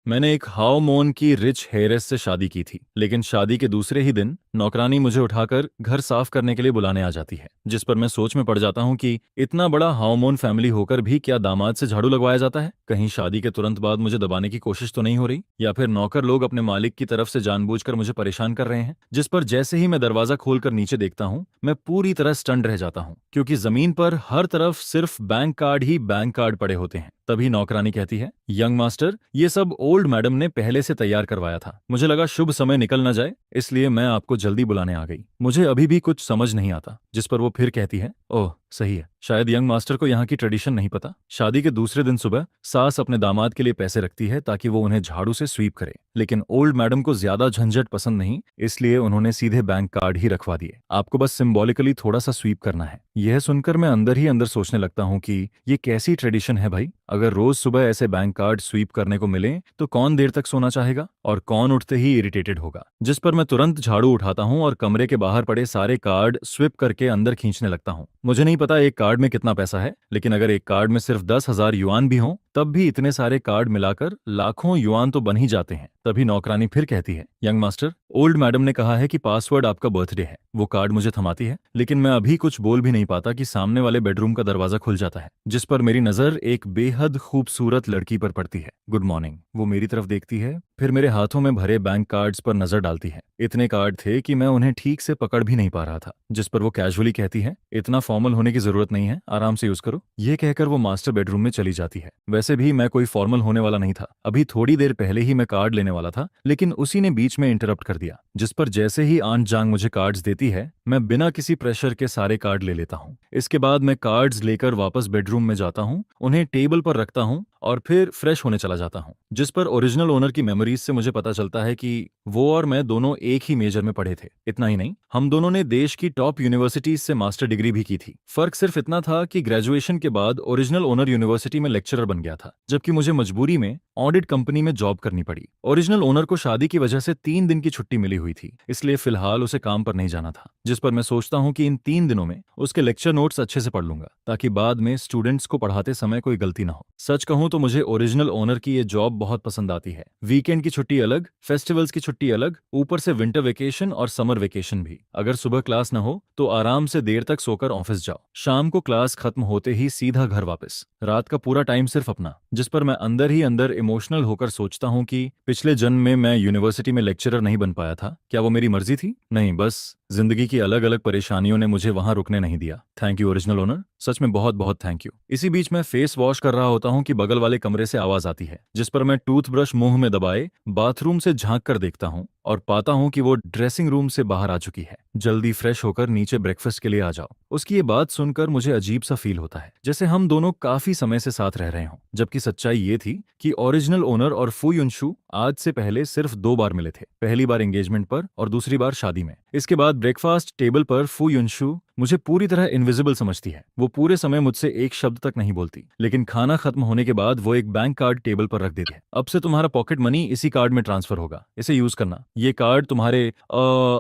मैंने एक हाउ मोन की रिच हेयरेस से शादी की थी, लेकिन शादी के दूसरे ही दिन नौकरानी मुझे उठाकर घर साफ करने के लिए बुलाने आ जाती है, जिस पर मैं सोच में पड़ जाता हूँ कि इतना बड़ा हाउमोन फैमिली होकर भी क्या दामाद से झाड़ू लगवाया जाता है। कहीं शादी के तुरंत बाद मुझे दबाने की कोशिश तो नहीं हो रही, या फिर नौकर लोग अपने मालिक की तरफ से जानबूझकर मुझे परेशान कर रहे हैं। जिस पर जैसे ही मैं दरवाजा खोलकर नीचे देखता हूँ, मैं पूरी तरह स्टंड रह जाता हूँ, क्योंकि जमीन पर हर तरफ सिर्फ बैंक कार्ड ही बैंक कार्ड पड़े होते हैं। तभी नौकरानी कहती है, यंग मास्टर, ये सब ओल्ड मैडम ने पहले से तैयार करवाया था। मुझे लगा शुभ समय निकल न जाए, इसलिए मैं आपको जल्दी बुलाने आ गई। मुझे अभी भी कुछ समझ नहीं आता। जिस पर वो फिर कहती है, ओह सही है, शायद यंग मास्टर को यहाँ की ट्रेडिशन नहीं पता। शादी के दूसरे दिन सुबह सास अपने दामाद के लिए पैसे रखती है ताकि वो उन्हें झाड़ू से स्वीप करे, लेकिन ओल्ड मैडम को ज्यादा झंझट पसंद नहीं, इसलिए उन्होंने सीधे बैंक कार्ड ही रखवा दिए। आपको बस सिंबॉलिकली थोड़ा सा स्वीप करना है। यह सुनकर मैं अंदर ही अंदर सोचने लगता हूँ कि ये कैसी ट्रेडिशन है भाई। अगर रोज सुबह ऐसे बैंक कार्ड स्वीप करने को मिले तो कौन देर तक सोना चाहेगा और कौन उठते ही इरिटेटेड होगा। जिस पर मैं तुरंत झाड़ू उठाता हूँ और कमरे के बाहर पड़े सारे कार्ड स्विप करके अंदर खींचने लगता हूँ। मुझे नहीं पता एक कार्ड में कितना पैसा है, लेकिन अगर एक कार्ड में सिर्फ 10,000 युआन भी हों, तब भी इतने सारे कार्ड मिलाकर लाखों युआन तो बन ही जाते हैं। तभी नौकरानी फिर कहती है, यंग मास्टर, ओल्ड मैडम ने कहा है कि पासवर्ड आपका बर्थडे है। वो कार्ड मुझे थमाती है, लेकिन मैं अभी कुछ बोल भी नहीं पाता कि सामने वाले बेडरूम का दरवाजा खुल जाता है, जिस पर मेरी नजर एक बेहद खूबसूरत लड़की पर पड़ती है। Good morning. वो मेरी तरफ देखती है, फिर मेरे हाथों में भरे बैंक कार्ड्स पर नजर डालती है। इतने कार्ड थे कि मैं उन्हें ठीक से पकड़ भी नहीं पा रहा था। जिस पर वो कैजुअली कहती है, इतना फॉर्मल होने की जरूरत नहीं है, आराम से यूज करो। ये कहकर वो मास्टर बेडरूम में चली जाती है। वैसे भी मैं कोई फॉर्मल होने वाला नहीं था। अभी थोड़ी देर पहले ही मैं कार्ड लेने वाला था, लेकिन उसी ने बीच में इंटरप्ट कर दिया। जिस पर जैसे ही आंट जांग मुझे कार्ड्स देती है, मैं बिना किसी प्रेशर के सारे कार्ड ले लेता हूँ। इसके बाद मैं कार्ड्स लेकर वापस बेडरूम में जाता हूँ, उन्हें टेबल पर रखता हूँ और फिर फ्रेश होने चला जाता हूँ। जिस पर ओरिजिनल ओनर की मेमोरीज से मुझे पता चलता है कि वो और मैं दोनों एक ही मेजर में पढ़े थे। इतना ही नहीं, हम दोनों ने देश की टॉप यूनिवर्सिटीज से मास्टर डिग्री भी की थी। फर्क सिर्फ इतना था कि ग्रेजुएशन के बाद ओरिजिनल ओनर यूनिवर्सिटी में लेक्चरर बन गया था, जबकि मुझे मजबूरी में ऑडिट कंपनी में जॉब करनी पड़ी। ओरिजिनल ओनर को शादी की वजह से 3 दिन की छुट्टी मिली हुई थी, इसलिए फिलहाल उसे काम पर नहीं जाना था। जिस पर मैं सोचता हूँ कि इन 3 दिनों में उसके लेक्चर नोट्स अच्छे से पढ़ लूंगा, ताकि बाद में स्टूडेंट्स को पढ़ाते समय कोई गलती ना हो। सच कहूँ तो मुझे ओरिजिनल ओनर की ये जॉब बहुत पसंद आती है। वीकेंड की छुट्टी अलग, फेस्टिवल्स की छुट्टी अलग, ऊपर से विंटर वेकेशन और समर वेकेशन भी। अगर सुबह क्लास न हो तो आराम से देर तक सोकर ऑफिस जाओ, शाम को क्लास खत्म होते ही सीधा घर वापस। रात का पूरा टाइम सिर्फ अपना। जिस पर मैं अंदर ही अंदर इमोशनल होकर सोचता हूँ कि पिछले जन्म में मैं यूनिवर्सिटी में लेक्चरर नहीं बन पाया था। क्या वो मेरी मर्जी थी? नहीं, बस जिंदगी की अलग अलग परेशानियों ने मुझे वहां रुकने नहीं दिया। थैंक यू ओरिजिनल ओनर, सच में बहुत बहुत थैंक यू। इसी बीच मैं फेस वॉश कर रहा होता हूँ कि बगल वाले कमरे से आवाज आती है, जिस पर मैं टूथब्रश मुंह में दबाए बाथरूम से झांक कर देखता हूँ और पाता हूँ कि वो ड्रेसिंग रूम से बाहर आ चुकी है। जल्दी फ्रेश होकर नीचे ब्रेकफास्ट के लिए आ जाओ। उसकी ये बात सुनकर मुझे अजीब सा फील होता है, जैसे हम दोनों काफी समय से साथ रह रहे हों। जबकि सच्चाई ये थी कि ओरिजिनल ओनर और फू युनशु आज से पहले सिर्फ 2 बार मिले थे, पहली बार एंगेजमेंट पर और दूसरी बार शादी में। इसके बाद ब्रेकफास्ट टेबल पर फू युनशु मुझे पूरी तरह इनविजिबल समझती है। वो पूरे समय मुझसे एक शब्द तक नहीं बोलती, लेकिन खाना खत्म होने के बाद वो एक बैंक कार्ड टेबल पर रख देती है। अब से तुम्हारा पॉकेट मनी इसी कार्ड में ट्रांसफर होगा, इसे यूज करना। ये कार्ड तुम्हारे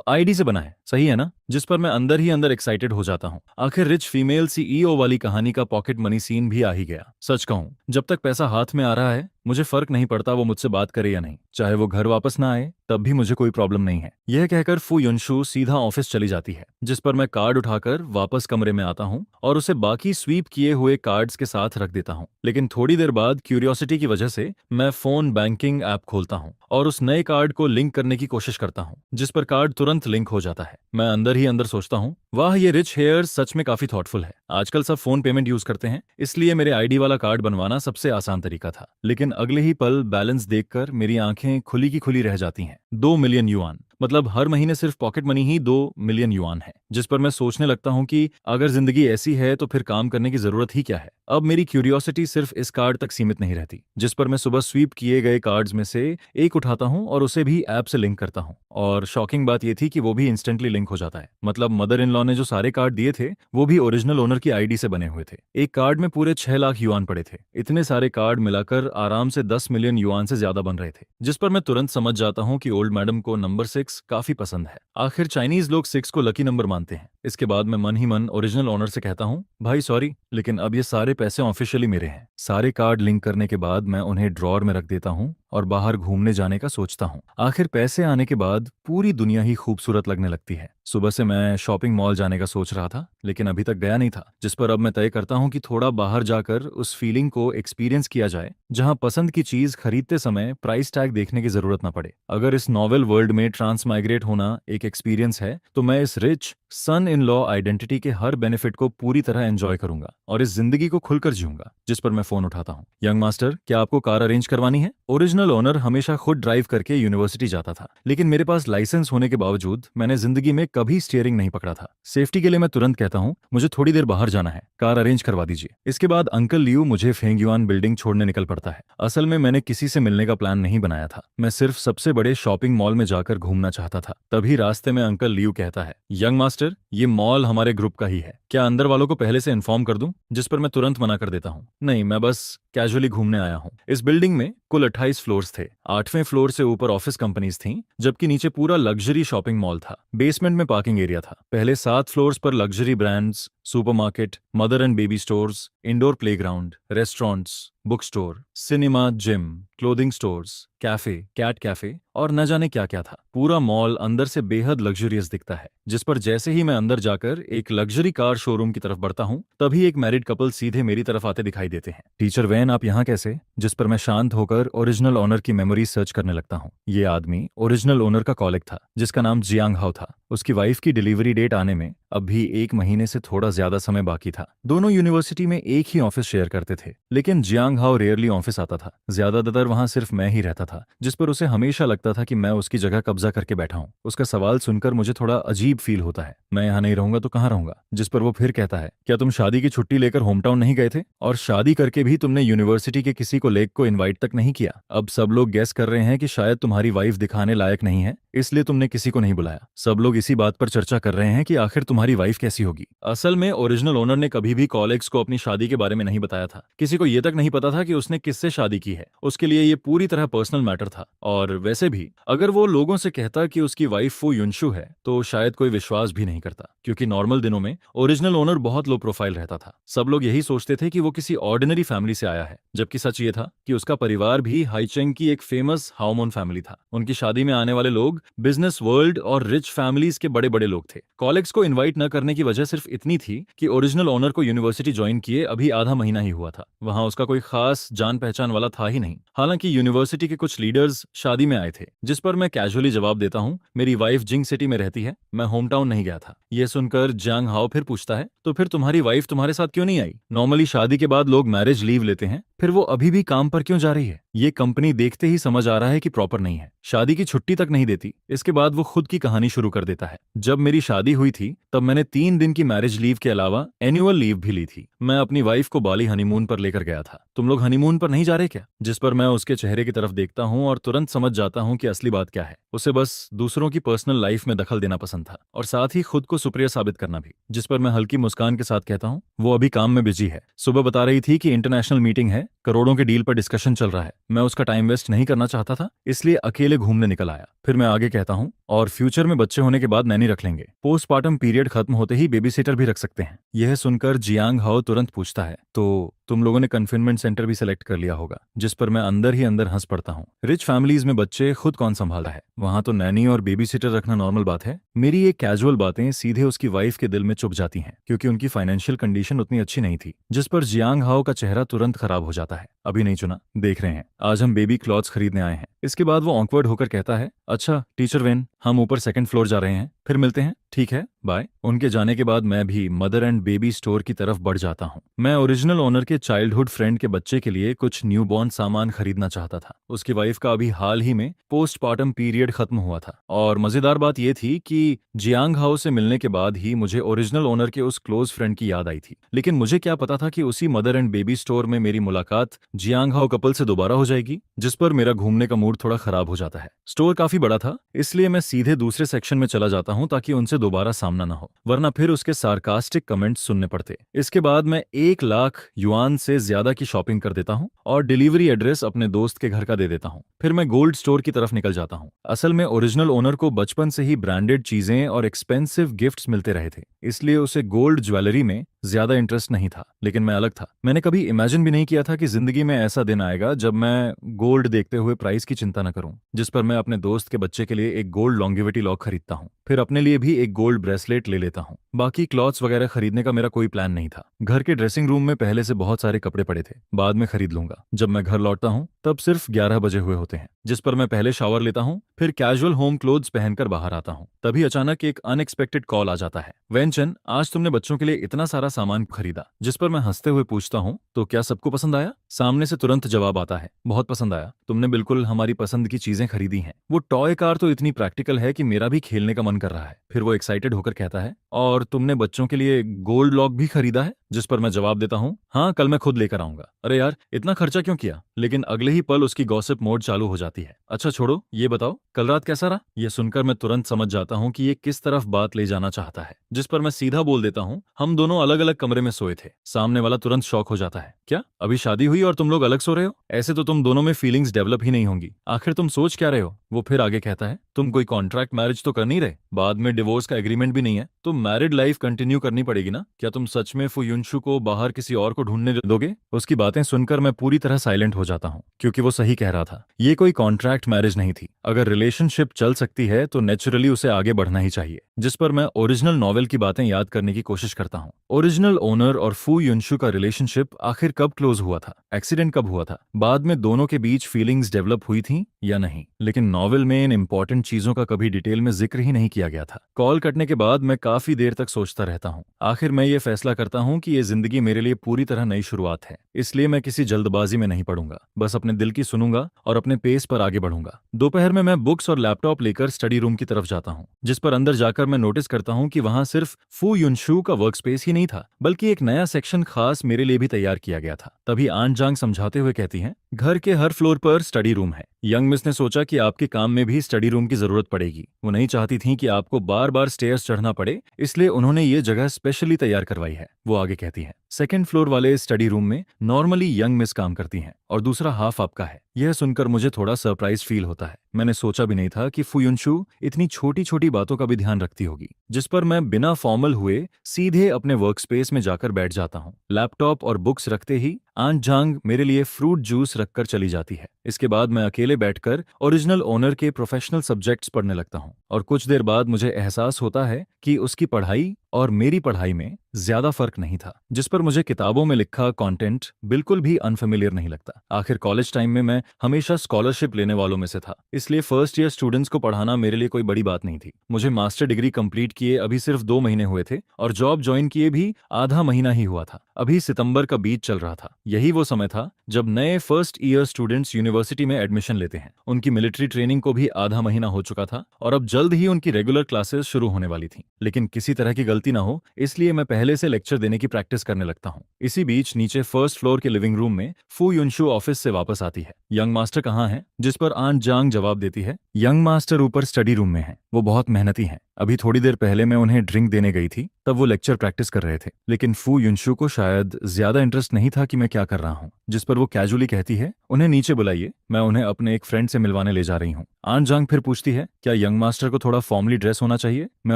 आईडी से बना है, सही है ना? जिस पर मैं अंदर ही अंदर एक्साइटेड हो जाता हूँ। आखिर रिच फीमेल सीईओ वाली कहानी का पॉकेट मनी सीन भी आ ही गया। सच कहूँ, जब तक पैसा हाथ में आ रहा है मुझे फर्क नहीं पड़ता वो मुझसे बात करे या नहीं। चाहे वो घर वापस ना आए तब भी मुझे कोई प्रॉब्लम नहीं है। यह कहकर फू युनशु सीधा ऑफिस चली जाती है, जिस पर मैं कार्ड उठाकर वापस कमरे में आता हूँ और उसे बाकी स्वीप किए हुए कार्ड्स के साथ रख देता हूँ। लेकिन थोड़ी देर बाद क्यूरियोसिटी की वजह से मैं फोन बैंकिंग ऐप खोलता हूँ और उस नए कार्ड को लिंक करने की कोशिश करता हूँ, जिस पर कार्ड तुरंत लिंक हो जाता है। मैं अंदर ही अंदर सोचता हूँ, वाह, ये रिच हेयर सच में काफी थॉटफुल है। आजकल सब फोन पेमेंट यूज करते हैं, इसलिए मेरे आईडी वाला कार्ड बनवाना सबसे आसान तरीका था। लेकिन अगले ही पल बैलेंस देखकर मेरी आंखें खुली की खुली रह जाती हैं। 2 मिलियन युआन, मतलब हर महीने सिर्फ पॉकेट मनी ही 2 मिलियन युआन है। जिस पर मैं सोचने लगता हूँ कि अगर जिंदगी ऐसी है तो फिर काम करने की जरूरत ही क्या है। अब मेरी क्यूरियोसिटी सिर्फ इस कार्ड तक सीमित नहीं रहती। जिस पर मैं सुबह स्वीप किए गए कार्ड्स में से एक उठाता हूँ और उसे भी ऐप से लिंक करता हूँ। और शॉकिंग बात यह थी कि वो भी इंस्टेंटली लिंक हो जाता है। मतलब मदर इन लॉ ने जो सारे कार्ड दिए थे वो भी ओरिजिनल ओनर की आईडी से बने हुए थे। एक कार्ड में पूरे 6 लाख युआन पड़े थे। इतने सारे कार्ड मिलाकर आराम से 10 मिलियन युआन से ज्यादा बन रहे थे। जिस पर मैं तुरंत समझ जाता हूँ कि ओल्ड मैडम को नंबर 6 काफी पसंद है। आखिर चाइनीज लोग 6 को लकी नंबर मानते हैं। इसके बाद मैं मन ही मन ओरिजिनल ओनर से कहता हूँ, भाई सॉरी, लेकिन अब ये सारे पैसे ऑफिशियली मेरे हैं। सारे कार्ड लिंक करने के बाद मैं उन्हें ड्रॉर में रख देता हूँ और बाहर घूमने जाने का सोचता हूँ। आखिर पैसे आने के बाद पूरी दुनिया ही खूबसूरत लगने लगती है। सुबह से मैं शॉपिंग मॉल जाने का सोच रहा था, लेकिन अभी तक गया नहीं था, जिस पर अब मैं तय करता हूँ कि थोड़ा बाहर जाकर उस फीलिंग को एक्सपीरियंस किया जाए जहां पसंद की चीज खरीदते समय प्राइस टैग देखने की जरूरत न पड़े। अगर इस नॉवेल वर्ल्ड में ट्रांस माइग्रेट होना एक एक्सपीरियंस है तो मैं इस rich son in law identity के हर बेनिफिट को पूरी तरह एंजॉय करूंगा और इस जिंदगी को खुलकर जीऊंगा। जिस पर मैं फोन उठाता हूँ। यंग मास्टर, क्या आपको कार अरेंज करवानी है? ओरिजिनल ओनर हमेशा खुद ड्राइव करके यूनिवर्सिटी जाता था, लेकिन मेरे पास लाइसेंस होने के बावजूद मैंने जिंदगी में कभी स्टीयरिंग नहीं पकड़ा था। सेफ्टी के लिए मैं तुरंत कहता हूँ, मुझे थोड़ी देर बाहर जाना है, कार अरेंज करवा दीजिए। इसके बाद अंकल लियू मुझे फेंगयुआन बिल्डिंग छोड़ने निकल पड़ता है। असल में मैंने किसी से मिलने का प्लान नहीं बनाया था, मैं सिर्फ सबसे बड़े शॉपिंग मॉल में जाकर घूमना चाहता था। तभी रास्ते में अंकल लियू कहता है, यंग मास्टर, ये मॉल हमारे ग्रुप का ही है, क्या अंदर वालों को पहले से इन्फॉर्म कर दूं? जिस पर मैं तुरंत मना कर देता हूँ, नहीं, मैं बस कैजुअली घूमने आया हूँ। इस बिल्डिंग में कुल 28 फ्लोर्स थे। 8वें फ्लोर से ऊपर ऑफिस कंपनीज थीं, जबकि नीचे पूरा लग्जरी शॉपिंग मॉल था। बेसमेंट में पार्किंग एरिया था। पहले 7 फ्लोर्स पर luxury brands, supermarket, mother and baby stores, indoor playground, restaurants, book store, cinema, gym, clothing stores, cafe, cat cafe और न जाने क्या क्या था। पूरा मॉल अंदर से बेहद लग्जरियस दिखता है, जिस पर जैसे ही मैं अंदर जाकर एक लग्जरी कार शोरूम की तरफ बढ़ता हूँ, तभी एक मैरिड कपल सीधे मेरी तरफ आते दिखाई देते हैं। टीचर वैन, आप यहाँ कैसे? जिस पर मैं शांत होकर ओरिजिनल ओनर की मेमोरी सर्च करने लगता हूँ। ये आदमी ओरिजिनल ओनर का कॉलिग था, जिसका नाम जियांग हाओ था। उसकी वाइफ की डिलीवरी डेट आने में अब भी 1 महीने से थोड़ा ज्यादा समय बाकी था। दोनों यूनिवर्सिटी में एक ही ऑफिस शेयर करते थे, लेकिन जियांग हाओ रेयरली ऑफिस आता था। ज्यादातर वहां सिर्फ मैं ही रहता था, जिस पर उसे हमेशा लगता था कि मैं उसकी जगह कब्जा करके बैठा हूँ। उसका सवाल सुनकर मुझे थोड़ा अजीब फील होता है, मैं यहाँ नहीं रहूंगा तो कहाँ रहूंगा? जिस पर वो फिर कहता है, क्या तुम शादी की छुट्टी लेकर होम टाउन नहीं गए थे? और शादी करके भी तुमने यूनिवर्सिटी के किसी को लेग को इन्वाइट तक नहीं किया? अब सब लोग गेस कर रहे हैं कि शायद तुम्हारी वाइफ दिखाने लायक नहीं है, इसलिए तुमने किसी को नहीं बुलाया। सब लोग इसी बात पर चर्चा कर रहे हैं कि आखिर तुम्हारी वाइफ कैसी होगी। असल में ओरिजिनल ओनर ने कभी भी कॉलेग्स को अपनी शादी के बारे में नहीं बताया था। किसी को ये तक नहीं पता था कि उसने किससे शादी की है। उसके लिए ये पूरी तरह पर्सनल मैटर था। और वैसे भी अगर वो लोगों से कहता कि उसकी वाइफ फू युनशु है, तो शायद कोई विश्वास भी नहीं करता, क्योंकि नॉर्मल दिनों में ओरिजिनल ओनर बहुत लो प्रोफाइल रहता था। सब लोग यही सोचते थे कि वो किसी ऑर्डिनरी फैमिली से आया है, जबकि सच ये था कि उसका परिवार भी हाईचेंग की एक फेमस हाओमोन फैमिली था। उनकी शादी में आने वाले लोग बिजनेस वर्ल्ड और रिच फैमिलीज के बड़े बड़े लोग थे। कॉलेग्स को इनवाइट न करने की वजह सिर्फ इतनी थी कि ओरिजिनल ओनर को यूनिवर्सिटी ज्वाइन किए अभी आधा महीना ही हुआ था। वहां उसका कोई खास जान पहचान वाला था ही नहीं। हालांकि यूनिवर्सिटी के कुछ लीडर्स शादी में आए थे, जिस पर मैं कैजुअली जवाब देता हूँ, मेरी वाइफ जिंग सिटी में रहती है, मैं होम टाउन नहीं गया था। यह सुनकर जियांग हाओ फिर पूछता है, तो फिर तुम्हारी वाइफ तुम्हारे साथ क्यों नहीं आई? नॉर्मली शादी के बाद लोग मैरिज लीव लेते हैं, फिर वो अभी भी काम पर क्यों जा रही है? ये कंपनी देखते ही समझ आ रहा है कि प्रॉपर नहीं है, शादी की छुट्टी तक नहीं देती। इसके बाद वो खुद की कहानी शुरू कर देता है। जब मेरी शादी हुई थी तब मैंने 3 दिन की मैरिज लीव के अलावा एनुअल लीव भी ली थी। मैं अपनी वाइफ को बाली हनीमून पर लेकर गया था। तुम लोग हनीमून पर नहीं जा रहे क्या? जिस पर मैं उसके चेहरे की तरफ देखता हूँ और तुरंत समझ जाता हूँ कि असली बात क्या है। उसे बस दूसरों की पर्सनल लाइफ में दखल देना पसंद था, और साथ ही खुद को सुप्रिय साबित करना भी। जिस पर मैं हल्की मुस्कान के साथ कहता हूँ, वो अभी काम में बिजी है। सुबह बता रही थी कि इंटरनेशनल मीटिंग है, करोड़ों के डील पर डिस्कशन चल रहा है। मैं उसका टाइम वेस्ट नहीं करना चाहता था, इसलिए अकेले घूमने निकल आया। फिर मैं आगे कहता हूँ, और फ्यूचर में बच्चे होने के बाद नैनी रख लेंगे। पोस्टपार्टम पीरियड खत्म होते ही बेबी सिटर भी रख सकते हैं। यह सुनकर जियांग हाओ तुरंत पूछता है, तो तुम लोगों ने कन्फाइनमेंट सेंटर भी सिलेक्ट कर लिया होगा? जिस पर मैं अंदर ही अंदर हंस पड़ता हूँ। रिच फैमिलीज में बच्चे खुद कौन संभाल रहा है, वहां तो नैनी और बेबी सिटर रखना नॉर्मल बात है। मेरी ये कैजुअल बातें सीधे उसकी वाइफ के दिल में चुभ जाती हैं, क्योंकि उनकी फाइनेंशियल कंडीशन उतनी अच्छी नहीं थी। जिस पर जियांग हाओ का चेहरा तुरंत खराब हो जाता है। अभी नहीं चुना, देख रहे हैं, आज हम बेबी क्लॉथ्स खरीदने आए हैं। इसके बाद वो ऑकवर्ड होकर कहता है, अच्छा टीचर वेन, हम ऊपर 2nd फ्लोर जा रहे हैं, फिर मिलते हैं, ठीक है, बाय। उनके जाने के बाद मैं भी मदर एंड बेबी स्टोर की तरफ बढ़ जाता हूँ। मैं ओरिजिनल ओनर के चाइल्डहुड फ्रेंड के बच्चे के लिए कुछ न्यूबॉर्न सामान खरीदना चाहता था। उसकी वाइफ का अभी हाल ही में पोस्टपार्टम पीरियड खत्म हुआ था, और मजेदार बात यह थी कि जियांग हाओ से मिलने के बाद ही मुझे ओरिजिनल ओनर के उस क्लोज फ्रेंड की याद आई थी। लेकिन मुझे क्या पता था कि उसी मदर एंड बेबी स्टोर में मेरी मुलाकात जियांग हाओ कपल से दोबारा हो जाएगी। जिस पर मेरा घूमने का मूड थोड़ा खराब हो जाता है। स्टोर काफी बड़ा था, इसलिए मैं सीधे दूसरे सेक्शन में चला जाता हूँ ताकि उनसे दोबारा सामना ना हो, वरना फिर उसके सार्कास्टिक कमेंट्स सुनने पड़ते। इसके बाद मैं 1 लाख युआन से ज्यादा की शॉपिंग कर देता हूँ और डिलीवरी एड्रेस अपने दोस्त के घर का दे देता हूँ। फिर मैं गोल्ड स्टोर की तरफ निकल जाता हूँ। असल में ओरिजिनल ओनर को बचपन से ही ब्रांडेड चीजें और एक्सपेंसिव गिफ्ट्स मिलते रहे थे, इसलिए उसे गोल्ड ज्वेलरी में ज्यादा इंटरेस्ट नहीं था, लेकिन मैं अलग था। मैंने कभी इमेजिन भी नहीं किया था कि जिंदगी में ऐसा दिन आएगा जब मैं गोल्ड देखते हुए प्राइस की चिंता न करूं, जिस पर मैं अपने दोस्त के बच्चे के लिए एक गोल्ड लॉन्गेविटी लॉक खरीदता हूं, फिर अपने लिए भी एक गोल्ड ब्रेसलेट ले लेता हूं। बाकी क्लॉथ्स वगैरह खरीदने का मेरा कोई प्लान नहीं था। घर के ड्रेसिंग रूम में पहले से बहुत सारे कपड़े पड़े थे, बाद में खरीद लूंगा। जब मैं घर लौटता हूं तब सिर्फ 11 बजे हुए होते हैं, जिस पर मैं पहले शावर लेता हूं, फिर कैजुअल होम क्लोथ्स पहनकर बाहर आता हूं। तभी अचानक एक अनएक्सपेक्टेड कॉल आ जाता है। वेंचन, आज तुमने बच्चों के लिए इतना सारा सामान खरीदा। जिस पर मैं हंसते हुए पूछता हूं, तो क्या सबको पसंद आया? सामने से तुरंत जवाब आता है, बहुत पसंद आया, तुमने बिल्कुल हमारी पसंद की चीजें खरीदी हैं। वो टॉय कार तो इतनी प्रैक्टिकल है कि मेरा भी खेलने का मन कर रहा है। फिर वो एक्साइटेड होकर कहता है, और तुमने बच्चों के लिए गोल्ड लॉक भी खरीदा है? जिस पर मैं जवाब देता हूँ, हाँ, कल मैं खुद लेकर आऊंगा। अरे यार, इतना खर्चा क्यों किया? लेकिन अगले ही पल उसकी गॉसिप मोड चालू हो जाती है। अच्छा छोड़ो, ये बताओ कल रात कैसा रहा? ये सुनकर मैं तुरंत समझ जाता हूँ कि ये किस तरफ बात ले जाना चाहता है। जिस पर मैं सीधा बोल देता हूँ, हम दोनों अलग अलग कमरे में सोए थे। सामने वाला तुरंत शॉक हो जाता है, क्या अभी शादी हुई और तुम लोग अलग सो रहे हो? ऐसे तो तुम दोनों में फीलिंग्स डेवलप ही नहीं होंगी। आखिर तुम सोच क्या रहे हो? वो फिर आगे कहता है, तुम कोई कॉन्ट्रैक्ट मैरिज तो कर नहीं रहे, बाद में डिवोर्स का एग्रीमेंट भी नहीं है, तो मैरिड लाइफ कंटिन्यू करनी पड़ेगी ना? क्या तुम सच में फुयुनशु को बाहर किसी और को ढूंढने दोगे? उसकी बातें सुनकर मैं पूरी तरह साइलेंट हो जाता हूँ, क्योंकि वो सही कह रहा था। ये कोई कॉन्ट्रैक्ट मैरिज नहीं थी। अगर रिलेशनशिप चल सकती है तो नेचुरली उसे आगे बढ़ना ही चाहिए। जिस पर मैं ओरिजिनल नॉवेल की बातें याद करने की कोशिश करता हूँ। ओरिजिनल ओनर और फू युनशु का रिलेशनशिप आखिर कब क्लोज हुआ था? एक्सीडेंट कब हुआ था? बाद में दोनों के बीच फीलिंग्स डेवलप हुई थी या नहीं? लेकिन नॉवेल में इन इंपॉर्टेंट चीजों का कभी डिटेल में जिक्र ही नहीं किया गया था। कॉल कटने के बाद मैं काफी देर तक सोचता रहता हूँ। आखिर मैं ये फैसला करता हूँ कि ये जिंदगी मेरे लिए पूरी तरह नई शुरुआत है, इसलिए मैं किसी जल्दबाजी में नहीं पड़ूंगा। बस अपने दिल की सुनूंगा और अपने पेस पर आगे बढ़ूंगा। दोपहर में मैं बुक्स और लैपटॉप लेकर स्टडी रूम की तरफ जाता हूँ, जिस पर अंदर जाकर मैं नोटिस करता हूँ कि वहां सिर्फ फू युनशु का वर्क स्पेस ही नहीं था, बल्कि एक नया सेक्शन खास मेरे लिए भी तैयार किया गया था। तभी आन जांग समझाते हुए कहती हैं, घर के हर फ्लोर पर स्टडी रूम है। यंग मिस ने सोचा कि आपके काम में भी स्टडी रूम की जरूरत पड़ेगी। वो नहीं चाहती थी कि आपको बार बार स्टेयर्स चढ़ना पड़े, इसलिए उन्होंने ये जगह स्पेशली तैयार करवाई है। वो आगे कहती है, सेकंड फ्लोर वाले स्टडी रूम में नॉर्मली यंग मिस काम करती हैं और दूसरा हाफ आपका है। यह सुनकर मुझे थोड़ा सरप्राइज फील होता है। मैंने सोचा भी नहीं था कि फुयुनशु इतनी छोटी छोटी बातों का भी ध्यान रखती होगी। जिस पर मैं बिना फॉर्मल हुए सीधे अपने वर्क स्पेस में जाकर बैठ जाता हूँ। लैपटॉप और बुक्स रखते ही आन जांग मेरे लिए फ्रूट जूस रखकर चली जाती है। इसके बाद मैं अकेले बैठकर ओरिजिनल ओनर के प्रोफेशनल सब्जेक्ट्स पढ़ने लगता हूँ और कुछ देर बाद मुझे एहसास होता है कि उसकी पढ़ाई और मेरी पढ़ाई में ज्यादा फर्क नहीं था। जिस पर मुझे किताबों में लिखा कंटेंट बिल्कुल भी अनफेमिलियर नहीं लगता। आखिर कॉलेज टाइम में मैं हमेशा स्कॉलरशिप लेने वालों में से था, इसलिए फर्स्ट ईयर स्टूडेंट्स को पढ़ाना मेरे लिए कोई बड़ी बात नहीं थी। मुझे मास्टर डिग्री कंप्लीट किए अभी सिर्फ 2 महीने हुए थे और जॉब ज्वाइन किए भी आधा महीना ही हुआ था। अभी सितंबर का बीच चल रहा था। यही वो समय था जब नए फर्स्ट ईयर स्टूडेंट्स यूनिवर्सिटी में एडमिशन लेते हैं। उनकी मिलिट्री ट्रेनिंग को भी आधा महीना हो चुका था और अब जल्द ही उनकी रेगुलर क्लासेस शुरू होने वाली थी। लेकिन किसी तरह की गलती ना हो, इसलिए मैं पहले से लेक्चर देने की प्रैक्टिस करने लगता हूँ। इसी बीच नीचे फर्स्ट फ्लोर के लिविंग रूम में फू युनशु ऑफिस से वापस आती है। यंग मास्टर कहाँ है? जिस पर आन जांग जवाब देती है, यंग मास्टर ऊपर स्टडी रूम में है, वो बहुत मेहनती हैं। अभी थोड़ी देर पहले मैं उन्हें ड्रिंक देने गई थी, तब वो लेक्चर प्रैक्टिस कर रहे थे। लेकिन फू युनशु को शायद ज्यादा इंटरेस्ट नहीं था कि मैं क्या कर रहा हूँ। जिस पर वो कैजुअली कहती है, उन्हें नीचे बुलाइए, मैं उन्हें अपने एक फ्रेंड से मिलवाने ले जा रही हूँ। आन जांग फिर पूछती है, क्या यंग मास्टर को थोड़ा फॉर्मली ड्रेस होना चाहिए? मैं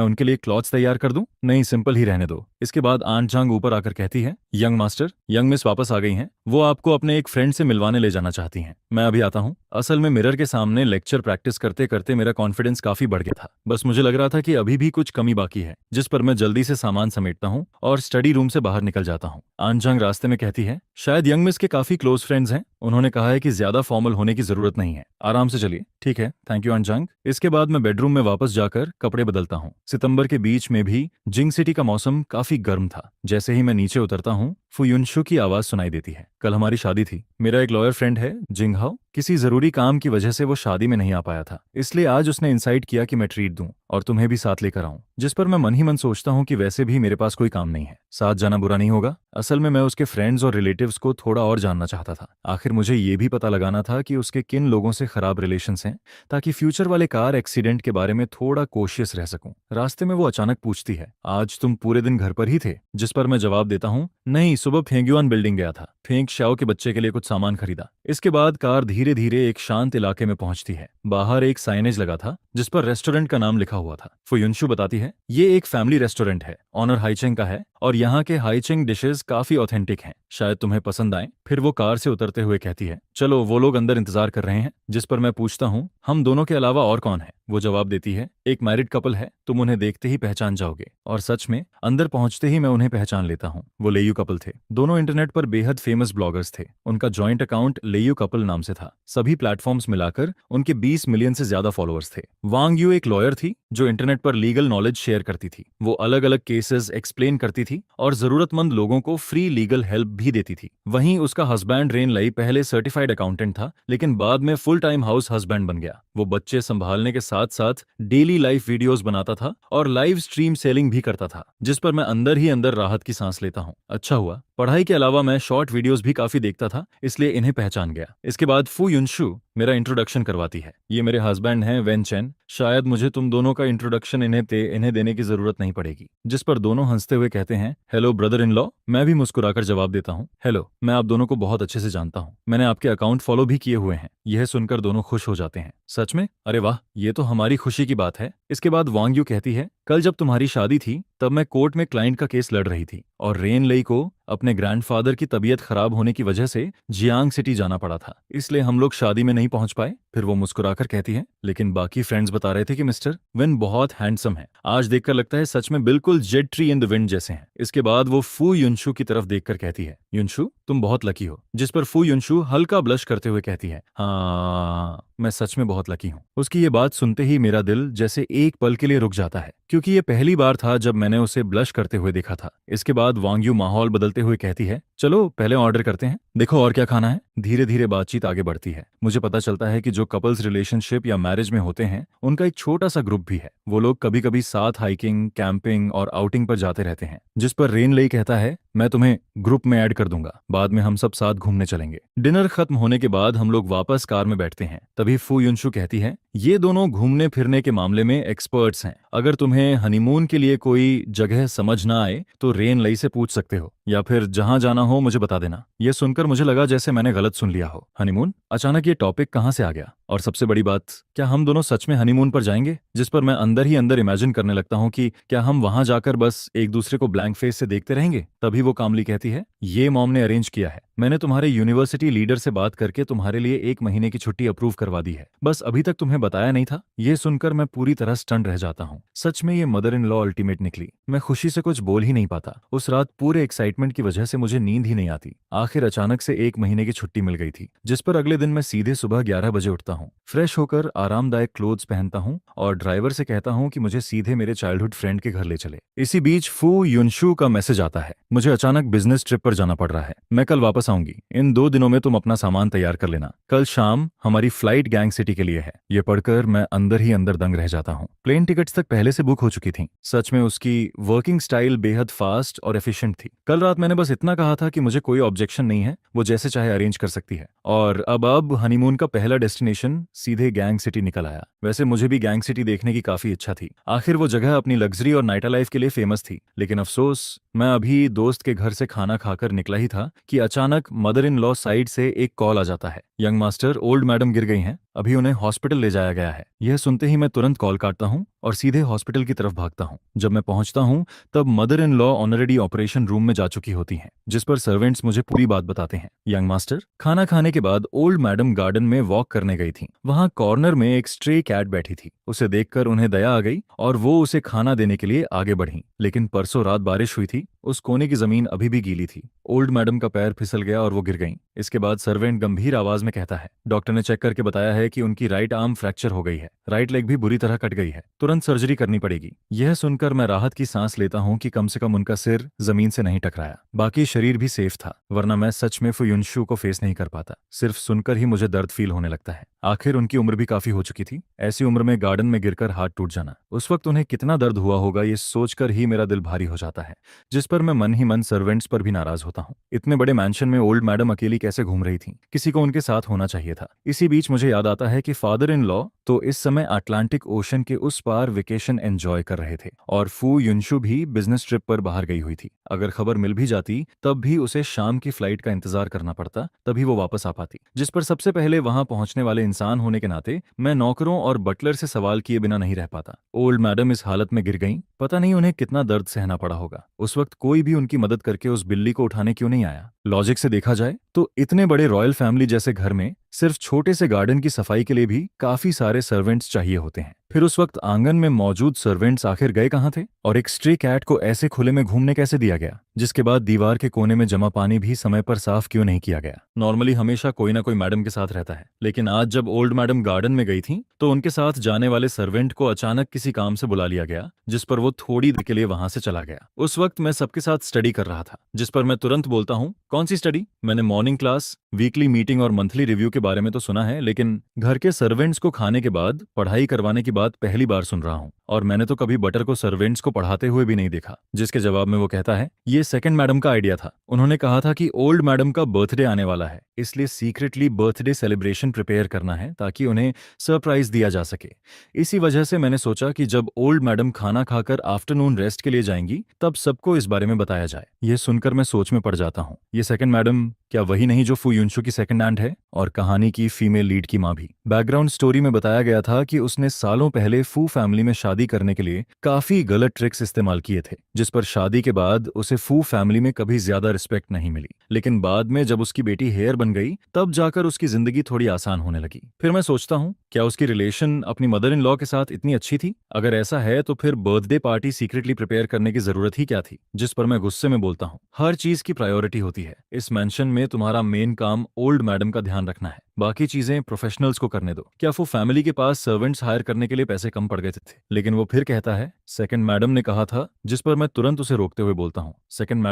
उनके लिए क्लॉथ्स तैयार कर दूं? नहीं, सिंपल ही रहने दो। इसके बाद आन जांग ऊपर आकर कहती है, यंग मास्टर, यंग मिस वापस आ गई हैं, वो आपको अपने एक फ्रेंड से मिलवाने ले जाना चाहती हैं। मैं अभी आता हूँ। असल में मिरर के सामने लेक्चर प्रैक्टिस करते करते मेरा कॉन्फिडेंस काफी बढ़ गया था। बस मुझे लग रहा था कि अभी भी कुछ कमी बाकी है। जिस पर मैं जल्दी से सामान समेटता हूँ और स्टडी रूम से बाहर निकल जाता हूँ। आन जांग रास्ते में कहती है, शायद यंग मिस के काफी क्लोज फ्रेंड्स हैं, उन्होंने कहा है कि ज्यादा फॉर्मल होने की जरूरत नहीं है, आराम से चलिए। ठीक है, थैंक यू आन जांग। इसके बाद मैं बेडरूम में वापस जाकर कपड़े बदलता हूँ। सितंबर के बीच में भी जिंग सिटी का मौसम काफी गर्म था। जैसे ही मैं नीचे उतरता हूँ, फुयुनशु की आवाज सुनाई देती है। कल हमारी शादी थी। मेरा एक लॉयर फ्रेंड है जिंगहाओ, किसी जरूरी काम की वजह से वो शादी में नहीं आ पाया था, इसलिए आज उसने इंसाइट किया कि मैं ट्रीट दूं और तुम्हें भी साथ लेकर आऊं। जिस पर मैं मन ही मन सोचता हूं कि वैसे भी मेरे पास कोई काम नहीं है, साथ जाना बुरा नहीं होगा। असल में मैं उसके फ्रेंड्स और रिलेटिव्स को थोड़ा और जानना चाहता था। आखिर मुझे ये भी पता लगाना था कि उसके किन लोगों से खराब रिलेशंस हैं, ताकि फ्यूचर वाले कार एक्सीडेंट के बारे में थोड़ा कोशियस रह सकूं। रास्ते में वो अचानक पूछती है, आज तुम पूरे दिन घर पर ही थे? जिस पर मैं जवाब देता हूँ, नहीं, सुबह फेंग्युआन बिल्डिंग गया था, फेंग शाओ के बच्चे के लिए कुछ सामान खरीदा। इसके बाद कार धीरे धीरे एक शांत इलाके में पहुंचती है। बाहर एक साइनेज लगा था जिस पर रेस्टोरेंट का नाम लिखा हुआ था। फुयुनशु बताती है, ये एक फैमिली रेस्टोरेंट है, ऑनर हाइचेंग का है और यहाँ के हाइचेंग डिशेस काफी ऑथेंटिक हैं, शायद तुम्हें पसंद आए। फिर वो कार से उतरते हुए कहती है, चलो वो लोग अंदर इंतजार कर रहे हैं। जिस पर मैं पूछता हूँ, हम दोनों के अलावा और कौन है? वो जवाब देती है, एक मैरिड कपल है, तुम उन्हें देखते ही पहचान जाओगे। और सच में अंदर पहुंचते ही मैं उन्हें पहचान लेता हूँ। वो लेयू कपल थे, दोनों इंटरनेट पर बेहद फेमस ब्लॉगर्स थे। उनका जॉइंट अकाउंट लेयू कपल नाम से था। सभी प्लेटफॉर्म्स मिलाकर उनके 20 मिलियन से ज्यादा फॉलोअर्स थे। वांग यू एक लॉयर थी जो इंटरनेट पर लीगल नॉलेज शेयर करती थी। वो अलग अलग केसेस एक्सप्लेन करती थी और जरूरतमंद लोगों को फ्री लीगल हेल्प भी देती थी। वहीं उसका हस्बैंड रेन लई पहले सर्टिफाइड अकाउंटेंट था, लेकिन बाद में फुल टाइम हाउस हस्बैंड बन गया। वो बच्चे संभालने के साथ साथ डेली लाइफ वीडियोस बनाता था और लाइव स्ट्रीम सेलिंग भी करता था, जिस पर मैं अंदर ही अंदर राहत की सांस लेता हूँ। अच्छा हुआ, पढ़ाई के अलावा मैं शॉर्ट वीडियोस भी काफी देखता था, इसलिए इन्हें पहचान गया। इसके बाद फू युनशु मेरा इंट्रोडक्शन करवाती है। ये मेरे हस्बैंड हैं वेन चेन। शायद मुझे तुम दोनों का इंट्रोडक्शन इन्हें देने की जरूरत नहीं पड़ेगी। जिस पर दोनों हंसते हुए कहते हैं, हेलो ब्रदर इन लॉ। मैं भी मुस्कुराकर जवाब देता हूँ, हेलो, मैं आप दोनों को बहुत अच्छे से जानता हूँ, मैंने आपके अकाउंट फॉलो भी किए हुए हैं। यह सुनकर दोनों खुश हो जाते हैं। सच में? अरे वाह, ये तो हमारी खुशी की बात है। इसके बाद वांग यू कहती है, कल जब तुम्हारी शादी थी तब मैं कोर्ट में क्लाइंट का केस लड़ रही थी और रेन लेई को अपने ग्रैंडफादर की तबीयत खराब होने की वजह से जियांग सिटी जाना पड़ा था, इसलिए हम लोग शादी में नहीं पहुंच पाए। फिर वो मुस्कुराकर कहती है, लेकिन बाकी फ्रेंड्स बता रहे थे कि मिस्टर विन बहुत हैंडसम है। आज देखकर लगता है सच में बिल्कुल Z tree in the wind जैसे हैं। इसके बाद वो फू युनशु की तरफ देखकर कहती है, युनशु तुम बहुत लकी हो। जिस पर फू युनशु हल्का ब्लश करते हुए कहती है, हाँ मैं सच में बहुत लकी हूँ। उसकी ये बात सुनते ही मेरा दिल जैसे एक पल के लिए रुक जाता है, क्योंकि ये पहली बार था जब मैंने उसे ब्लश करते हुए देखा था। इसके बाद वांग यू माहौल बदलते हुए कहती है, चलो पहले ऑर्डर करते हैं, देखो और क्या खाना है। धीरे धीरे बातचीत आगे बढ़ती है। मुझे पता चलता है कि जो कपल्स रिलेशनशिप या मैरिज में होते हैं उनका एक छोटा सा ग्रुप भी है। वो लोग कभी कभी साथ हाइकिंग, कैंपिंग और आउटिंग पर जाते रहते हैं। जिस पर रेन लेई कहता है, मैं तुम्हें ग्रुप में ऐड कर दूंगा, बाद में हम सब साथ घूमने चलेंगे। डिनर खत्म होने के बाद हम लोग वापस कार में बैठते हैं। तभी फू युनशु कहती है, ये दोनों घूमने फिरने के मामले में एक्सपर्ट्स हैं। अगर तुम्हें हनीमून के लिए कोई जगह समझ ना आए तो रेन लई से पूछ सकते हो, या फिर जहां जाना हो मुझे बता देना। यह सुनकर मुझे लगा जैसे मैंने गलत सुन लिया हो। हनीमून? अचानक ये टॉपिक कहां से आ गया? और सबसे बड़ी बात, क्या हम दोनों सच में हनीमून पर जाएंगे? जिस पर मैं अंदर ही अंदर इमेजिन करने लगता हूं कि क्या हम वहां जाकर बस एक दूसरे को ब्लैंक फेस से देखते रहेंगे। तभी वो कामली कहती है, ये मॉम ने अरेंज किया है। मैंने तुम्हारे यूनिवर्सिटी लीडर से बात करके तुम्हारे लिए 1 महीने की छुट्टी अप्रूव करवा दी है, बस अभी तक तुम्हें बताया नहीं था। ये सुनकर मैं पूरी तरह स्टन रह जाता हूँ। सच में ये मदर इन लॉ अल्टीमेट निकली। मैं खुशी से कुछ बोल ही नहीं पाता। उस रात पूरे एक्साइटमेंट की वजह से मुझे नींद ही नहीं आती। आखिर अचानक से 1 महीने की छुट्टी मिल गई थी, जिस पर अगले दिन मैं सीधे सुबह 11 बजे उठता हूँ, फ्रेश होकर आरामदायक क्लोथ्स पहनता हूँ और ड्राइवर से कहता हूँ कि मुझे सीधे मेरे चाइल्डहुड फ्रेंड के घर ले चले। इसी बीच फू युनशु का मैसेज आता है, मुझे अचानक बिजनेस ट्रिप पर जाना पड़ रहा है, मैं कल वापस आऊंगी। इन 2 दिनों में तुम अपना सामान तैयार कर लेना। कल शाम हमारी फ्लाइट गैंग सिटी के लिए है। ये पढ़कर मैं अंदर ही अंदर दंग रह जाता हूँ। प्लेन टिकट्स तक पहले से बुक हो चुकी थीं। सच में उसकी वर्किंग स्टाइल बेहद फास्ट और एफिशिएंट थी। कल रात मैंने बस इतना कहा था कि मुझे कोई ऑब्जेक्शन नहीं है, वो जैसे चाहे अरेंज कर सकती है। और अब हनीमून का पहला डेस्टिनेशन सीधे गैंग सिटी निकल आया। वैसे मुझे भी गैंग सिटी देखने की काफी इच्छा थी। आखिर वो जगह अपनी लग्जरी और नाइट लाइफ के लिए फेमस थी। लेकिन अफसोस, मैं अभी दोस्त के घर से खाना खाकर निकला ही था कि अचानक मदर इन लॉ साइड से एक कॉल आ जाता है, यंग मास्टर, ओल्ड मैडम गिर गई हैं, अभी उन्हें हॉस्पिटल ले जाया गया है। यह सुनते ही मैं तुरंत कॉल काटता हूँ और सीधे हॉस्पिटल की तरफ भागता हूँ। जब मैं पहुंचता हूँ तब mother in law already operation room में जा चुकी होती हैं, जिस पर सर्वेंट्स मुझे पूरी बात बताते हैं। यंग मास्टर, खाना खाने के बाद ओल्ड मैडम गार्डन में वॉक करने गई थी। वहां कॉर्नर में एक स्ट्रे कैट बैठी थी। उसे देखकर उन्हें दया आ गई और वो उसे खाना देने के लिए आगे बढ़ी। लेकिन परसों रात बारिश हुई थी, उस कोने की जमीन अभी भी गीली थी। ओल्ड मैडम का पैर फिसल गया और वो गिर गईं। इसके बाद सर्वेंट गंभीर आवाज में कहता है, डॉक्टर ने चेक करके बताया है कि उनकी राइट आर्म फ्रैक्चर हो गई है, राइट लेग भी बुरी तरह कट गई है, तुरंत सर्जरी करनी पड़ेगी। यह सुनकर मैं राहत की सांस लेता हूँ कि कम से कम उनका सिर जमीन से नहीं टकराया, बाकी शरीर भी सेफ था, वरना मैं सच में फुयुनशु को फेस नहीं कर पाता। सिर्फ सुनकर ही मुझे दर्द फील होने लगता है। आखिर उनकी उम्र भी काफी हो चुकी थी। ऐसी उम्र में गार्डन में गिरकर हाथ टूट जाना, उस वक्त उन्हें कितना दर्द हुआ होगा, ये सोचकर ही मेरा दिल भारी हो जाता है। जिस पर मैं मन ही मन सर्वेंट्स पर भी नाराज होता हूँ। इतने बड़े मैंशन में ओल्ड मैडम अकेली कैसे घूम रही थी? किसी को उनके साथ होना चाहिए था। इसी बीच मुझे याद आता है कि फादर इन लॉ तो इस समय अटलांटिक ओशन के उस पार वेकेशन एंजॉय कर रहे थे और फू युनशु भी बिजनेस ट्रिप पर बाहर गई हुई थी। अगर खबर मिल भी जाती तब भी उसे शाम की फ्लाइट का इंतजार करना पड़ता, तभी वो वापस आ पाती। जिस पर सबसे पहले वहां पहुंचने वाले इंसान होने के नाते मैं नौकरों और बटलर से सवाल किए बिना नहीं रह पाता। ओल्ड मैडम इस हालत में गिर गईं, पता नहीं उन्हें कितना दर्द सहना पड़ा होगा। उस वक्त कोई भी उनकी मदद करके उस बिल्ली को उठाने क्यों नहीं आया? लॉजिक से देखा जाए तो इतने बड़े रॉयल फैमिली जैसे घर में सिर्फ छोटे से गार्डन की सफाई के लिए भी काफी सारे सर्वेंट्स चाहिए होते हैं। फिर उस वक्त आंगन में मौजूद सर्वेंट्स आखिर गए कहाँ थे? और एक स्ट्रे कैट को ऐसे खुले में घूमने कैसे दिया गया? जिसके बाद दीवार के कोने में जमा पानी भी समय पर साफ क्यों नहीं किया गया? नॉर्मली हमेशा कोई ना कोई मैडम के साथ रहता है, लेकिन आज जब ओल्ड मैडम गार्डन में गई थी तो उनके साथ जाने वाले सर्वेंट को अचानक किसी काम से बुला लिया गया, जिस पर वो थोड़ी देर के लिए वहां से चला गया। उस वक्त मैं सबके साथ स्टडी कर रहा था, जिस पर मैं तुरंत बोलता हूँ, कौन सी स्टडी? मैंने मॉर्निंग क्लास, वीकली मीटिंग और मंथली रिव्यू के बारे में तो सुना है, लेकिन घर के सर्वेंट्स को खाने के बाद पढ़ाई करवाने की बात पहली बार सुन रहा हूँ। और मैंने तो कभी बटर को सर्वेंट्स को पढ़ाते हुए भी नहीं देखा। जिसके जवाब में वो कहता है, ये सेकंड मैडम का आइडिया था। उन्होंने कहा था कि ओल्ड मैडम का बर्थडे आने वाला है, इसलिए सीक्रेटली बर्थडे सेलिब्रेशन प्रिपेयर करना है ताकि उन्हें सरप्राइज दिया जा सके। इसी वजह से मैंने सोचा कि जब ओल्ड मैडम खाना खाकर आफ्टरनून रेस्ट के लिए जाएंगी तब सबको इस बारे में बताया जाए। यह सुनकर मैं सोच में पड़ जाता हूँ, ये सेकंड मैडम क्या वही नहीं जो फू युनशु की सेकंड आंट है और कहानी की फीमेल लीड की माँ भी? बैकग्राउंड स्टोरी में बताया गया था कि उसने सालों पहले फू फैमिली में शादी करने के लिए काफी गलत ट्रिक्स इस्तेमाल किए थे, जिस पर शादी के बाद उसे फू फैमिली में कभी ज्यादा रिस्पेक्ट नहीं मिली। लेकिन बाद में जब उसकी बेटी हेयर बन गई तब जाकर उसकी जिंदगी थोड़ी आसान होने लगी। फिर मैं सोचता हूँ, क्या उसकी रिलेशन अपनी मदर इन लॉ के साथ इतनी अच्छी थी? अगर ऐसा है तो फिर बर्थडे पार्टी सीक्रेटली प्रिपेयर करने की जरूरत ही क्या थी? जिस पर मैं गुस्से में बोलता हूँ, हर चीज की प्रायोरिटी होती है। इस मेंशन में तुम्हारा मेन काम ओल्ड मैडम का ध्यान रखना है, बाकी चीजें प्रोफेशनल्स को करने दो। क्या वो फैमिली के पास सर्वेंट्स हायर करने के लिए पैसे कम पड़ गए थे? लेकिन वो फिर कहता है, सेकंड मैडम ने कहा था, जिस पर मैं तुरंत उसे रोकते हुए बोलता हूँ, सेकंड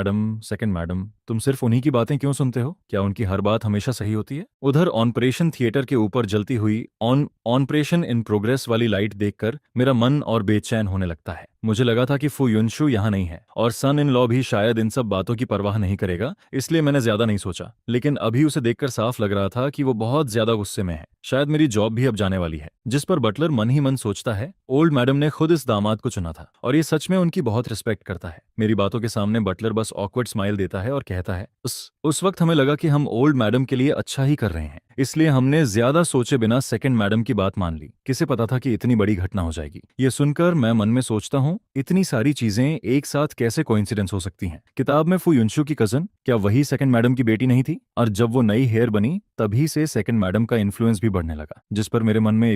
मैडम, तुम सिर्फ उन्हीं की बातें क्यों सुनते हो? क्या उनकी हर बात हमेशा सही होती है? उधर ऑपरेशन थिएटर के ऊपर जलती हुई ऑपरेशन इन प्रोग्रेस वाली लाइट देखकर मेरा मन और बेचैन होने लगता है। मुझे लगा था कि फू युनशु यहाँ नहीं है और सन इन लॉ भी शायद इन सब बातों की परवाह नहीं करेगा, इसलिए मैंने ज्यादा नहीं सोचा। लेकिन अभी उसे देखकर साफ लग रहा था कि वो बहुत ज्यादा गुस्से में है। शायद मेरी जॉब भी अब जाने वाली है। जिस पर बटलर मन ही मन सोचता है, ओल्ड मैडम ने खुद इस दामाद को चुना था और ये सच में उनकी बहुत रिस्पेक्ट करता है। मेरी बातों के सामने बटलर बस ऑकवर्ड स्माइल देता है और कहता है, उस वक्त हमें लगा कि हम ओल्ड मैडम के लिए अच्छा ही कर रहे हैं, इसलिए हमने ज्यादा सोचे बिना सेकंड मैडम की बात मान ली। किसे पता था कि इतनी बड़ी घटना हो जाएगी? ये सुनकर मैं मन में सोचता हूँ, इतनी सारी चीजें एक साथ कैसे कोइंसिडेंस हो सकती हैं? किताब में फू युनशु की कजन क्या वही सेकंड मैडम की बेटी नहीं थी? और जब वो नई हेयर बनी तभी से सेकंड मैडम का इन्फ्लुएंस भी बढ़ने लगा। जिस पर मेरे मन में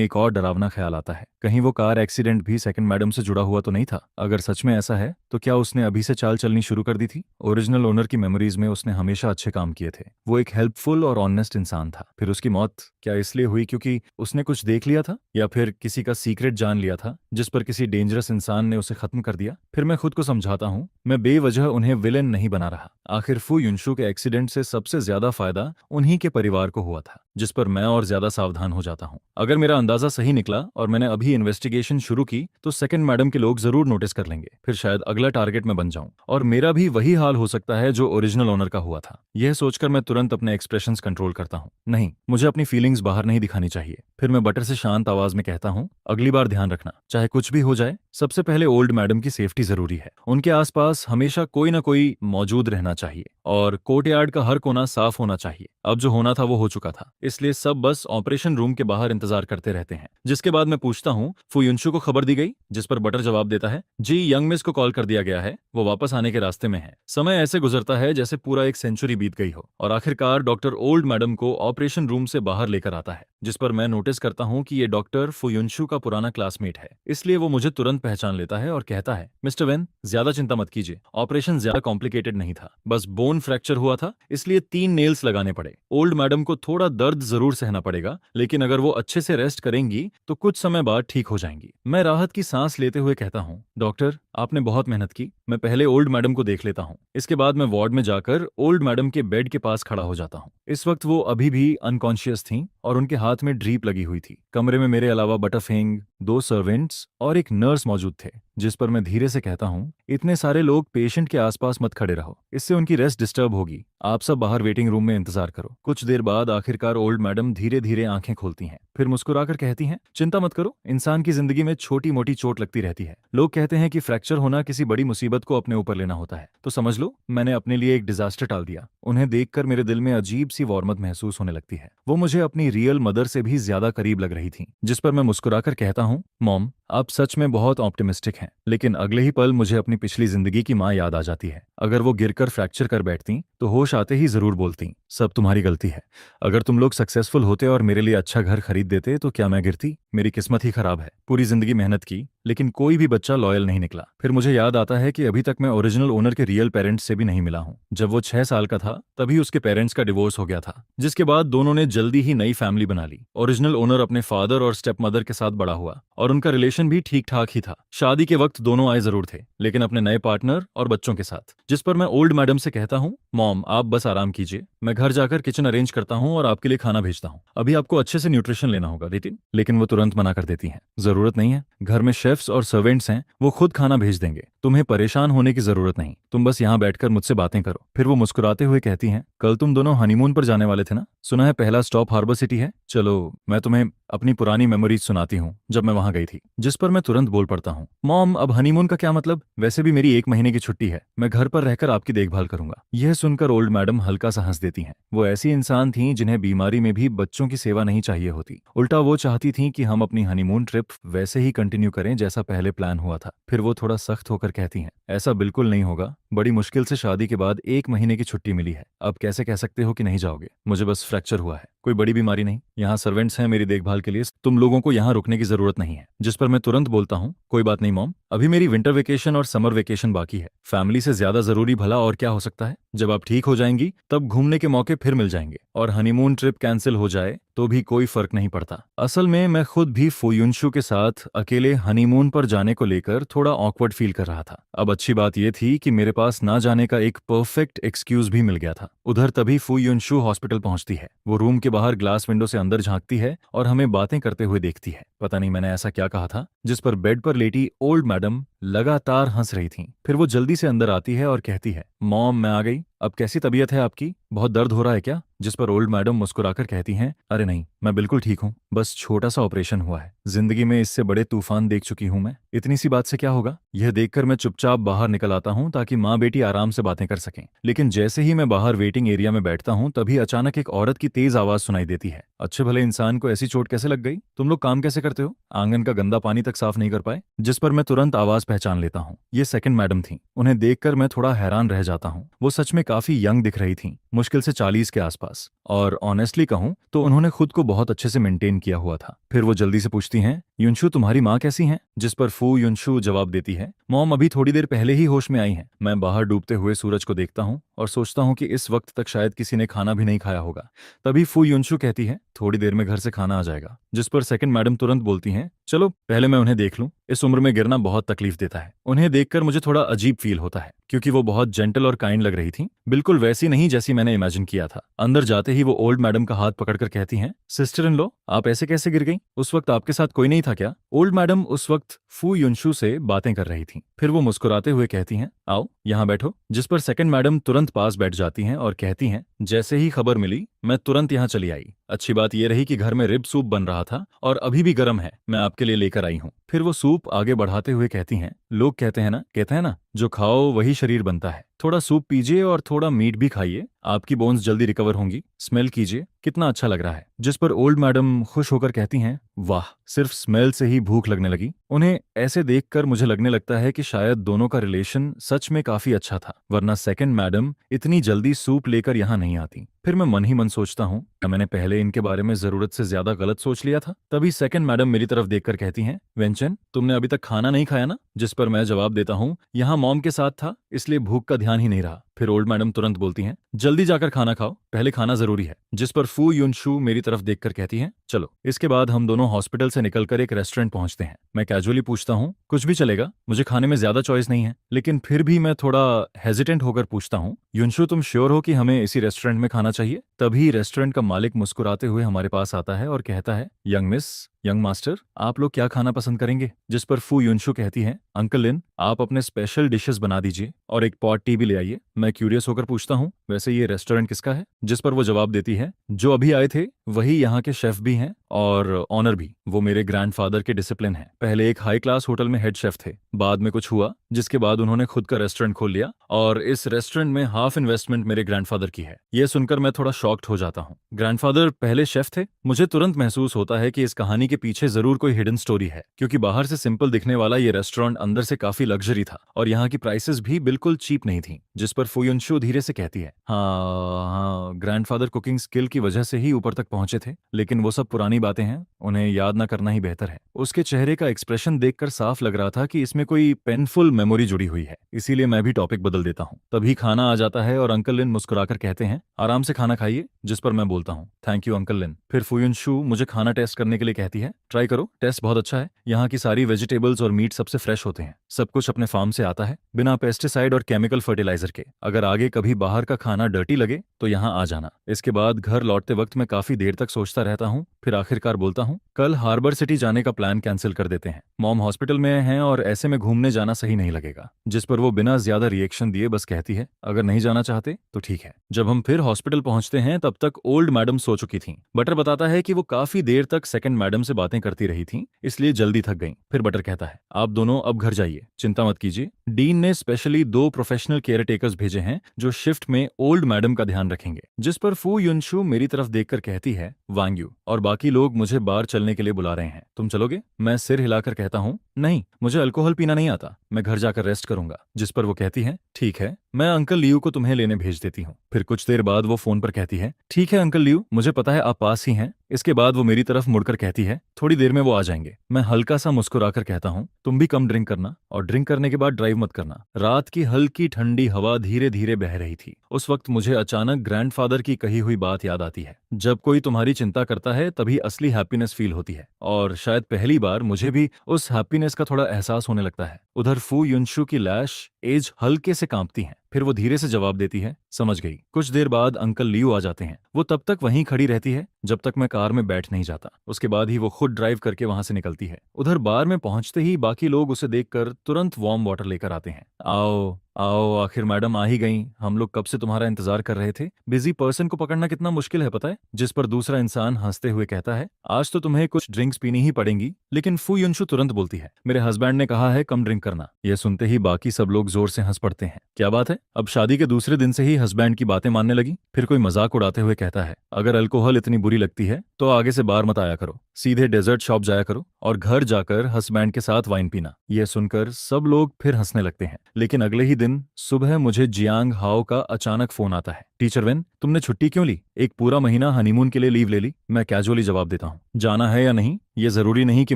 एक और डरावना ख्याल आता है, कहीं वो कार एक्सीडेंट भी सेकंड मैडम से जुड़ा हुआ तो नहीं था? अगर सच में ऐसा है तो क्या उसने अभी से चाल चलनी शुरू कर दी थी? ओरिजिनल ओनर की मेमोरीज में उसने हमेशा अच्छे काम किए थे, वो एक हेल्पफुल और ऑनेस्ट इंसान था। फिर उसकी मौत क्या इसलिए हुई क्योंकि उसने कुछ देख लिया था, या फिर किसी का सीक्रेट जान लिया था जिस पर किसी डेंजरस इंसान ने उसे खत्म कर दिया? फिर मैं खुद को समझाता हूँ, मैं बेवजह उन्हें विलेन नहीं बना रहा। आखिर फू युनशु के एक्सीडेंट से सबसे ज्यादा फायदा उन्हीं के परिवार को हुआ था, जिस पर मैं और ज्यादा सावधान हो जाता हूँ। अगर मेरा अंदाजा सही निकला और मैंने अभी इन्वेस्टिगेशन शुरू की तो सेकंड मैडम के लोग जरूर नोटिस कर लेंगे। फिर शायद अगला टारगेट में बन जाऊं और मेरा भी वही हाल हो सकता है जो ओरिजिनल ओनर का हुआ था। यह सोचकर मैं तुरंत अपने एक्सप्रेशंस कंट्रोल करता हूँ। नहीं, मुझे अपनी फीलिंग्स बाहर नहीं दिखानी चाहिए। फिर मैं बटर से शांत आवाज में कहता हूँ, अगली बार ध्यान रखना, चाहे कुछ भी हो जाए, सबसे पहले ओल्ड मैडम की सेफ्टी जरूरी है। उनके आसपास हमेशा कोई ना कोई मौजूद रहना चाहिए और कोर्टयार्ड का हर कोना साफ होना चाहिए। अब जो होना था वो हो चुका था, इसलिए सब बस ऑपरेशन रूम के बाहर इंतजार करते रहते हैं। जिसके बाद मैं पूछता हूँ, फू युनशु को खबर दी गई? जिस पर बटर जवाब देता है, जी, यंग मिस को कॉल कर दिया गया है, वो वापस आने के रास्ते में है। समय ऐसे गुजरता है जैसे पूरा एक सेंचुरी बीत गई हो और आखिरकार डॉक्टर ओल्ड मैडम को ऑपरेशन रूम से बाहर लेकर आता है। जिस पर मैं नोटिस करता हूँ कि ये डॉक्टर फू युनशु का पुराना क्लासमेट है, इसलिए वो मुझे तुरंत पहचान लेता है और कहता है, मिस्टर वेन, ज्यादा चिंता मत कीजिए, ऑपरेशन ज्यादा कॉम्प्लिकेटेड नहीं था, बस बोन फ्रैक्चर हुआ था, इसलिए 3 नेल्स लगाने पड़े। ओल्ड मैडम को थोड़ा दर्द जरूर सहना पड़ेगा, लेकिन अगर वो अच्छे से रेस्ट करेंगी तो कुछ समय बाद ठीक हो जाएंगी। मैं राहत की सांस लेते हुए कहता हूँ, डॉक्टर, आपने बहुत मेहनत की, मैं पहले ओल्ड मैडम को देख लेता हूँ। इसके बाद मैं वार्ड में जाकर ओल्ड मैडम के बेड के पास खड़ा हो जाता हूँ। इस वक्त वो अभी भी अनकॉन्शियस थीं और उनके हाथ में ड्रीप लगी हुई थी। कमरे में मेरे अलावा बटरफिंग, 2 सर्वेंट्स और एक नर्स मौजूद थे, जिस पर मैं धीरे से कहता हूँ, इतने सारे लोग पेशेंट के आसपास मत खड़े रहो, इससे उनकी रेस्ट डिस्टर्ब होगी। आप सब बाहर वेटिंग रूम में इंतजार करो। कुछ देर बाद आखिरकार ओल्ड मैडम धीरे धीरे आंखें खोलती हैं, फिर मुस्कुराकर कहती हैं, चिंता मत करो, इंसान की जिंदगी में छोटी मोटी चोट लगती रहती है। लोग कहते हैं कि फ्रैक्चर होना किसी बड़ी मुसीबत को अपने ऊपर लेना होता है, तो समझ लो मैंने अपने लिए एक डिजास्टर टाल दिया। उन्हें देखकर मेरे दिल में अजीब सी वार्मथ महसूस होने लगती है। वो मुझे अपनी रियल मदर से भी ज्यादा करीब लग रही थी, जिस पर मैं मुस्कुराकर कहता हूँ, मॉम आप सच में बहुत ऑप्टिमिस्टिक हैं। लेकिन अगले ही पल मुझे अपनी पिछली जिंदगी की माँ याद आ जाती है। अगर वो गिरकर फ्रैक्चर कर बैठती तो होश आते ही जरूर बोलती, सब तुम्हारी गलती है। अगर तुम लोग सक्सेसफुल होते और मेरे लिए अच्छा घर खरीद देते तो क्या मैं गिरती? मेरी किस्मत ही खराब है। पूरी जिंदगी मेहनत की, लेकिन कोई भी बच्चा लॉयल नहीं निकला। फिर मुझे याद आता है कि अभी तक मैं ओरिजिनल ओनर के रियल पेरेंट्स से भी नहीं मिला हूँ। जब वो 6 साल का था तभी उसके पेरेंट्स का डिवोर्स हो गया था, जिसके बाद दोनों ने जल्दी ही नई फैमिली बना ली। ओरिजिनल ओनर अपने फादर और स्टेप मदर के साथ बड़ा हुआ और उनका रिलेशन भी ठीक ठाक ही था। शादी के वक्त दोनों आए जरूर थे, लेकिन अपने नए पार्टनर और बच्चों के साथ। जिस पर मैं ओल्ड मैडम से कहता हूँ, मॉम आप बस आराम कीजिए, मैं घर जाकर किचन अरेंज करता हूँ और आपके लिए खाना भेजता हूँ। अभी आपको अच्छे से न्यूट्रिशन लेना होगा रितिन। लेकिन वो तुरंत मना कर देती हैं, जरूरत नहीं है, घर में शेफ्स और सर्वेंट्स हैं, वो खुद खाना भेज देंगे। तुम्हें परेशान होने की जरूरत नहीं, तुम बस यहाँ बैठकर मुझसे बातें करो। फिर वो मुस्कुराते हुए कहती हैं, कल तुम दोनों हनीमून पर जाने वाले थे ना? सुना है पहला स्टॉप हार्बर सिटी है। चलो मैं तुम्हें अपनी पुरानी मेमोरीज सुनाती हूँ जब मैं वहां गई थी। जिस पर मैं तुरंत बोल पड़ता हूँ, मॉम अब हनीमून का क्या मतलब? वैसे भी मेरी 1 महीने की छुट्टी है, मैं घर पर रहकर आपकी देखभाल करूंगा। यह सुनकर ओल्ड मैडम हल्का सा हंस देती हैं। वो ऐसी इंसान थीं जिन्हें बीमारी में भी बच्चों की सेवा नहीं चाहिए होती। उल्टा वो चाहती थीं कि हम अपनी हनीमून ट्रिप वैसे ही कंटिन्यू करें जैसा पहले प्लान हुआ था। फिर वो थोड़ा सख्त होकर कहती हैं, ऐसा बिल्कुल नहीं होगा, बड़ी मुश्किल से शादी के बाद 1 महीने की छुट्टी मिली है, अब कैसे कह सकते हो कि नहीं जाओगे? मुझे बस फ्रैक्चर हुआ है, कोई बड़ी बीमारी नहीं। यहाँ सर्वेंट्स हैं मेरी देखभाल के लिए, तुम लोगों को यहाँ रुकने की जरूरत नहीं है। जिस पर मैं तुरंत बोलता हूँ, कोई बात नहीं मॉम, अभी मेरी विंटर वेकेशन और समर वेकेशन बाकी है। फैमिली से ज्यादा जरूरी भला और क्या हो सकता है? जब आप ठीक हो जाएंगी तब घूमने के मौके फिर मिल जाएंगे, और हनीमून ट्रिप कैंसिल हो जाए तो भी कोई फर्क नहीं पड़ता। असल में मैं खुद भी फुयुनशु के साथ अकेले हनीमून पर जाने को लेकर थोड़ा ऑकवर्ड फील कर रहा था। अब अच्छी बात यह थी कि मेरे पास ना जाने का एक परफेक्ट एक्सक्यूज भी मिल गया था। उधर तभी फुयुनशु हॉस्पिटल पहुंचती है। वो रूम के बाहर ग्लास विंडो से अंदर झांकती है और हमें बातें करते हुए देखती है। पता नहीं मैंने ऐसा क्या कहा था, जिस पर बेड पर लेटी ओल्ड मैडम लगातार हंस रही थी। फिर वो जल्दी से अंदर आती है और कहती है, मॉम मैं आ गई, अब कैसी तबीयत है आपकी? बहुत दर्द हो रहा है क्या? जिस पर ओल्ड मैडम मुस्कुराकर कहती हैं, अरे नहीं, मैं बिल्कुल ठीक हूँ, बस छोटा सा ऑपरेशन हुआ है। जिंदगी में इससे बड़े तूफान देख चुकी हूँ मैं, इतनी सी बात से क्या होगा? यह देखकर मैं चुपचाप बाहर निकल आता हूँ ताकि माँ बेटी आराम से बातें कर सकें। लेकिन जैसे ही मैं बाहर वेटिंग एरिया में बैठता हूँ तभी अचानक एक औरत की तेज आवाज सुनाई देती है। अच्छे भले इंसान को ऐसी चोट कैसे लग गई? तुम लोग काम कैसे करते हो? आंगन का गंदा पानी तक साफ नहीं कर पाए? जिस पर मैं तुरंत आवाज पहचान लेता हूँ, ये सेकंड मैडम थी। उन्हें देखकर मैं थोड़ा हैरान रह जाता हूँ। वो सच में काफी यंग दिख रही थी, मुश्किल से 40 के आसपास, और ऑनेस्टली कहूं तो उन्होंने खुद को बहुत अच्छे से मेंटेन किया हुआ था। फिर वो जल्दी से पूछती हैं, युनशु तुम्हारी माँ कैसी हैं? जिस पर फू युनशु जवाब देती है, मॉम अभी थोड़ी देर पहले ही होश में आई हैं। मैं बाहर डूबते हुए सूरज को देखता हूँ और सोचता हूँ कि इस वक्त तक शायद किसी ने खाना भी नहीं खाया होगा। तभी फू युनशु कहती है, थोड़ी देर में घर से खाना आ जाएगा। जिस पर सेकंड मैडम तुरंत बोलती हैं, चलो पहले मैं उन्हें देख लूं, इस उम्र में गिरना बहुत तकलीफ देता है। उन्हें देखकर मुझे थोड़ा अजीब फील होता है, क्योंकि वो बहुत जेंटल और काइंड लग रही थी, बिल्कुल वैसी नहीं जैसी मैंने इमेजिन किया था। अंदर जाते ही वो ओल्ड मैडम का हाथ पकड़कर कहती हैं, सिस्टर इन लॉ आप ऐसे कैसे गिर गई? उस वक्त आपके साथ कोई नहीं था क्या? ओल्ड मैडम उस वक्त फू युनशु से बातें कर रही थी। फिर वो मुस्कुराते हुए कहती हैं, आओ यहाँ बैठो। जिस पर सेकंड मैडम तुरंत पास बैठ जाती हैं और कहती हैं, जैसे ही खबर मिली मैं तुरंत यहाँ चली आई। अच्छी बात यह रही कि घर में रिब सूप बन रहा था और अभी भी गर्म है, मैं आपके लिए लेकर आई हूँ। फिर वो सूप आगे बढ़ाते हुए कहती हैं, लोग कहते हैं ना जो खाओ वही शरीर बनता है। थोड़ा सूप पीजिए और थोड़ा मीट भी खाइए, आपकी बोन्स जल्दी रिकवर होंगी। स्मेल कीजिए, कितना अच्छा लग रहा है। जिस पर ओल्ड मैडम खुश होकर कहती हैं, वाह, सिर्फ स्मेल से ही भूख लगने लगी। उन्हें ऐसे देखकर मुझे लगने लगता है कि शायद दोनों का रिलेशन सच में काफी अच्छा था, वरना सेकंड मैडम इतनी जल्दी सूप लेकर यहाँ नहीं आती। फिर मैं मन ही मन सोचता हूँ, मैंने पहले इनके बारे में जरूरत से ज्यादा गलत सोच लिया था। तभी सेकंड मैडम मेरी तरफ देखकर कहती हैं, वेंचन तुमने अभी तक खाना नहीं खाया ना? जिस पर मैं जवाब देता हूँ, यहाँ मॉम के साथ था इसलिए भूख का ध्यान ही नहीं रहा। फिर ओल्ड मैडम तुरंत बोलती हैं, जल्दी जाकर खाना खाओ, पहले खाना जरूरी है। जिस पर फू युनशु मेरी तरफ देखकर कहती हैं, चलो। इसके बाद हम दोनों हॉस्पिटल से निकलकर एक रेस्टोरेंट पहुंचते हैं। मैं कैजुअली पूछता हूँ, कुछ भी चलेगा, मुझे खाने में ज्यादा चॉइस नहीं है। लेकिन फिर भी मैं थोड़ा हेजिटेंट होकर पूछता हूँ, युनशु तुम श्योर हो कि हमें इसी रेस्टोरेंट में खाना चाहिए? तभी रेस्टोरेंट का मालिक मुस्कुराते हुए हमारे पास आता है और कहता है, यंग मिस यंग मास्टर, आप लोग क्या खाना पसंद करेंगे? जिस पर फू युनशु कहती है, अंकल लिन, आप अपने स्पेशल डिशेस बना दीजिए और एक पॉट टी भी ले आइए। मैं क्यूरियस होकर पूछता हूँ, वैसे ये रेस्टोरेंट किसका है? जिस पर वो जवाब देती है, जो अभी आए थे वही यहाँ के शेफ भी हैं और ऑनर भी। वो मेरे ग्रैंडफादर के डिसिप्लिन है। पहले एक हाई क्लास होटल में हेड शेफ थे, बाद में कुछ हुआ जिसके बाद उन्होंने खुद का रेस्टोरेंट खोल लिया और इस रेस्टोरेंट में हाफ इन्वेस्टमेंट मेरे ग्रैंडफादर की है। यह सुनकर मैं थोड़ा शॉक्ड हो जाता हूँ। ग्रैंडफादर पहले शेफ थे? मुझे तुरंत महसूस होता है कि इस कहानी के पीछे जरूर कोई हिडन स्टोरी है, क्योंकि बाहर से सिंपल दिखने वाला ये रेस्टोरेंट अंदर से काफी लग्जरी था और यहाँ की प्राइसेस भी बिल्कुल चीप नहीं थी। जिस पर फुयुनशु धीरे से कहती है, हाँ, ग्रैंडफादर कुकिंग स्किल की वजह से ही ऊपर तक पहुंचे थे, लेकिन वो सब पुरानी बातें हैं, उन्हें याद ना करना ही बेहतर है। उसके चेहरे का एक्सप्रेशन देखकर साफ लग रहा था कि इसमें कोई पेनफुल मेमोरी जुड़ी हुई है, इसीलिए मैं भी टॉपिक बदल देता हूँ। तभी खाना आ जाता है और अंकल लिन मुस्कुराकर कहते हैं, आराम से खाना खाइए। जिस पर मैं बोलता हूँ, थैंक यू अंकल लिन। फिर फुयुनशु मुझे खाना टेस्ट करने के लिए कहती है, ट्राई करो, टेस्ट बहुत अच्छा है। यहाँ की सारी वेजिटेबल्स और मीट सबसे फ्रेश होते हैं, सब कुछ अपने फार्म से आता है, बिना पेस्टिसाइड और केमिकल फर्टिलाइजर के। अगर आगे कभी बाहर का खाना डर्टी लगे तो यहाँ आ जाना। इसके बाद घर लौटते वक्त मैं काफी देर तक सोचता रहता हूँ, फिर आखिरकार बोलता हूँ, कल हार्बर सिटी जाने का प्लान कैंसिल कर देते हैं। मॉम हॉस्पिटल में हैं और ऐसे में घूमने जाना सही नहीं लगेगा। जिस पर वो बिना ज्यादा रिएक्शन दिए बस कहती है, अगर नहीं जाना चाहते तो ठीक है। जब हम फिर हॉस्पिटल पहुंचते हैं तब तक ओल्ड मैडम सो चुकी थीं। बटर बताता है कि वो काफी देर तक सेकंड मैडम से बातें करती रही थीं, इसलिए जल्दी थक गईं। फिर बटर कहता है, आप दोनों अब घर जाइए, चिंता मत कीजिए। डीन ने स्पेशली 2 प्रोफेशनल केयर टेकर्स भेजे हैं जो शिफ्ट में ओल्ड मैडम का ध्यान रखेंगे। जिस पर फू युनशु मेरी तरफ देखकर कहती है, वांग यू, और बाकी लोग मुझे बाहर चलने के लिए बुला रहे हैं, तुम चलोगे? मैं सिर हिलाकर कहता हूँ, नहीं, मुझे अल्कोहल पीना नहीं आता, मैं घर जाकर रेस्ट करूंगा। जिस पर वो कहती है, ठीक है, मैं अंकल लियू को तुम्हें लेने भेज देती हूँ। फिर कुछ देर बाद वो फोन पर कहती है, ठीक है अंकल लियू, मुझे पता है आप पास ही हैं। इसके बाद वो मेरी तरफ मुड़कर कहती है, थोड़ी देर में वो आ जाएंगे। मैं हल्का सा मुस्कुराकर कहता हूँ, तुम भी कम ड्रिंक करना और ड्रिंक करने के बाद ड्राइव मत करना। रात की हल्की ठंडी हवा धीरे धीरे बह रही थी। उस वक्त मुझे अचानक ग्रैंडफादर की कही हुई बात याद आती है, जब कोई तुम्हारी चिंता करता है तभी असली हैप्पीनेस फील होती है। और शायद पहली बार मुझे भी उस हैप्पीनेस का थोड़ा एहसास होने लगता है। उधर फू युनशु की लैश एज हल्के से कांपती है। फिर वो धीरे से जवाब देती है, समझ गई। कुछ देर बाद अंकल लियू आ जाते हैं। वो तब तक वहीं खड़ी रहती है जब तक मैं कार में बैठ नहीं जाता। उसके बाद ही वो खुद ड्राइव करके वहां से निकलती है। उधर बार में पहुंचते ही बाकी लोग उसे देखकर तुरंत वार्म वाटर लेकर आते हैं। आओ आओ, आखिर मैडम आ ही गई, हम लोग कब से तुम्हारा इंतजार कर रहे थे। बिजी पर्सन को पकड़ना कितना मुश्किल है पता है। जिस पर दूसरा इंसान हंसते हुए कहता है, आज तो तुम्हें कुछ ड्रिंक्स पीनी ही पड़ेंगी। लेकिन फू युनशु तुरंत बोलती है, मेरे हस्बैंड ने कहा है कम ड्रिंक करना। यह सुनते ही बाकी सब लोग जोर से हंस पड़ते हैं। क्या बात है, अब शादी के दूसरे दिन से ही हस्बैंड की बातें मानने लगी। फिर कोई मजाक उड़ाते हुए कहता है, अगर अल्कोहल इतनी बुरी लगती है तो आगे से बार मत आया करो, सीधे डेजर्ट शॉप जाया करो और घर जाकर हस्बैंड के साथ वाइन पीना। यह सुनकर सब लोग फिर हंसने लगते हैं। लेकिन अगले ही दिन सुबह मुझे जियांग हाओ का अचानक फोन आता है, टीचर वेन, तुमने छुट्टी क्यों ली? एक पूरा महीना हनीमून के लिए लीव ले ली। मैं कैजुअली जवाब देता हूँ, जाना है या नहीं ये जरूरी नहीं कि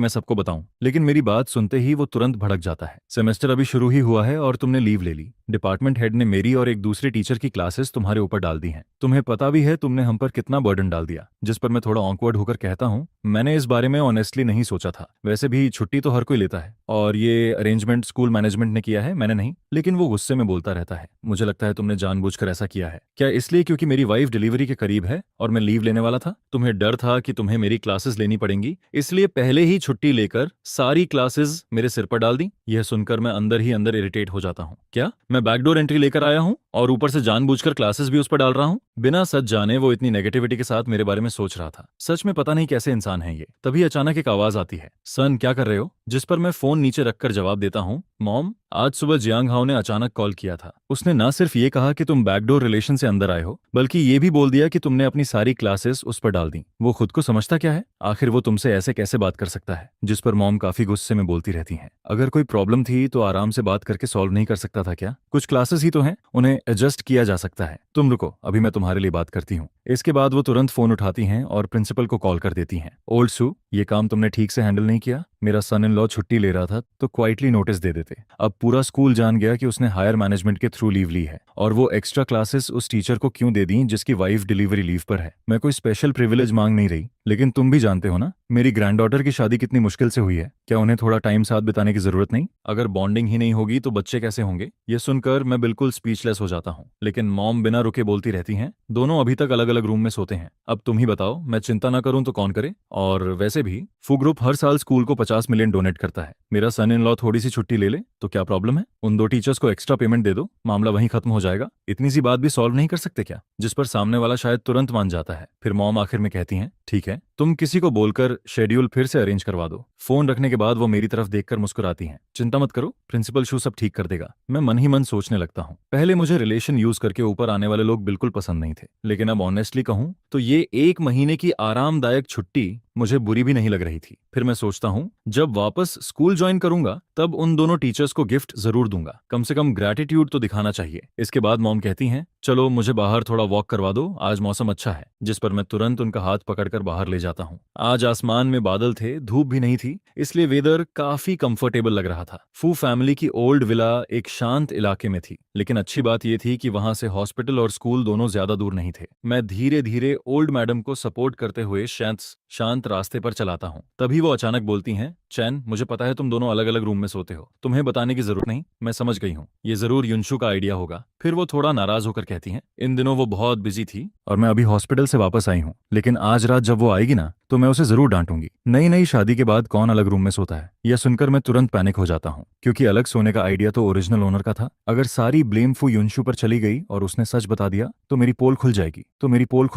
मैं सबको बताऊं। लेकिन मेरी बात सुनते ही वो तुरंत भड़क जाता है, सेमेस्टर अभी शुरू ही हुआ है और तुमने लीव ले ली। डिपार्टमेंट हेड ने मेरी और एक दूसरे टीचर की क्लासेस तुम्हारे ऊपर डाल दी हैं। तुम्हें पता भी है तुमने हम पर कितना बर्डन डाल दिया। जिस पर मैं थोड़ा ऑकवर्ड होकर कहता हूँ, मैंने इस बारे में ऑनेस्टली नहीं सोचा था। वैसे भी छुट्टी तो हर कोई लेता है और ये अरेंजमेंट स्कूल मैनेजमेंट ने किया है, मैंने नहीं। लेकिन वो गुस्से में बोलता रहता है, मुझे लगता है तुमने जानबूझकर ऐसा किया है। क्या इसलिए क्योंकि मेरी वाइफ डिलीवरी के करीब है और मैं लीव लेने वाला था? तुम्हें डर था कि तुम्हें मेरी क्लासेस लेनी पड़ेंगी, इसलिए पहले ही छुट्टी लेकर सारी क्लासेस मेरे सिर पर डाल दी। यह सुनकर मैं अंदर ही अंदर इरिटेट हो जाता हूँ। क्या मैं बैकडोर एंट्री लेकर आया हूँ और ऊपर से जानबूझकर क्लासेस भी उस पर डाल रहा हूँ? बिना सच जाने वो इतनी नेगेटिविटी के साथ मेरे बारे में सोच रहा था। सच में पता नहीं कैसे इंसान है ये। तभी अचानक एक आवाज आती है, सन क्या कर रहे हो? जिस पर मैं फोन नीचे रखकर जवाब देता हूँ, मॉम, आज सुबह जियांग हाओ ने अचानक कॉल किया था। उसने ना सिर्फ ये कहा कि तुम बैकडोर रिलेशन से अंदर आए हो, बल्कि ये भी बोल दिया कि तुमने अपनी सारी क्लासेस उस पर डाल दी। वो खुद को समझता क्या है? आखिर वो तुमसे ऐसे कैसे बात कर सकता है? जिस पर मॉम काफी गुस्से में बोलती रहती हैं, अगर कोई प्रॉब्लम थी तो आराम से बात करके सॉल्व नहीं कर सकता था क्या? कुछ क्लासेस ही तो हैं, उन्हें एडजस्ट किया जा सकता है। तुम रुको, अभी मैं तुम्हारे लिए बात करती हूँ। इसके बाद वो तुरंत फोन उठाती हैं और प्रिंसिपल को कॉल कर देती हैं। ओल्ड सू, ये काम तुमने ठीक से हैंडल नहीं किया। मेरा सन इन लॉ छुट्टी ले रहा था तो क्वाइटली नोटिस दे देते। अब पूरा स्कूल जान गया कि उसने हायर मैनेजमेंट के थ्रू लीव ली है और वो एक्स्ट्रा क्लासेस उस टीचर को क्यों दे दी जिसकी वाइफ डिलीवरी लीव पर है। मैं कोई स्पेशल प्रिविलेज मांग नहीं रही, लेकिन तुम भी जानते हो ना मेरी ग्रैंडडॉटर की शादी कितनी मुश्किल से हुई है। क्या उन्हें थोड़ा टाइम साथ बिताने की जरूरत नहीं? अगर बॉन्डिंग ही नहीं होगी तो बच्चे कैसे होंगे? ये सुनकर मैं बिल्कुल स्पीचलेस हो जाता हूँ। लेकिन मॉम बिना रुके बोलती रहती हैं, दोनों अभी तक अलग अलग रूम में सोते हैं। अब तुम ही बताओ, मैं चिंता ना करूं तो कौन करे? और वैसे भी फू ग्रुप हर साल स्कूल को 50 मिलियन डोनेट करता है। मेरा सन इन लॉ थोड़ी सी छुट्टी ले ले तो क्या प्रॉब्लम है? उन 2 टीचर्स को एक्स्ट्रा पेमेंट दे दो, मामला वहीं खत्म हो जाएगा। इतनी सी बात भी सॉल्व नहीं कर सकते क्या? जिस पर सामने वाला शायद तुरंत मान जाता है। फिर मॉम आखिर में कहती हैं, ठीक है, तुम किसी को बोलकर शेड्यूल फिर से अरेंज करवा दो। फोन रखने के बाद वो मेरी तरफ देखकर मुस्कुराती हैं। चिंता मत करो, प्रिंसिपल शू सब ठीक कर देगा। मैं मन ही मन सोचने लगता हूँ, पहले मुझे रिलेशन यूज करके ऊपर आने वाले लोग बिल्कुल पसंद नहीं थे, लेकिन अब ऑनेस्टली कहूँ तो ये 1 महीने की आरामदायक छुट्टी मुझे बुरी भी नहीं लग रही थी। फिर मैं सोचता हूँ जब वापस स्कूल ज्वाइन करूंगा तब उन दोनों टीचर्स को गिफ्ट जरूर दूंगा, कम से कम ग्रैटिट्यूड तो दिखाना चाहिए। इसके बाद मॉम कहती हैं, चलो मुझे बाहर थोड़ा वॉक करवा दो, आज मौसम अच्छा है। जिस पर मैं तुरंत उनका हाथ पकड़कर बाहर ले जाता हूँ। आज आसमान में बादल थे, धूप भी नहीं थी, इसलिए वेदर काफी कंफर्टेबल लग रहा था। फू फैमिली की ओल्ड विला एक शांत इलाके में थी, लेकिन अच्छी बात यह थी कि वहां से हॉस्पिटल और स्कूल दोनों ज्यादा दूर नहीं थे। मैं धीरे धीरे ओल्ड मैडम को सपोर्ट करते हुए शांत रास्ते पर चलाता हूँ। तभी वो अचानक बोलती हैं, चैन, मुझे पता है तुम दोनों अलग अलग रूम में सोते हो, तुम्हें बताने की जरूरत नहीं, मैं समझ गई हूँ, ये जरूर युनशु का आइडिया होगा। फिर वो थोड़ा नाराज होकर कहती हैं, इन दिनों वो बहुत बिजी थी और मैं अभी हॉस्पिटल से वापस आई हूँ, लेकिन आज रात जब वो आएगी ना तो मैं उसे जरूर डांटूंगी। नई नई शादी के बाद कौन अलग रूम में सोता है? यह सुनकर मैं तुरंत पैनिक हो जाता हूँ, क्योंकि अलग सोने का आइडिया तो ओरिजिनल ओनर का था। अगर सारी ब्लेम फू युनशु पर चली गई और उसने सच बता दिया तो मेरी पोल खुल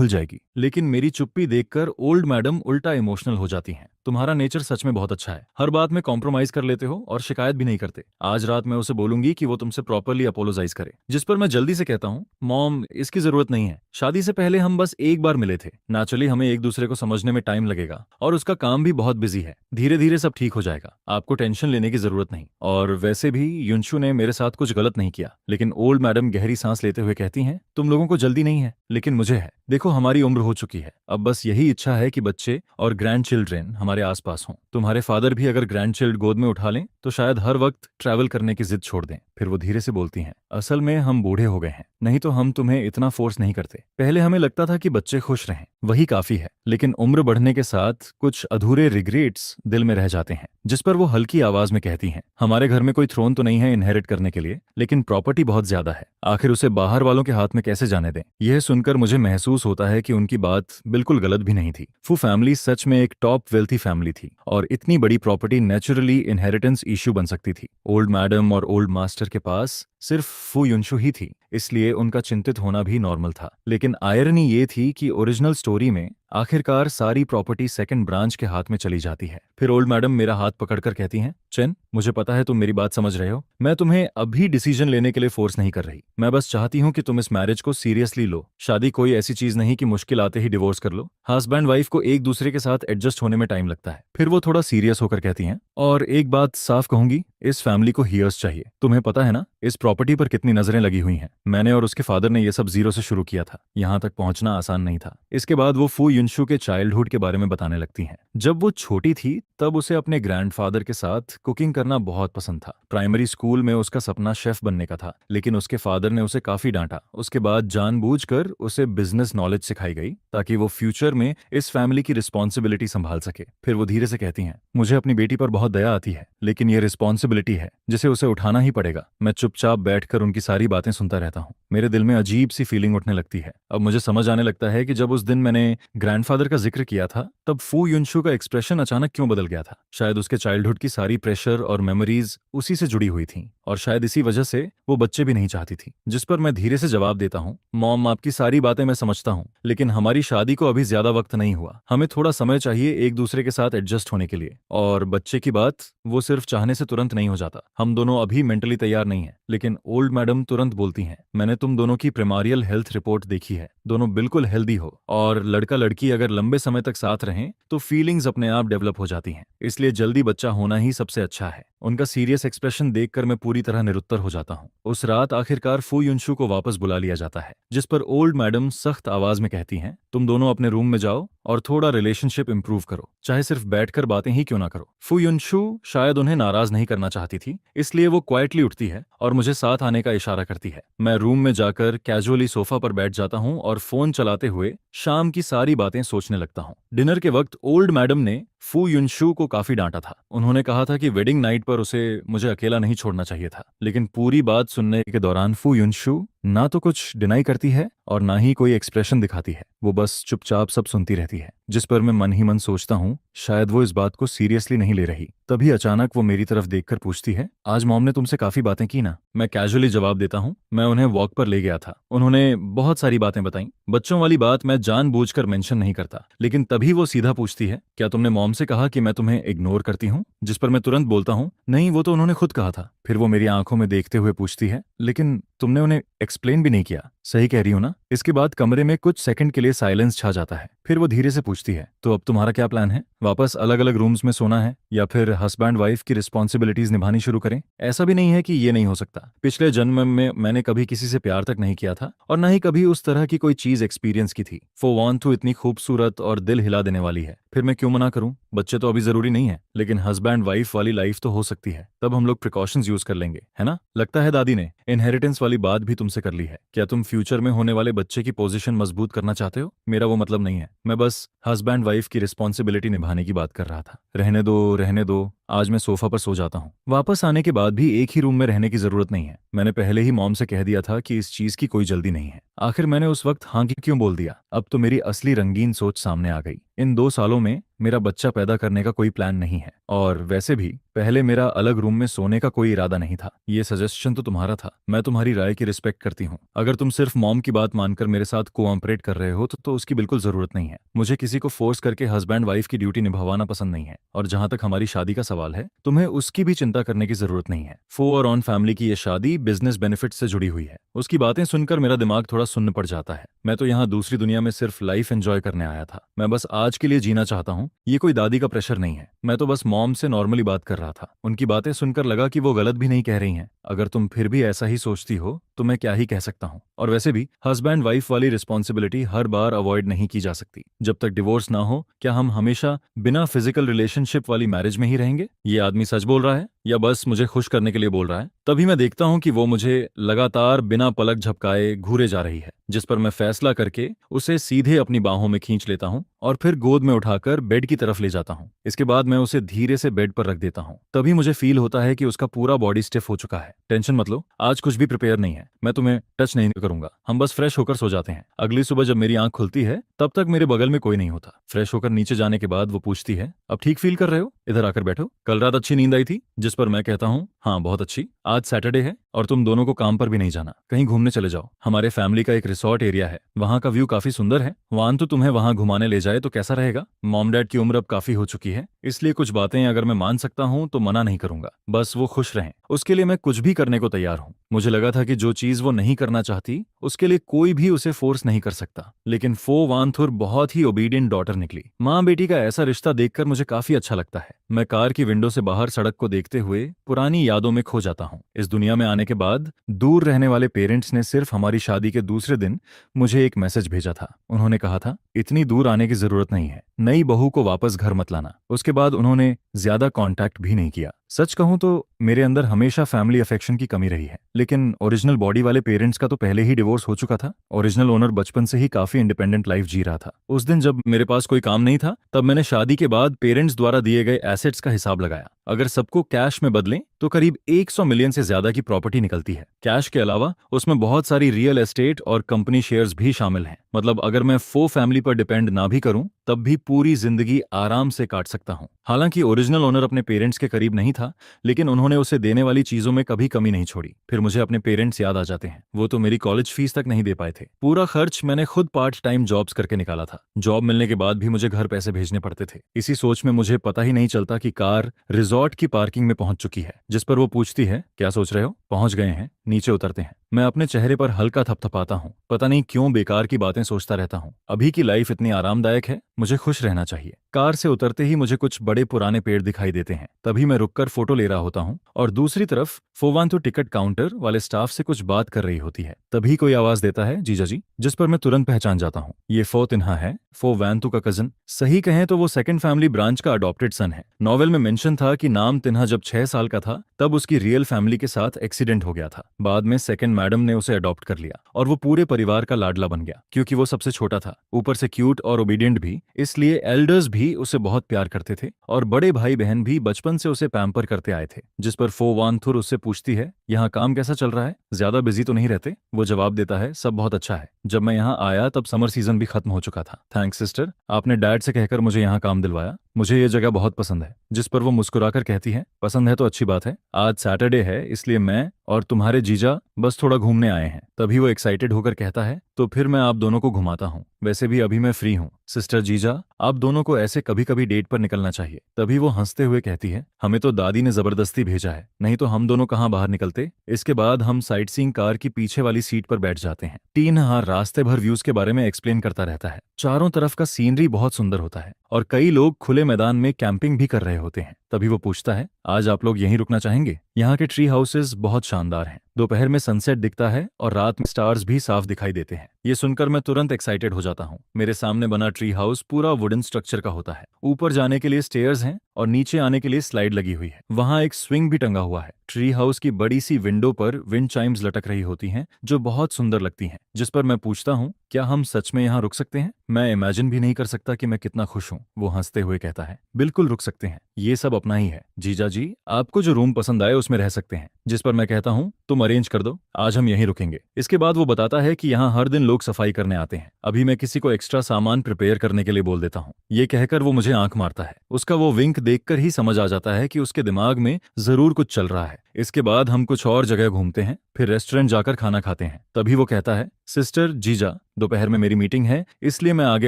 जाएगी। लेकिन मेरी चुप्पी देखकर ओल्ड मैडम उल्टा इमोशनल हो जाती हैं। तुम्हारा नेचर सच में बहुत अच्छा है, हर बात में कॉम्प्रोमाइज कर लेते हो और शिकायत भी नहीं करते। आज रात मैं उसे बोलूंगी कि वो तुमसे प्रॉपरली अपोलोजाइज करे। जिस पर मैं जल्दी से कहता हूँ, मॉम, इसकी जरूरत नहीं है, शादी से पहले हम बस एक बार मिले थे, नेचुरली हमें एक दूसरे को समझने में टाइम लगेगा और उसका काम भी बहुत बिजी है, धीरे धीरे सब ठीक हो जाएगा, आपको टेंशन लेने की जरूरत नहीं। और वैसे भी युनशु ने मेरे साथ कुछ गलत नहीं किया। लेकिन ओल्ड मैडम गहरी सांस लेते हुए कहती हैं, तुम लोगों को जल्दी नहीं है, लेकिन मुझे है। देखो, हमारी उम्र हो चुकी है, अब बस यही इच्छा है कि बच्चे और ग्रैंड चिल्ड्रेन हमारे आसपास हों। तुम्हारे फादर भी अगर ग्रैंड चिल्ड गोद में उठा लें तो शायद हर वक्त ट्रैवल करने की जिद छोड़ दें। फिर वो धीरे से बोलती हैं, असल में हम बूढ़े हो गए हैं, नहीं तो हम तुम्हें इतना फोर्स नहीं करते। पहले हमें लगता था कि बच्चे खुश रहें, वही काफी है, लेकिन उम्र बढ़ने के साथ कुछ अधूरे रिग्रेट्स दिल में रह जाते हैं। जिस पर वो हल्की आवाज में कहती हैं, हमारे घर में कोई थ्रोन तो नहीं है इनहेरिट करने के लिए, लेकिन प्रॉपर्टी बहुत ज्यादा है, आखिर उसे बाहर वालों के हाथ में कैसे जाने दें? यह सुनकर मुझे महसूस होता है कि उनकी बात बिल्कुल गलत भी नहीं थी। फू फैमिली सच में एक टॉप वेल्थी फैमिली थी और इतनी बड़ी प्रॉपर्टी नेचुरली इनहेरिटेंस इश्यू बन सकती थी। ओल्ड मैडम और ओल्ड मास्टर के पास सिर्फ फू युनशु ही थी, इसलिए उनका चिंतित होना भी नॉर्मल था। लेकिन आयरनी ये थी कि ओरिजिनल स्टोरी में आखिरकार सारी प्रॉपर्टी सेकंड ब्रांच के हाथ में चली जाती है। फिर ओल्ड मैडम मेरा हाथ पकड़कर कहती हैं, चेन, मुझे पता है तुम मेरी बात समझ रहे हो, मैं तुम्हें अभी डिसीजन लेने के लिए फोर्स नहीं कर रही, मैं बस चाहती हूँ कि तुम इस मैरिज को सीरियसली लो। शादी कोई ऐसी चीज नहीं कि मुश्किल आते ही डिवोर्स कर लो। हस्बैंड वाइफ को एक दूसरे के साथ एडजस्ट होने में टाइम लगता है। फिर वो थोड़ा सीरियस होकर कहती हैं, और एक बात साफ कहूंगी, इस फैमिली को हीयर्स चाहिए। तुम्हें पता है ना इस प्रॉपर्टी पर कितनी नजरें लगी हुई हैं। मैंने और उसके फादर ने ये सब जीरो से शुरू किया था, यहाँ तक पहुंचना आसान नहीं था। इसके बाद वो फू युनशु के चाइल्डहुड के बारे में बताने लगती हैं। जब वो छोटी थी तब उसे अपने ग्रैंडफादर के साथ कुकिंग करना बहुत पसंद था। प्राइमरी स्कूल में उसका सपना शेफ बनने का था, लेकिन उसके फादर ने उसे काफी डांटा। उसके बाद जानबूझकर उसे बिजनेस नॉलेज सिखाई गई ताकि वो फ्यूचर में इस फैमिली की रिस्पॉन्सिबिलिटी संभाल सके। फिर वो धीरे से कहती हैं, मुझे अपनी बेटी पर बहुत दया आती है, लेकिन ये रिस्पॉन्सिबिलिटी है जिसे उसे उठाना ही पड़ेगा। मैं चुपचाप बैठकर उनकी सारी बातें सुनता रहता हूँ। मेरे दिल में अजीब सी फीलिंग उठने लगती है। अब मुझे समझ आने लगता है कि जब उस दिन मैंने ग्रैंडफादर का जिक्र किया था तब फू युनशु का एक्सप्रेशन अचानक क्यों बदल गया था। शायद उसके चाइल्डहुड की सारी प्रेशर और मेमोरीज उसी से जुड़ी हुई थी और शायद इसी वजह से वो बच्चे भी नहीं चाहती थी। जिस पर मैं धीरे से जवाब देता हूँ, मॉम, आपकी सारी बातें मैं समझता हूँ, लेकिन हमारी शादी को अभी ज्यादा वक्त नहीं हुआ, हमें थोड़ा समय चाहिए एक दूसरे के साथ एडजस्ट होने के लिए। और बच्चे की बात, वो सिर्फ चाहने से तुरंत नहीं हो जाता, हम दोनों अभी मेंटली तैयार नहीं है। लेकिन ओल्ड मैडम तुरंत बोलती हैं, मैंने तुम दोनों की प्रिमारियल हेल्थ रिपोर्ट देखी है, दोनों बिल्कुल हेल्दी हो और लड़का लड़की अगर लंबे समय तक साथ रहें तो फीलिंग्स अपने आप डेवलप हो जाती हैं, इसलिए जल्दी बच्चा होना ही सबसे अच्छा है। उनका सीरियस एक्सप्रेशन देखकर मैं पूरी तरह निरुत्तर हो जाता हूँ। उस रात आखिरकार फू युनशु को वापस बुला लिया जाता है, जिस पर ओल्ड मैडम सख्त आवाज में कहती हैं, तुम दोनों अपने रूम में जाओ और थोड़ा रिलेशनशिप इंप्रूव करो, चाहे सिर्फ बैठकर बातें ही क्यों ना करो। फू युनशु शायद उन्हें नाराज नहीं करना चाहती थी, इसलिए वो क्वाइटली उठती है और मुझे साथ आने का इशारा करती है। मैं रूम में जाकर कैजुअली सोफा पर बैठ जाता हूँ और फोन चलाते हुए शाम की सारी बातें सोचने लगता हूँ। डिनर के वक्त ओल्ड मैडम ने फू युनशु को काफी डांटा था। उन्होंने कहा था कि वेडिंग नाइट पर उसे मुझे अकेला नहीं छोड़ना चाहिए था। लेकिन पूरी बात सुनने के दौरान फू युनशु ना तो कुछ डिनाई करती है और ना ही कोई एक्सप्रेशन दिखाती है। वो बस चुपचाप सब सुनती रहती है, जिस पर मैं मन ही मन सोचता हूँ शायद वो इस बात को सीरियसली नहीं ले रही। तभी अचानक वो मेरी तरफ देखकर पूछती है, आज मॉम ने तुमसे काफी बातें की ना? मैं कैजुअली जवाब देता हूँ, मैं उन्हें वॉक पर ले गया था। उन्होंने बहुत सारी बातें बताई। बच्चों वाली बात मैं जानबूझकर मेंशन नहीं करता, लेकिन तभी वो सीधा पूछती है, क्या तुमने मॉम से कहा कि मैं तुम्हें इग्नोर करती हूँ? जिस पर मैं तुरंत बोलता हूँ, नहीं, वो तो उन्होंने खुद कहा था। फिर वो मेरी आंखों में देखते हुए पूछती है, लेकिन तुमने उन्हें एक्सप्लेन भी नहीं किया। सही कह रही हो ना? इसके बाद कमरे में कुछ सेकंड के लिए साइलेंस छा जाता है। फिर वो धीरे से पूछती है, तो अब तुम्हारा क्या प्लान है? वापस अलग अलग रूम्स में सोना है या फिर हस्बैंड वाइफ की रिस्पॉन्सिबिलिटीज निभानी शुरू करें? ऐसा भी नहीं है कि ये नहीं हो सकता। पिछले जन्म में मैंने कभी किसी से प्यार तक नहीं किया था और न ही कभी उस तरह की कोई चीज एक्सपीरियंस की थी। फो वॉन तो इतनी खूबसूरत और दिल हिला देने वाली है, फिर मैं क्यों मना करूं? बच्चे तो अभी जरूरी नहीं है, लेकिन हस्बैंड वाइफ वाली लाइफ तो हो सकती है। तब हम लोग प्रिकॉशंस यूज कर लेंगे, है ना? लगता है दादी ने इनहेरिटेंस वाली बात भी तुमसे कर ली है। क्या तुम फ्यूचर में होने वाले बच्चे की पोजीशन मजबूत करना चाहते हो? मेरा वो मतलब नहीं है। मैं बस हस्बैंड वाइफ की रिस्पॉन्सिबिलिटी निभाने की बात कर रहा था। रहने दो, रहने दो, आज मैं सोफा पर सो जाता हूँ। वापस आने के बाद भी एक ही रूम में रहने की जरूरत नहीं है। मैंने पहले ही मॉम से कह दिया था कि इस चीज की कोई जल्दी नहीं है। आखिर मैंने उस वक्त हाँ क्यों बोल दिया? अब तो मेरी असली रंगीन सोच सामने आ गई। इन 2 सालों में मेरा बच्चा पैदा करने का कोई प्लान नहीं है, और वैसे भी पहले मेरा अलग रूम में सोने का कोई इरादा नहीं था। ये सजेशन तो तुम्हारा था, मैं तुम्हारी राय की रिस्पेक्ट करती हूँ। अगर तुम सिर्फ मॉम की बात मानकर मेरे साथ कोऑपरेट कर रहे हो तो उसकी बिल्कुल जरूरत नहीं है। मुझे किसी को फोर्स करके हस्बैंड वाइफ की ड्यूटी निभाना पसंद नहीं है। और जहां तक हमारी शादी का सवाल है, तुम्हें उसकी भी चिंता करने की जरूरत नहीं है। फो और ऑन फैमिली की ये शादी बिजनेस बेनिफिट से जुड़ी हुई है। उसकी बातें सुनकर मेरा दिमाग थोड़ा सुन्न पड़ जाता है। मैं तो यहाँ दूसरी दुनिया में सिर्फ लाइफ एंजॉय करने आया था। मैं बस आज के लिए जीना चाहता हूँ। ये कोई दादी का प्रेशर नहीं है। मैं तो बस मॉम से नॉर्मली बात कर रहा था। उनकी बातें सुनकर लगा कि वो गलत भी नहीं कह रही हैं। अगर तुम फिर भी ऐसा ही सोचती हो तो मैं क्या ही कह सकता हूँ। और वैसे भी हस्बैंड वाइफ वाली रिस्पॉन्सिबिलिटी हर बार अवॉइड नहीं की जा सकती। जब तक डिवोर्स ना हो, क्या हम हमेशा बिना फिजिकल रिलेशनशिप वाली मैरिज में ही रहेंगे? ये आदमी सच बोल रहा है या बस मुझे खुश करने के लिए बोल रहा है? तभी मैं देखता हूँ कि वो मुझे लगातार बिना पलक झपकाए घूरे जा रही है, जिस पर मैं फैसला करके उसे सीधे अपनी बाहों में खींच लेता हूँ और फिर गोद में उठाकर बेड की तरफ ले जाता हूँ। इसके बाद मैं उसे धीरे से बेड पर रख देता हूँ। तभी मुझे फील होता है कि उसका पूरा बॉडी स्टिफ हो चुका है। टेंशन मत लो, आज कुछ भी प्रिपेयर नहीं है। मैं तुम्हें टच नहीं करूंगा। हम बस फ्रेश होकर सो जाते हैं। अगली सुबह जब मेरी आंख खुलती है, तब तक मेरे बगल में कोई नहीं होता। फ्रेश होकर नीचे जाने के बाद वो पूछती है, अब ठीक फील कर रहे हो? इधर आकर बैठो। कल रात अच्छी नींद आई थी? जिस पर मैं कहता हूँ, हाँ बहुत अच्छी। आज सैटरडे है और तुम दोनों को काम पर भी नहीं जाना। कहीं घूमने चले जाओ। हमारे फैमिली का एक रिसोर्ट एरिया है, वहाँ का व्यू काफी सुंदर है। वान तो तुम्हें वहाँ घुमाने ले जाए तो कैसा रहेगा? मॉम डैड की उम्र अब काफी हो चुकी है, इसलिए कुछ बातें अगर मैं मान सकता हूँ तो मना नहीं करूंगा। बस वो खुश रहें, उसके लिए मैं कुछ भी करने को तैयार हूँ। मुझे लगा था कि जो चीज वो नहीं करना चाहती उसके लिए कोई भी उसे फोर्स नहीं कर सकता। लेकिन फो वानथुर बहुत ही ओबीडियंट डॉटर निकली। माँ बेटी का ऐसा रिश्ता देखकर मुझे काफी अच्छा लगता है। मैं कार की विंडो से बाहर सड़क को देखते हुए पुरानी यादों में खो जाता हूँ। इस दुनिया में आने के बाद दूर रहने वाले पेरेंट्स ने सिर्फ हमारी शादी के दूसरे दिन मुझे एक मैसेज भेजा था। उन्होंने कहा था, इतनी दूर आने की जरूरत नहीं है, नई बहू को वापस घर मत लाना। उसके बाद उन्होंने ज्यादा कांटेक्ट भी नहीं किया। सच कहूं तो मेरे अंदर हमेशा फैमिली अफेक्शन की कमी रही है। लेकिन ओरिजिनल बॉडी वाले पेरेंट्स का तो पहले ही डिवोर्स हो चुका था। ओरिजिनल ओनर बचपन से ही काफी इंडिपेंडेंट लाइफ जी रहा था। उस दिन जब मेरे पास कोई काम नहीं था, तब मैंने शादी के बाद पेरेंट्स द्वारा दिए गए एसेट्स का हिसाब लगाया। अगर सबको कैश में बदलें तो करीब 100 मिलियन से ज्यादा की प्रॉपर्टी निकलती है। कैश के अलावा उसमें बहुत सारी रियल एस्टेट और कंपनी शेयर्स भी शामिल हैं। मतलब अगर मैं फो फैमिली पर डिपेंड ना भी करूं, तब भी पूरी जिंदगी आराम से काट सकता हूं। हालांकि ओरिजिनल ओनर अपने पेरेंट्स के करीब नहीं था, लेकिन उन्होंने उसे देने वाली चीजों में कभी कमी नहीं छोड़ी। फिर मुझे अपने पेरेंट्स याद आ जाते हैं। वो तो मेरी कॉलेज फीस तक नहीं दे पाए थे। पूरा खर्च मैंने खुद पार्ट टाइम जॉब्स करके निकाला था। जॉब मिलने के बाद भी मुझे घर पैसे भेजने पड़ते थे। इसी सोच में मुझे पता ही नहीं चलता कि कार रिजॉर्ट की पार्किंग में पहुंच चुकी है। जिस पर वो पूछती है, क्या सोच रहे हो? पहुंच गए हैं, नीचे उतरते हैं। मैं अपने चेहरे पर हल्का थपथपाता हूँ। पता नहीं क्यों बेकार की बातें सोचता रहता हूँ। अभी की लाइफ इतनी आरामदायक है, मुझे खुश रहना चाहिए। कार से उतरते ही मुझे कुछ बड़े पुराने पेड़ दिखाई देते हैं। तभी मैं रुककर फोटो ले रहा होता हूँ और दूसरी तरफ फोवांतु टिकट काउंटर वाले स्टाफ से कुछ बात कर रही होती है। तभी कोई आवाज देता है, जीजा जी, जिस पर मैं तुरंत पहचान जाता हूँ। ये फो तिन्हा है, फो वांतु का कजन। सही कहें तो वो सेकंड फैमिली ब्रांच का अडॉप्टेड सन है। नॉवेल में मेंशन था कि नाम तिन्हा जब 6 साल का था, तब उसकी रियल फैमिली के साथ एक्सीडेंट हो गया था। बाद में सेकंड मैडम ने उसे अडॉप्ट कर लिया और वो पूरे परिवार का लाडला बन गया। क्योंकि वो सबसे छोटा था, ऊपर से क्यूट और ओबीडियंट भी, इसलिए एल्डर्स भी भी उसे बहुत प्यार करते थे और बड़े भाई बहन भी बचपन से उसे पैम्पर करते आए थे। जिस पर फो वान थुर उससे पूछती है, यहाँ काम कैसा चल रहा है, ज्यादा बिजी तो नहीं रहते? वो जवाब देता है, सब बहुत अच्छा है। जब मैं यहाँ आया तब समर सीजन भी खत्म हो चुका था। थैंक्स सिस्टर, आपने डैड से कहकर मुझे यहाँ काम दिलवाया। मुझे ये जगह बहुत पसंद है। जिस पर वो मुस्कुराकर कहती है, पसंद है तो अच्छी बात है। आज सैटरडे है इसलिए मैं और तुम्हारे जीजा बस थोड़ा घूमने आए हैं। तभी वो एक्साइटेड होकर कहता है, तो फिर मैं आप दोनों को घुमाता हूँ। वैसे भी अभी मैं फ्री हूँ। सिस्टर जीजा, आप दोनों को ऐसे कभी कभी डेट पर निकलना चाहिए। तभी वो हंसते हुए कहती है, हमें तो दादी ने जबरदस्ती भेजा है, नहीं तो हम दोनों कहाँ बाहर निकलते। इसके बाद हम साइट सीइंग कार की पीछे वाली सीट पर बैठ जाते हैं। टीन हार रास्ते भर व्यूज के बारे में एक्सप्लेन करता रहता है। चारों तरफ का सीनरी बहुत सुंदर होता है और कई लोग खुले मैदान में कैंपिंग भी कर रहे होते हैं। तभी वो पूछता है, आज आप लोग यहीं रुकना चाहेंगे? यहाँ के ट्री हाउसेस बहुत शानदार हैं। दोपहर में सनसेट दिखता है और रात में स्टार्स भी साफ दिखाई देते हैं। ये सुनकर मैं तुरंत एक्साइटेड हो जाता हूँ। मेरे सामने बना ट्री हाउस पूरा वुडन स्ट्रक्चर का होता है। ऊपर जाने के लिए स्टेयर्स हैं और नीचे आने के लिए स्लाइड लगी हुई है। वहाँ एक स्विंग भी टंगा हुआ है। ट्री हाउस की बड़ी सी विंडो पर विंड चाइम्स लटक रही होती हैं, जो बहुत सुंदर लगती हैं। जिस पर मैं पूछता हूँ, क्या हम सच में यहाँ रुक सकते हैं? मैं इमेजिन भी नहीं कर सकता कि मैं कितना खुश हूँ। वो हंसते हुए कहता है, बिल्कुल रुक सकते हैं, ये सब अपना ही है। जीजा जी, आपको जो रूम पसंद आए उसमें रह सकते हैं। जिस पर मैं कहता हूँ, तुम अरेंज कर दो, आज हम यहीं रुकेंगे। इसके बाद वो बताता है कि यहाँ हर दिन लोग सफाई करने आते हैं। अभी मैं किसी को एक्स्ट्रा सामान प्रिपेयर करने के लिए बोल देता हूँ। ये कहकर वो मुझे आंख मारता है। उसका वो विंक देखकर ही समझ आ जाता है कि उसके दिमाग में जरूर कुछ चल रहा है। इसके बाद हम कुछ और जगह घूमते हैं, फिर रेस्टोरेंट जाकर खाना खाते हैं। तभी वो कहता है, सिस्टर जीजा, दोपहर में मेरी मीटिंग है इसलिए मैं आगे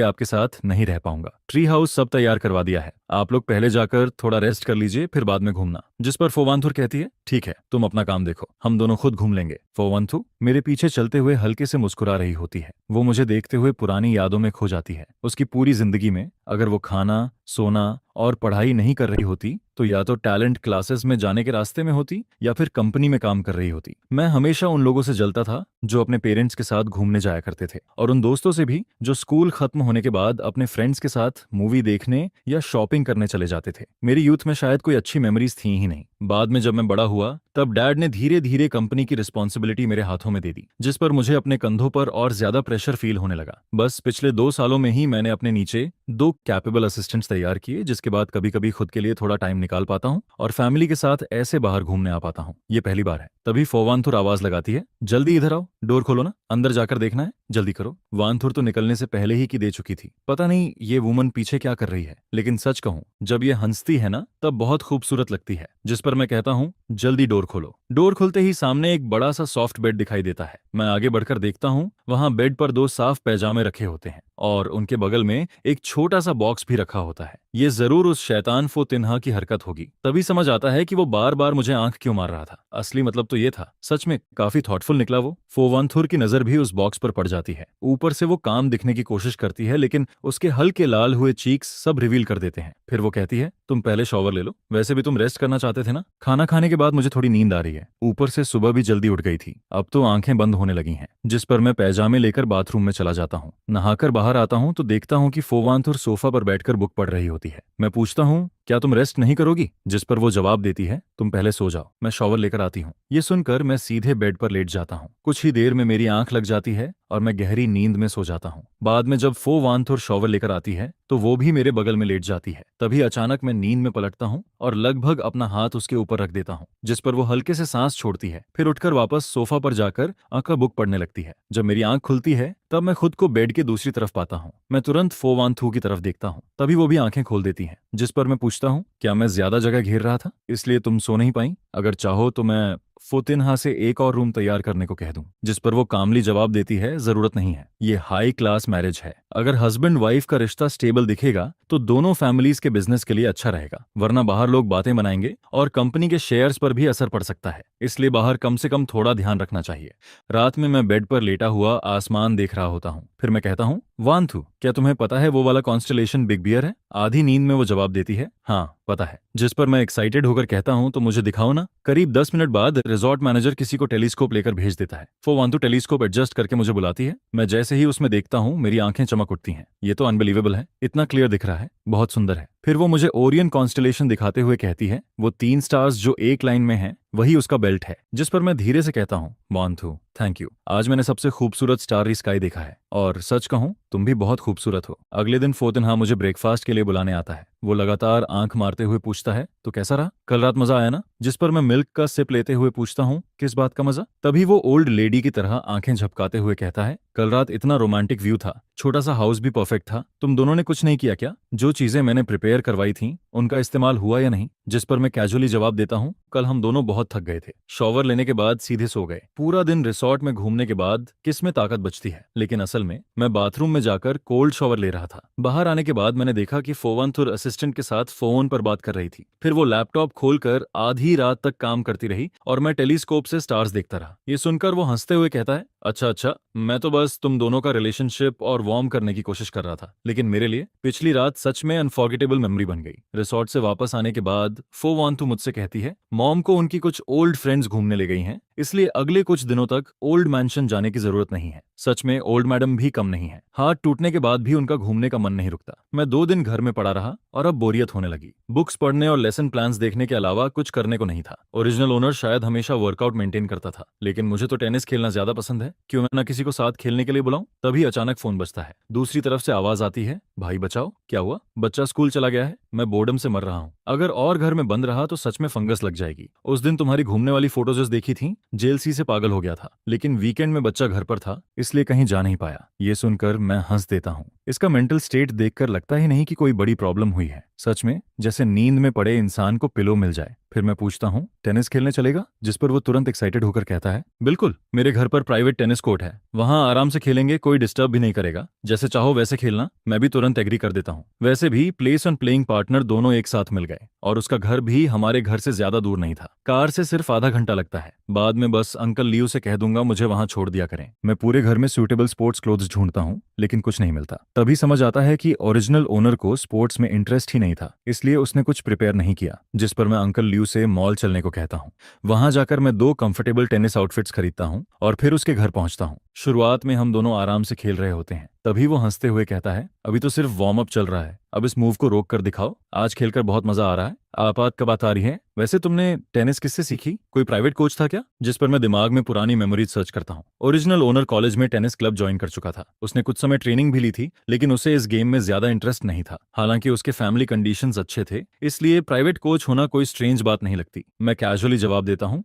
आपके साथ नहीं रह पाऊंगा। ट्री हाउस सब तैयार करवा दिया है, आप लोग पहले जाकर थोड़ा रेस्ट कर लीजिए, फिर बाद में घूमना। जिस पर फोवांथुर कहती है, ठीक है, तुम अपना काम देखो, हम दोनों खुद घूम लेंगे। फोवांथु मेरे पीछे चलते हुए हल्के से मुस्कुरा रही होती है। वो मुझे देखते हुए पुरानी यादों में खो जाती है। उसकी पूरी जिंदगी में अगर वो खाना, सोना और पढ़ाई नहीं कर रही होती तो या तो टैलेंट क्लासेस में जाने के रास्ते में होती या फिर कंपनी में काम कर रही होती। मैं हमेशा उन लोगों से जलता था जो अपने पेरेंट्स के साथ घूमने जाया करते थे, और उन दोस्तों से भी जो स्कूल खत्म होने के बाद अपने फ्रेंड्स के साथ मूवी देखने या शॉपिंग करने चले जाते थे। मेरी यूथ में शायद कोई अच्छी मेमोरीज थी ही नहीं। बाद में जब मैं बड़ा हुआ तब डैड ने धीरे धीरे कंपनी की रिस्पॉन्सिबिलिटी मेरे हाथों में दे दी, जिस पर मुझे अपने कंधों पर और ज्यादा प्रेशर फील होने लगा। बस पिछले 2 सालों में ही मैंने अपने नीचे 2 कैपेबल असिस्टेंट्स तैयार किए, जिसके बाद कभी कभी खुद के लिए थोड़ा टाइम निकाल पाता हूँ और फैमिली के साथ ऐसे बाहर घूमने आ पाता हूँ। ये पहली बार है। तभी फोवांथुर आवाज लगाती है, जल्दी इधर आओ, डोर खोलो ना, अंदर जाकर देखना है, जल्दी करो। वांथुर तो निकलने से पहले ही की दे चुकी थी। पता नहीं ये वुमन पीछे क्या कर रही है, लेकिन सच कहूँ जब ये हंसती है ना तब बहुत खूबसूरत लगती है। जिस पर मैं कहता हूँ, जल्दी डोर खोलो। डोर खुलते ही सामने एक बड़ा सा सॉफ्ट बेड दिखाई देता है। मैं आगे बढ़कर देखता हूँ, वहाँ बेड पर 2 साफ पैजामे रखे होते हैं और उनके बगल में एक छोटा सा बॉक्स भी रखा होता है। ये जरूर उस शैतान फो तिन्हा की हरकत होगी। तभी समझ आता है कि वो बार बार मुझे आंख क्यों मार रहा था। असली मतलब तो ये था। सच में काफी थॉटफुल निकला वो। फोवांथुर की नजर भी उस बॉक्स पर पड़ जाती है। ऊपर से वो काम दिखने की कोशिश करती है, लेकिन उसके हल्के लाल हुए चीक्स सब रिवील कर देते हैं। फिर वो कहती है, तुम पहले शॉवर ले लो, वैसे भी तुम रेस्ट करना चाहते थे ना। खाना खाने के बाद मुझे थोड़ी नींद आ रही है, ऊपर से सुबह भी जल्दी उठ गई थी, अब तो आंखें बंद होने लगी हैं। जिस पर मैं पैजामे लेकर बाथरूम में चला जाता हूँ। नहाकर बाहर आता हूँ तो देखता हूँ कि फोवांथुर सोफा पर बैठकर बुक पढ़ रही होती है। मैं पूछता हूँ, क्या तुम रेस्ट नहीं करोगी? जिस पर वो जवाब देती है, तुम पहले सो जाओ, मैं शॉवर लेकर आती हूँ। ये सुनकर मैं सीधे बेड पर लेट जाता हूँ। कुछ ही देर में मेरी आंख लग जाती है और मैं गहरी नींद में सो जाता हूँ। बाद में जब फोवांथुर शॉवर लेकर आती है तो वो भी मेरे बगल में लेट जाती है। तभी अचानक मैं नींद में पलटता हूँ और लगभग अपना हाथ उसके ऊपर रख देता हूँ, जिस पर वो हल्के से सांस छोड़ती है। फिर उठकर वापस सोफा पर जाकर का बुक पढ़ने लगती है। जब मेरी आंख खुलती है तब मैं खुद को बेड के दूसरी तरफ पाता हूँ। मैं तुरंत फोवांथु की तरफ देखता हूँ। तभी वो भी आंखें खोल देती हैं। जिस पर मैं पूछता हूँ, क्या मैं ज्यादा जगह घेर रहा था इसलिए तुम सो नहीं पाई? अगर चाहो तो मैं फोतिन्हा से एक और रूम तैयार करने को कह दूं। जिस पर वो कामली जवाब देती है, जरूरत नहीं है, ये हाई क्लास मैरिज है। अगर हस्बैंड वाइफ का रिश्ता स्टेबल दिखेगा तो दोनों फैमिलीज के बिजनेस के लिए अच्छा रहेगा, वरना बाहर लोग बातें बनाएंगे और कंपनी के शेयर्स पर भी असर पड़ सकता है। इसलिए बाहर कम से कम थोड़ा ध्यान रखना चाहिए। रात में मैं बेड पर लेटा हुआ आसमान देख रहा होता हूँ। फिर मैं कहता हूँ, वांथु, क्या तुम्हें पता है वो वाला कॉन्स्टलेशन बिग बियर है? आधी नींद में वो जवाब देती है, हाँ पता है। जिस पर मैं एक्साइटेड होकर कहता हूँ, तो मुझे दिखाओ ना। करीब 10 मिनट बाद रिजॉर्ट मैनेजर किसी को टेलीस्कोप लेकर भेज देता है। फोवांथु टेलीस्कोप एडजस्ट करके मुझे बुलाती है। मैं जैसे ही उसमें देखता हूँ मेरी आंखें चमक उठती हैं। ये तो अनबिलीवेबल है, इतना क्लियर दिख रहा है, बहुत सुंदर है। फिर वो मुझे ओरियन कॉन्स्टलेशन दिखाते हुए कहती है, वो 3 स्टार्स जो एक लाइन में हैं वही उसका बेल्ट है। जिस पर मैं धीरे से कहता हूँ, वांथु, थैंक यू। आज मैंने सबसे खूबसूरत स्टारी स्काई देखा है और सच कहूं तुम भी बहुत खूबसूरत हो। अगले दिन फोतिनहा मुझे ब्रेकफास्ट के लिए बुलाने आता है। वो लगातार आंख मारते हुए पूछता है, तो कैसा रहा कल रात, मजा आया ना? जिस पर मैं मिल्क का सिप लेते हुए पूछता हूँ, किस बात का मजा? तभी वो ओल्ड लेडी की तरह आंखें झपकाते हुए कहता है, कल रात इतना रोमांटिक व्यू था, छोटा सा हाउस भी परफेक्ट था, तुम दोनों ने कुछ नहीं किया क्या? जो चीजें मैंने प्रिपेयर करवाई थी उनका इस्तेमाल हुआ या नहीं? जिस पर मैं कैजुअली जवाब देता हूँ, कल हम दोनों बहुत थक गए थे, शॉवर लेने के बाद सीधे सो गए। पूरा दिन रिसॉर्ट में घूमने के बाद किस में ताकत बचती है। लेकिन असल में मैं बाथरूम में जाकर कोल्ड शॉवर ले रहा था। बाहर आने के बाद मैंने देखा कि फोवंथुर असिस्टेंट के साथ फोन पर बात कर रही थी। फिर वो लैपटॉप खोलकर आधी रात तक काम करती रही और मैं टेलीस्कोप से स्टार्स देखता रहा। ये सुनकर वो हंसते हुए कहता है, अच्छा अच्छा, मैं तो बस तुम दोनों का रिलेशनशिप और वार्म करने की कोशिश कर रहा था, लेकिन मेरे लिए पिछली रात सच में अनफॉरगेटेबल मेमोरी बन गई। रिसॉर्ट से वापस आने के बाद फोवांतु मुझसे कहती है, मॉम को उनकी कुछ ओल्ड फ्रेंड्स घूमने ले गई हैं, इसलिए अगले कुछ दिनों तक ओल्ड मैंशन जाने की जरूरत नहीं है। सच में ओल्ड मैडम भी कम नहीं है। हाथ टूटने के बाद भी उनका घूमने का मन नहीं रुकता। मैं 2 दिन घर में पड़ा रहा और अब बोरियत होने लगी। बुक्स पढ़ने और लेसन प्लान्स देखने के अलावा कुछ करने को नहीं था। ओरिजिनल ओनर शायद हमेशा वर्कआउट मेंटेन करता था, लेकिन मुझे तो टेनिस खेलना ज्यादा पसंद है। क्यों मैं ना किसी को साथ खेलने के लिए बुलाऊं? तभी अचानक फोन बजता है। दूसरी तरफ से आवाज आती है, भाई बचाओ, क्या हुआ? बच्चा स्कूल चला गया है, मैं बोर्डम से मर रहा हूँ। अगर और घर में बंद रहा तो सच में फंगस लग जाएगी। उस दिन तुम्हारी घूमने वाली फोटोज देखी थी, जेलसी से पागल हो गया था, लेकिन वीकेंड में बच्चा घर पर था इसलिए कहीं जा नहीं पाया। ये सुनकर मैं हंस देता हूँ। इसका मेंटल स्टेट देखकर लगता ही नहीं कि कोई बड़ी प्रॉब्लम हुई है। सच में जैसे नींद में पड़े इंसान को पिलो मिल जाए। फिर मैं पूछता हूँ, टेनिस खेलने चलेगा? जिस पर वो तुरंत एक्साइटेड होकर कहता है, बिल्कुल, मेरे घर पर प्राइवेट टेनिस कोर्ट है, वहां आराम से खेलेंगे, कोई डिस्टर्ब भी नहीं करेगा, जैसे चाहो वैसे खेलना। मैं भी तुरंत एग्री कर देता हूँ। वैसे भी प्लेस और प्लेइंग पार्टनर दोनों एक साथ मिल गए और उसका घर भी हमारे घर से ज्यादा दूर नहीं था। कार से सिर्फ आधा घंटा लगता है। बाद में बस अंकल लियो से कह दूंगा मुझे वहां छोड़ दिया करें। मैं पूरे घर में सूटेबल स्पोर्ट्स क्लोथ्स ढूंढता हूँ, लेकिन कुछ नहीं मिलता। तभी समझ आता है कि ओरिजिनल ओनर को स्पोर्ट्स में इंटरेस्ट ही नहीं था, इसलिए उसने कुछ प्रिपेयर नहीं किया। जिस पर मैं अंकल लियो से मॉल चलने को कहता हूँ। वहां जाकर मैं 2 कंफर्टेबल टेनिस आउटफिट्स खरीदता हूँ और फिर उसके घर पहुंचता हूँ। शुरुआत में हम दोनों आराम से खेल रहे होते हैं। तभी वो हंसते हुए कहता है, अभी तो सिर्फ वार्म अप चल रहा है, अब इस मूव को रोक कर दिखाओ, आज खेलकर बहुत मजा आ रहा है। आपात कब बात आ रही है? वैसे तुमने टेनिस किससे सीखी? कोई प्राइवेट कोच था क्या? जिस पर मैं दिमाग में पुरानी मेमोरीज सर्च करता हूँ। ओरिजिनल ओनर कॉलेज में टेनिस क्लब ज्वाइन कर चुका था। उसने कुछ समय ट्रेनिंग भी ली थी, लेकिन उसे इस गेम में ज्यादा इंटरेस्ट नहीं था। हालांकि उसके फैमिली कंडीशंस अच्छे थे, इसलिए प्राइवेट कोच होना कोई स्ट्रेंज बात नहीं लगती। मैं कैजुअली जवाब देता हूँ,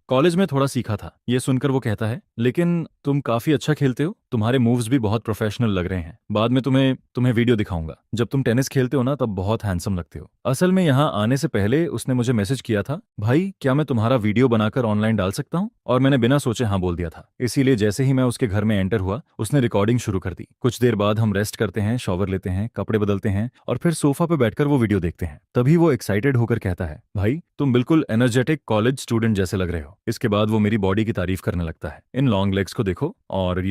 कॉलेज में थोड़ा सीखा था। ये सुनकर वो कहता है, लेकिन तुम काफी अच्छा खेलते हो, तुम्हारे मूव्स भी बहुत प्रोफेशनल लग रहे हैं। बाद में तुम्हें वीडियो दिखाऊंगा। जब तुम टेनिस खेलते हो ना तब बहुत हैंडसम लगते हो। असल में यहाँ आने से पहले उसने मुझे मैसेज किया था, भाई क्या मैं तुम्हारा वीडियो बनाकर ऑनलाइन डाल सकता हूँ? और मैंने बिना सोचे हाँ बोल दिया था। इसीलिए जैसे ही मैं उसके घर में एंटर हुआ उसने रिकॉर्डिंग शुरू कर दी। कुछ देर बाद हम रेस्ट करते हैं, शॉवर लेते हैं, कपड़े बदलते हैं और फिर सोफा पे बैठकर वो वीडियो देखते हैं। तभी वो एक्साइटेड होकर कहता है, भाई तुम बिल्कुल एनर्जेटिक कॉलेज स्टूडेंट जैसे लग रहे हो। इसके बाद वो मेरी बॉडी की तारीफ करने लगता है, इन लॉन्ग लेग्स को देखो और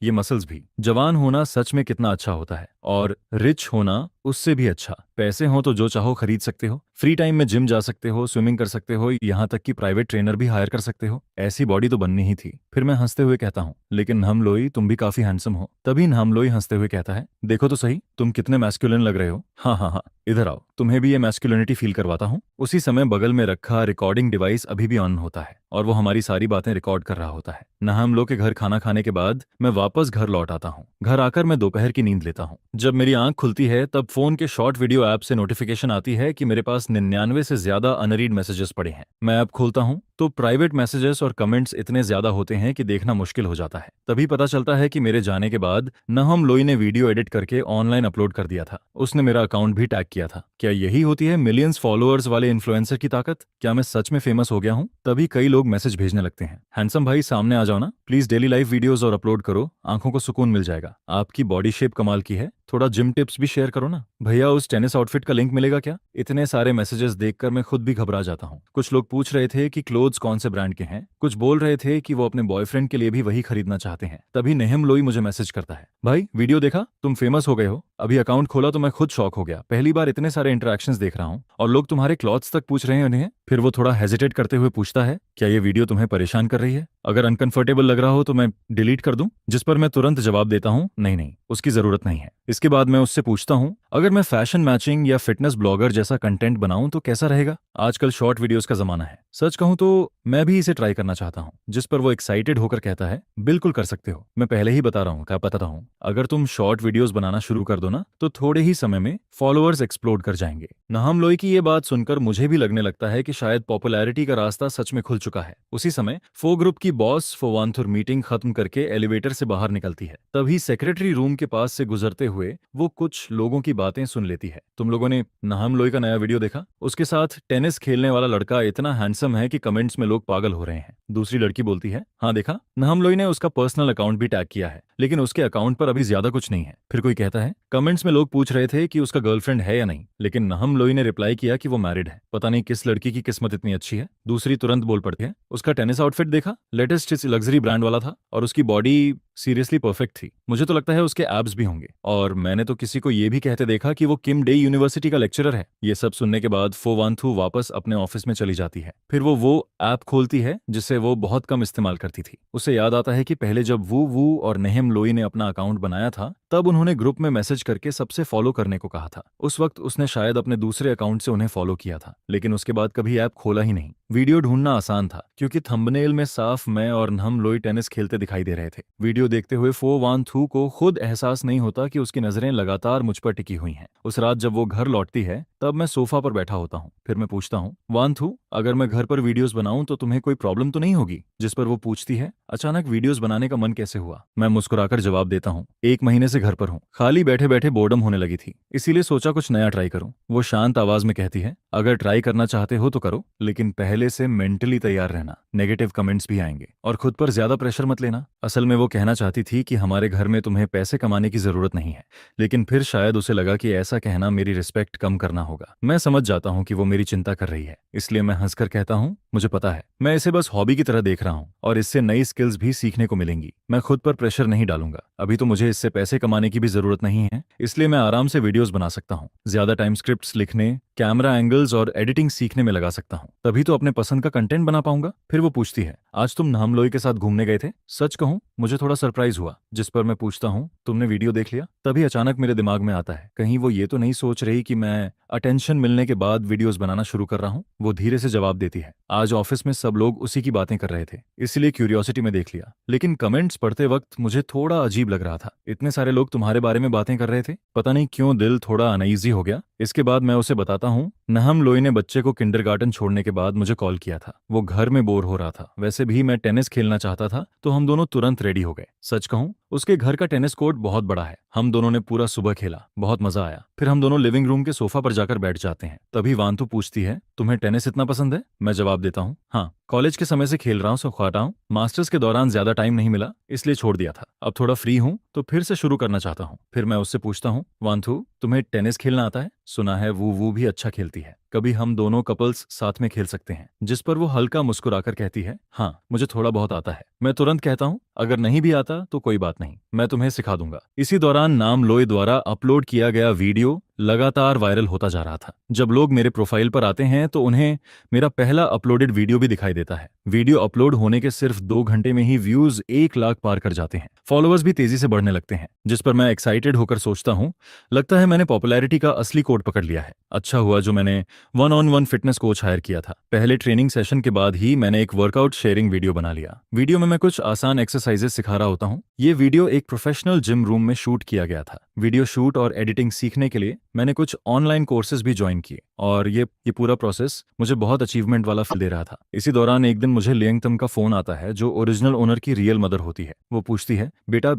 ये मसल्स भी। जवान होना सच में कितना अच्छा होता है, और रिच होना उससे भी अच्छा। पैसे हो तो जो चाहो खरीद सकते हो, फ्री टाइम में जिम जा सकते हो, स्विमिंग कर सकते हो, यहाँ तक कि प्राइवेट ट्रेनर भी हायर कर सकते हो। ऐसी बॉडी तो बननी ही थी। फिर मैं हंसते हुए कहता हूँ, लेकिन नहमलोई तुम भी काफी हैंडसम हो। तभी नहमलोई हंसते हुए कहता है, देखो तो सही तुम कितने मैस्कुलिन लग रहे हो। हाँ हाँ हाँ, इधर आओ, तुम्हें भी ये मैस्कुलिनिटी फील करवाता हूँ। उसी समय बगल में रखा रिकॉर्डिंग डिवाइस अभी भी ऑन होता है और वो हमारी सारी बातें रिकॉर्ड कर रहा होता है। नहमलो के घर खाना खाने के बाद मैं वापस घर लौट आता हूँ। घर आकर मैं दोपहर की नींद लेता हूँ। जब मेरी आंख खुलती है तब फोन के शॉर्ट वीडियो ऐप से नोटिफिकेशन आती है कि मेरे पास 99 से ज्यादा अनरीड मैसेजेस पड़े हैं। मैं ऐप खोलता हूँ तो प्राइवेट मैसेजेस और कमेंट्स इतने ज्यादा होते हैं कि देखना मुश्किल हो जाता है। तभी पता चलता है कि मेरे जाने के बाद नहम लोई ने वीडियो एडिट करके ऑनलाइन अपलोड कर दिया था। उसने मेरा अकाउंट भी टैग किया था। क्या यही होती है मिलियंस फॉलोअर्स वाले इन्फ्लुएंसर की ताकत? क्या मैं सच में फेमस हो गया हूँ? तभी कई लोग मैसेज भेजने लगते हैं, हैंडसम भाई सामने आ जाओ ना, प्लीज डेली लाइव वीडियोस और अपलोड करो, आंखों को सुकून मिल जाएगा। आपकी बॉडी शेप कमाल की है, थोड़ा जिम टिप्स भी शेयर करो ना। भैया उस टेनिस आउटफिट का लिंक मिलेगा क्या? इतने सारे मैसेजेस देखकर मैं खुद भी घबरा जाता हूँ। कुछ लोग पूछ रहे थे कि क्लोथ्स कौन से ब्रांड के हैं, कुछ बोल रहे थे कि वो अपने बॉयफ्रेंड के लिए भी वही खरीदना चाहते हैं। तभी नेहम लोई मुझे मैसेज करता है, भाई वीडियो देखा, तुम फेमस हो गए हो। अभी अकाउंट खोला तो मैं खुद शॉक हो गया, पहली बार इतने सारे इंटरेक्शंस देख रहा हूँ और लोग तुम्हारे क्लॉथ्स तक पूछ रहे हैं उन्हें। फिर वो थोड़ा हेजिटेट करते हुए पूछता है, क्या ये वीडियो तुम्हें परेशान कर रही है? अगर अनकंफर्टेबल लग रहा हो तो मैं डिलीट कर दूं? जिस पर मैं तुरंत जवाब देता हूँ, नहीं नहीं, उसकी जरूरत नहीं है। इसके बाद मैं उससे पूछता हूँ, अगर मैं फैशन मैचिंग या फिटनेस ब्लॉगर जैसा कंटेंट बनाऊं तो कैसा रहेगा? आजकल शॉर्ट वीडियोस का जमाना है। सच कहूं तो मैं भी इसे ट्राई करना चाहता हूं। जिस पर वो एक्साइटेड होकर कहता है, बिल्कुल कर सकते हो। मैं पहले ही बता रहा हूं, अगर तुम शॉर्ट वीडियोस बनाना शुरू कर दो ना, तो थोड़े ही समय में फॉलोअर्स एक्सप्लोड कर जाएंगे। नहम लोई की ये बात सुनकर मुझे भी लगने लगता है कि शायद पॉपुलैरिटी का रास्ता सच में खुल चुका है। उसी समय फो ग्रुप की बॉस फोवांथुर मीटिंग खत्म करके एलिवेटर से बाहर निकलती है। तभी सेक्रेटरी रूम के पास से गुजरते हुए वो कुछ लोगों की बातें सुन लेती है। तुम लोगों ने नहम लोई का नया वीडियो देखा? उसके साथ टेनिस खेलने वाला लड़का इतना हैंडसम है कि कमेंट्स में लोग पागल हो रहे हैं। दूसरी लड़की बोलती है, हाँ देखा, नहम लोई ने उसका पर्सनल अकाउंट भी टैग किया है, लेकिन उसके अकाउंट पर अभी ज्यादा कुछ नहीं है। फिर कोई कहता है, कमेंट्स में लोग पूछ रहे थे कि उसका गर्लफ्रेंड है या नहीं, लेकिन नहम लोई ने रिप्लाई किया कि वो मैरिड है। पता नहीं किस लड़की की किस्मत इतनी अच्छी है। दूसरी तुरंत बोल पड़ती है, उसका टेनिस आउटफिट देखा, लेटेस्ट लग्जरी ब्रांड वाला था और उसकी बॉडी सीरियसली परफेक्ट थी। मुझे तो लगता है उसके एब्स भी होंगे। और मैंने तो किसी को ये भी कहते देखा कि वो किम डे यूनिवर्सिटी का लेक्चरर है। ये सब सुनने के बाद फोवांथु वापस अपने ऑफिस में चली जाती है। फिर वो ऐप खोलती है जिसे वो बहुत कम इस्तेमाल करती थी। उसे याद आता है कि पहले जब वू और नेहम लोई ने अपना अकाउंट बनाया था, तब उन्होंने ग्रुप में मैसेज करके सबसे फॉलो करने को कहा था। उस वक्त उसने शायद अपने दूसरे अकाउंट से उन्हें फॉलो किया था, लेकिन उसके बाद कभी ऐप खोला ही नहीं। वीडियो ढूंढना आसान था क्योंकि थंबनेल में साफ मैं और नहम लोई टेनिस खेलते दिखाई दे रहे थे। वीडियो देखते हुए फो वान थू को खुद एहसास नहीं होता कि उसकी नजरें लगातार मुझ पर टिकी हुई हैं। उस रात जब वो घर लौटती है, तब मैं सोफा पर बैठा होता हूँ। फिर मैं पूछता हूँ, वान थू, अगर मैं घर पर वीडियोस बनाऊं तो तुम्हें कोई प्रॉब्लम तो नहीं होगी? जिस पर वो पूछती है, अचानक वीडियोस बनाने का मन कैसे हुआ? मैं मुस्कुराकर जवाब देता हूँ, 1 महीने से घर पर हूँ, खाली बैठे बैठे बोर्डम होने लगी थी, इसीलिए सोचा कुछ नया ट्राई करूं। वो शांत आवाज में कहती है, अगर ट्राई करना चाहते हो तो करो, लेकिन पहले से मेंटली तैयार रहना, नेगेटिव कमेंट्स भी आएंगे, और खुद पर ज्यादा प्रेशर मत लेना। असल में वो कहना चाहती थी कि हमारे घर में तुम्हें पैसे कमाने की जरूरत नहीं है, लेकिन फिर शायद उसे लगा कि ऐसा कहना मेरी रिस्पेक्ट कम करना होगा। मैं समझ जाता हूँ कि वो मेरी चिंता कर रही है, इसलिए मैं हंसकर कहता हूँ, मुझे पता है, मैं इसे बस हॉबी की तरह देख रहा हूँ और इससे नई स्किल्स भी सीखने को मिलेंगी। मैं खुद पर प्रेशर नहीं डालूंगा। अभी तो मुझे इससे पैसे कमाने की भी जरूरत नहीं है, इसलिए मैं आराम से वीडियोस बना सकता हूँ। ज्यादा टाइम स्क्रिप्ट्स लिखने, कैमरा एंगल्स और एडिटिंग सीखने में लगा सकता हूँ, तभी तो अपने पसंद का कंटेंट बना पाऊंगा। फिर वो पूछती है, आज तुम नहम लोई के साथ घूमने गए थे? सच कहूं, मुझे थोड़ा सरप्राइज हुआ। जिस पर मैं पूछता हूँ, तुमने वीडियो देख लिया? तभी अचानक मेरे दिमाग में आता है, कहीं वो ये तो नहीं सोच रही कि मैं अटेंशन मिलने के बाद वीडियोस बनाना शुरू कर रहा हूँ। वो धीरे से जवाब देती है, आज ऑफिस में सब लोग उसी की बातें कर रहे थे, इसलिए क्यूरियोसिटी में देख लिया, लेकिन कमेंट्स पढ़ते वक्त मुझे थोड़ा अजीब लग रहा था। इतने सारे लोग तुम्हारे बारे में बातें कर रहे थे, पता नहीं क्यों दिल थोड़ा अनईजी हो गया। इसके बाद मैं उसे बताता हूँ, नहम लोई ने बच्चे को किंडरगार्टन छोड़ने के बाद मुझे कॉल किया था। वो घर में बोर हो रहा था, वैसे भी मैं टेनिस खेलना चाहता था, तो हम दोनों तुरंत रेडी हो गए। सच कहूं, उसके घर का टेनिस कोर्ट बहुत बड़ा है। हम दोनों ने पूरा सुबह खेला, बहुत मजा आया। फिर हम दोनों लिविंग रूम के सोफा पर जाकर बैठ जाते हैं। तभी वांतु पूछती है, तुम्हें टेनिस इतना पसंद है? मैं जवाब देता हूँ, हाँ, कॉलेज के समय से खेल रहा हूँ, सो खाता हूँ। मास्टर्स के दौरान ज्यादा टाइम नहीं मिला, इसलिए छोड़ दिया था। अब थोड़ा फ्री हूँ तो फिर से शुरू करना चाहता हूँ। फिर मैं उससे पूछता हूँ, वांथु, तुम्हें टेनिस खेलना आता है? सुना है वो भी अच्छा खेलती है, कभी हम दोनों कपल्स साथ में खेल सकते हैं। जिस पर वो हल्का मुस्कुराकर कहती है, हाँ, मुझे थोड़ा बहुत आता है। मैं तुरंत कहता हूँ, अगर नहीं भी आता तो कोई बात नहीं, मैं तुम्हें सिखा दूंगा। इसी दौरान नाम लोई द्वारा अपलोड किया गया वीडियो लगातार वायरल होता जा रहा था। जब लोग मेरे प्रोफाइल पर आते हैं तो उन्हें मेरा पहला अपलोडेड वीडियो भी दिखाई देता है। वीडियो अपलोड होने के सिर्फ 2 घंटे में ही व्यूज 1 लाख पार कर जाते हैं। फॉलोअर्स भी तेजी से बढ़ने लगते हैं, जिस पर मैं एक्साइटेड होकर सोचता हूँ, लगता है मैंने पॉपुलैरिटी का असली कोड पकड़ लिया है। अच्छा हुआ जो मैंने 1-on-1 फिटनेस कोच हायर किया था। पहले ट्रेनिंग सेशन के बाद ही मैंने एक वर्कआउट शेयरिंग वीडियो बना लिया। वीडियो में मैं कुछ आसान एक्सरसाइजेस सिखा रहा होता हूँ। ये वीडियो एक प्रोफेशनल जिम रूम में शूट किया गया था। वीडियो शूट और एडिटिंग सीखने के लिए मैंने कुछ ऑनलाइन कोर्सेज भी ज्वाइन किए, और ये पूरा प्रोसेस मुझे बहुत अचीवमेंट वाला फील दे रहा था। इसी दौरान एक दिन मुझे लियंगतम का फोन आता है, जो ओरिजिनल ओनर की रियल मदर होती है। वो पूछती है, बेटा,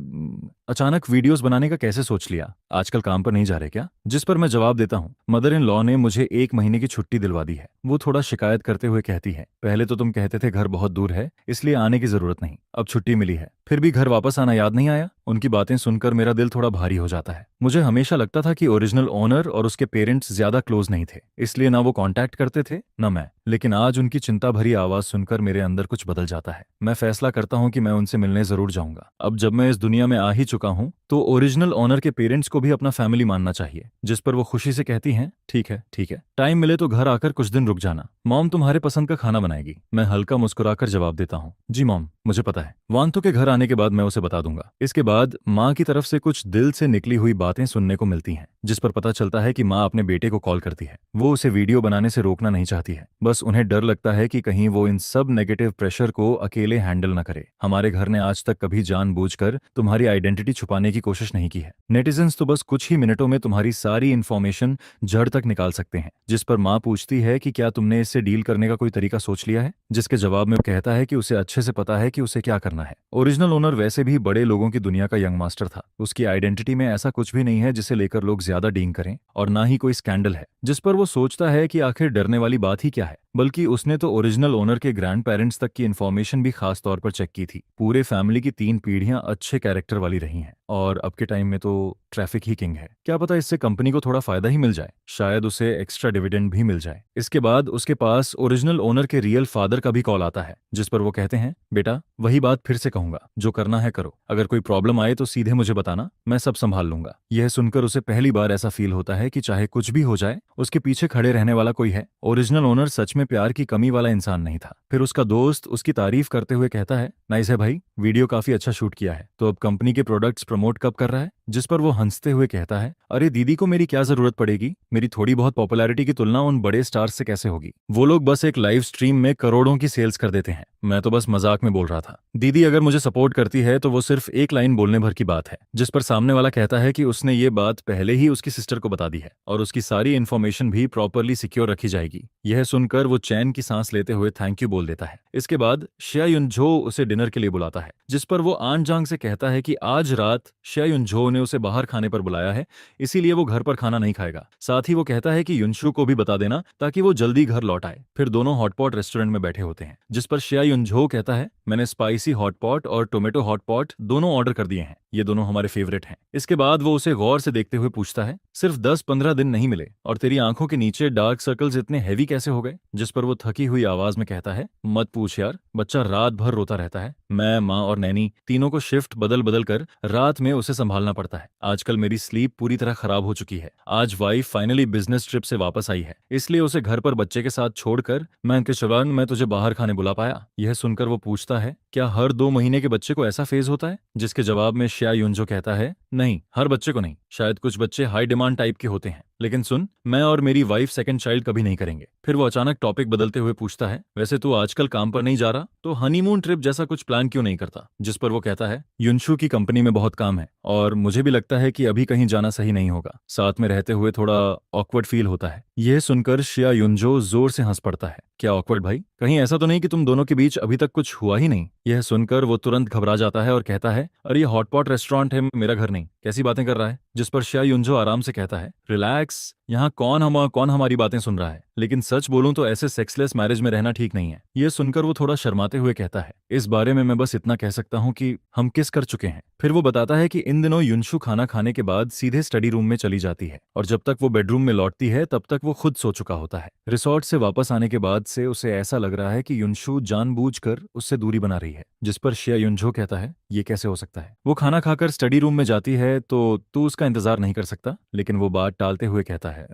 अचानक वीडियोस बनाने का कैसे सोच लिया? आजकल काम पर नहीं जा रहे क्या? जिस पर मैं जवाब देता हूँ, मदर इन लॉ ने मुझे 1 महीने की छुट्टी दिलवा दी है। वो थोड़ा शिकायत करते हुए कहती है, पहले तो तुम कहते थे घर बहुत दूर है, इसलिए आने की जरूरत नहीं, अब छुट्टी मिली है, फिर भी घर वापस आना याद नहीं आया? उनकी बातें सुनकर मेरा दिल थोड़ा भारी हो जाता है। मुझे हमेशा लगता था कि ओरिजिनल ओनर और उसके पेरेंट्स ज्यादा क्लोज नहीं थे, इसलिए ना वो कांटेक्ट करते थे, ना मैं। लेकिन आज उनकी चिंता भरी आवाज सुनकर मेरे अंदर कुछ बदल जाता है। मैं फैसला करता हूँ कि मैं उनसे मिलने जरूर जाऊंगा। अब जब मैं इस दुनिया में आ ही चुका हूँ तो ओरिजिनल ओनर के पेरेंट्स को भी अपना फैमिली मानना चाहिए। जिस पर वो खुशी से कहती हैं, ठीक है ठीक है, टाइम मिले तो घर आकर कुछ दिन रुक जाना। मॉम तुम्हारे पसंद का खाना बनाएगी। मैं हल्का मुस्कुराकर जवाब देता हूँ, जी मॉम, मुझे पता है। वांतो के घर आने के बाद मैं उसे बता दूंगा। इसके बाद माँ की तरफ से कुछ दिल से निकली हुई बातें सुनने को मिलती हैं, जिस पर पता चलता है कि माँ अपने बेटे को कॉल करती है। वो उसे वीडियो बनाने से रोकना नहीं चाहती है, बस उन्हें डर लगता है कि कहीं वो इन सब नेगेटिव प्रेशर को अकेले हैंडल न करे। हमारे घर ने आज तक कभी जानबूझकर तुम्हारी आइडेंटिटी छुपाने की कोशिश नहीं की है। नेटिजन्स तो बस कुछ ही मिनटों में तुम्हारी सारी इन्फॉर्मेशन जड़ तक निकाल सकते हैं। जिस पर माँ पूछती है कि क्या तुमने इससे डील करने का कोई तरीका सोच लिया है, जिसके जवाब में वो कहता है कि उसे अच्छे से पता है कि उसे क्या करना है। ओरिजिनल ओनर वैसे भी बड़े लोगों की दुनिया का यंग मास्टर था। उसकी आइडेंटिटी में ऐसा कुछ भी नहीं है जिसे लेकर लोग ज्यादा डींग करें, और ना ही कोई स्कैंडल है जिस पर वो सोचता है कि आखिर डरने वाली बात ही क्या है। बल्कि उसने तो ओरिजिनल ओनर के ग्रैंड पेरेंट्स तक की इन्फॉर्मेशन भी खास तौर पर चेक की थी। पूरे फैमिली की 3 पीढ़ियां अच्छे कैरेक्टर वाली रही हैं, और अब के टाइम में तो ट्रैफिक ही किंग है। क्या पता इससे कंपनी को थोड़ा फायदा ही मिल जाए, शायद उसे एक्स्ट्रा डिविडेंड भी मिल जाए। इसके बाद उसके पास ओरिजिनल ओनर के रियल फादर का भी कॉल आता है, जिस पर वो कहते हैं, बेटा वही बात फिर से कहूंगा, जो करना है करो, अगर कोई प्रॉब्लम आए तो सीधे मुझे बताना, मैं सब संभाल लूंगा। यह सुनकर उसे पहली बार ऐसा फील होता है कि चाहे कुछ भी हो जाए उसके पीछे खड़े रहने वाला कोई है। ओरिजिनल ओनर सच में प्यार की कमी वाला इंसान नहीं था। फिर उसका दोस्त उसकी तारीफ करते हुए कहता है, नाइस है भाई, वीडियो काफी अच्छा शूट किया है, तो अब कंपनी के प्रोडक्ट्स प्रमोट कब कर रहा है। जिस पर वो हंसते हुए कहता है, अरे दीदी को मेरी क्या जरूरत पड़ेगी, मेरी थोड़ी बहुत पॉपुलैरिटी की तुलना उन बड़े स्टार्स से कैसे होगी। वो लोग बस एक लाइव स्ट्रीम में करोड़ों की सेल्स कर देते हैं, मैं तो बस मजाक में बोल रहा था। दीदी अगर मुझे सपोर्ट करती है तो वो सिर्फ एक लाइन बोलने भर की बात है। जिस पर सामने वाला कहता है कि उसने ये बात पहले ही उसकी सिस्टर को बता दी है, और उसकी सारी इन्फॉर्मेशन भी प्रॉपरली सिक्योर रखी जाएगी। यह सुनकर वो चैन की सांस लेते हुए थैंक यू बोल देता है। इसके बाद शिया युनझो उसे डिनर के लिए बुलाता है, जिस पर वो आन जांग से कहता है कि आज रात शिया युनझो ने उसे बाहर खाने पर बुलाया है, इसीलिए वो घर पर खाना नहीं खाएगा। साथ ही वो कहता है कि युनशु को भी बता देना ताकि वो जल्दी घर लौट आए। फिर दोनों हॉटपॉट रेस्टोरेंट में बैठे होते हैं, जिस पर शिया युनझो कहता है, मैंने स्पाइसी हॉटपॉट और टोमेटो हॉटपॉट दोनों ऑर्डर कर दिए हैं, ये दोनों हमारे फेवरेट हैं। इसके बाद वो उसे गौर से देखते हुए पूछता है, सिर्फ 10-15 दिन नहीं मिले और तेरी आंखों के नीचे डार्क सर्कल्स इतने हैवी कैसे हो गए। जिस पर वो थकी हुई आवाज में कहता है, मत पूछ यार, बच्चा रात भर रोता रहता है। मैं, माँ और नैनी तीनों को शिफ्ट बदल बदल कर रात में उसे संभालना पड़ता है। आजकल मेरी स्लीप पूरी तरह खराब हो चुकी है। आज वाइफ फाइनली बिजनेस ट्रिप से वापस आई है, इसलिए उसे घर पर बच्चे के साथ छोड़कर मैं किशोरान मैं तुझे बाहर खाने बुला पाया। यह सुनकर वो पूछता है, क्या हर 2 महीने के बच्चे को ऐसा फेज होता है। जिसके जवाब में शिया युनजो कहता है, नहीं, हर बच्चे को नहीं, शायद कुछ बच्चे हाई डिमांड टाइप के होते हैं, लेकिन सुन, मैं और मेरी वाइफ सेकंड चाइल्ड कभी नहीं करेंगे। फिर वो अचानक टॉपिक बदलते हुए पूछता है, वैसे तू आजकल काम पर नहीं जा रहा तो हनीमून ट्रिप जैसा कुछ प्लान क्यों नहीं करता। जिस पर वो कहता है, युनशु की कंपनी में बहुत काम है और मुझे भी लगता है कि अभी कहीं जाना सही नहीं होगा, साथ में रहते हुए थोड़ा ऑकवर्ड फील होता है। यह सुनकर शिया युनजो जोर से हंस पड़ता है, क्या ऑकवर्ड भाई, कहीं ऐसा तो नहीं कि तुम दोनों के बीच अभी तक कुछ हुआ ही नहीं। यह सुनकर वो तुरंत घबरा जाता है और कहता है, अरे ये हॉटपॉट रेस्टोरेंट है, मेरा घर नहीं, कैसी बातें कर रहा है। जिस पर शिया युनजो आराम से कहता है, रिलैक्स, यहाँ कौन हमारी बातें सुन रहा है, लेकिन सच बोलूं तो ऐसे सेक्सलेस मैरिज में रहना ठीक नहीं है। यह सुनकर वो थोड़ा शर्माते हुए कहता है, इस बारे में मैं बस इतना कह सकता हूँ कि हम किस कर चुके हैं। फिर वो बताता है कि इन दिनों युनशु खाना खाने के बाद सीधे स्टडी रूम में चली जाती है और जब तक वो बेडरूम में लौटती है तब तक वो खुद सो चुका होता है। रिसोर्ट से वापस आने के बाद से उसे ऐसा लग रहा है कि युनशु जानबूझकर उससे दूरी बना रही है। जिस पर शिया युनजो कहता है, ये कैसे हो सकता है। वो खाना खाकर स्टडी रूम में जाती है तो तू उसका इंतजार नहीं कर सकता, लेकिन वो बात टालते हुए कहता है,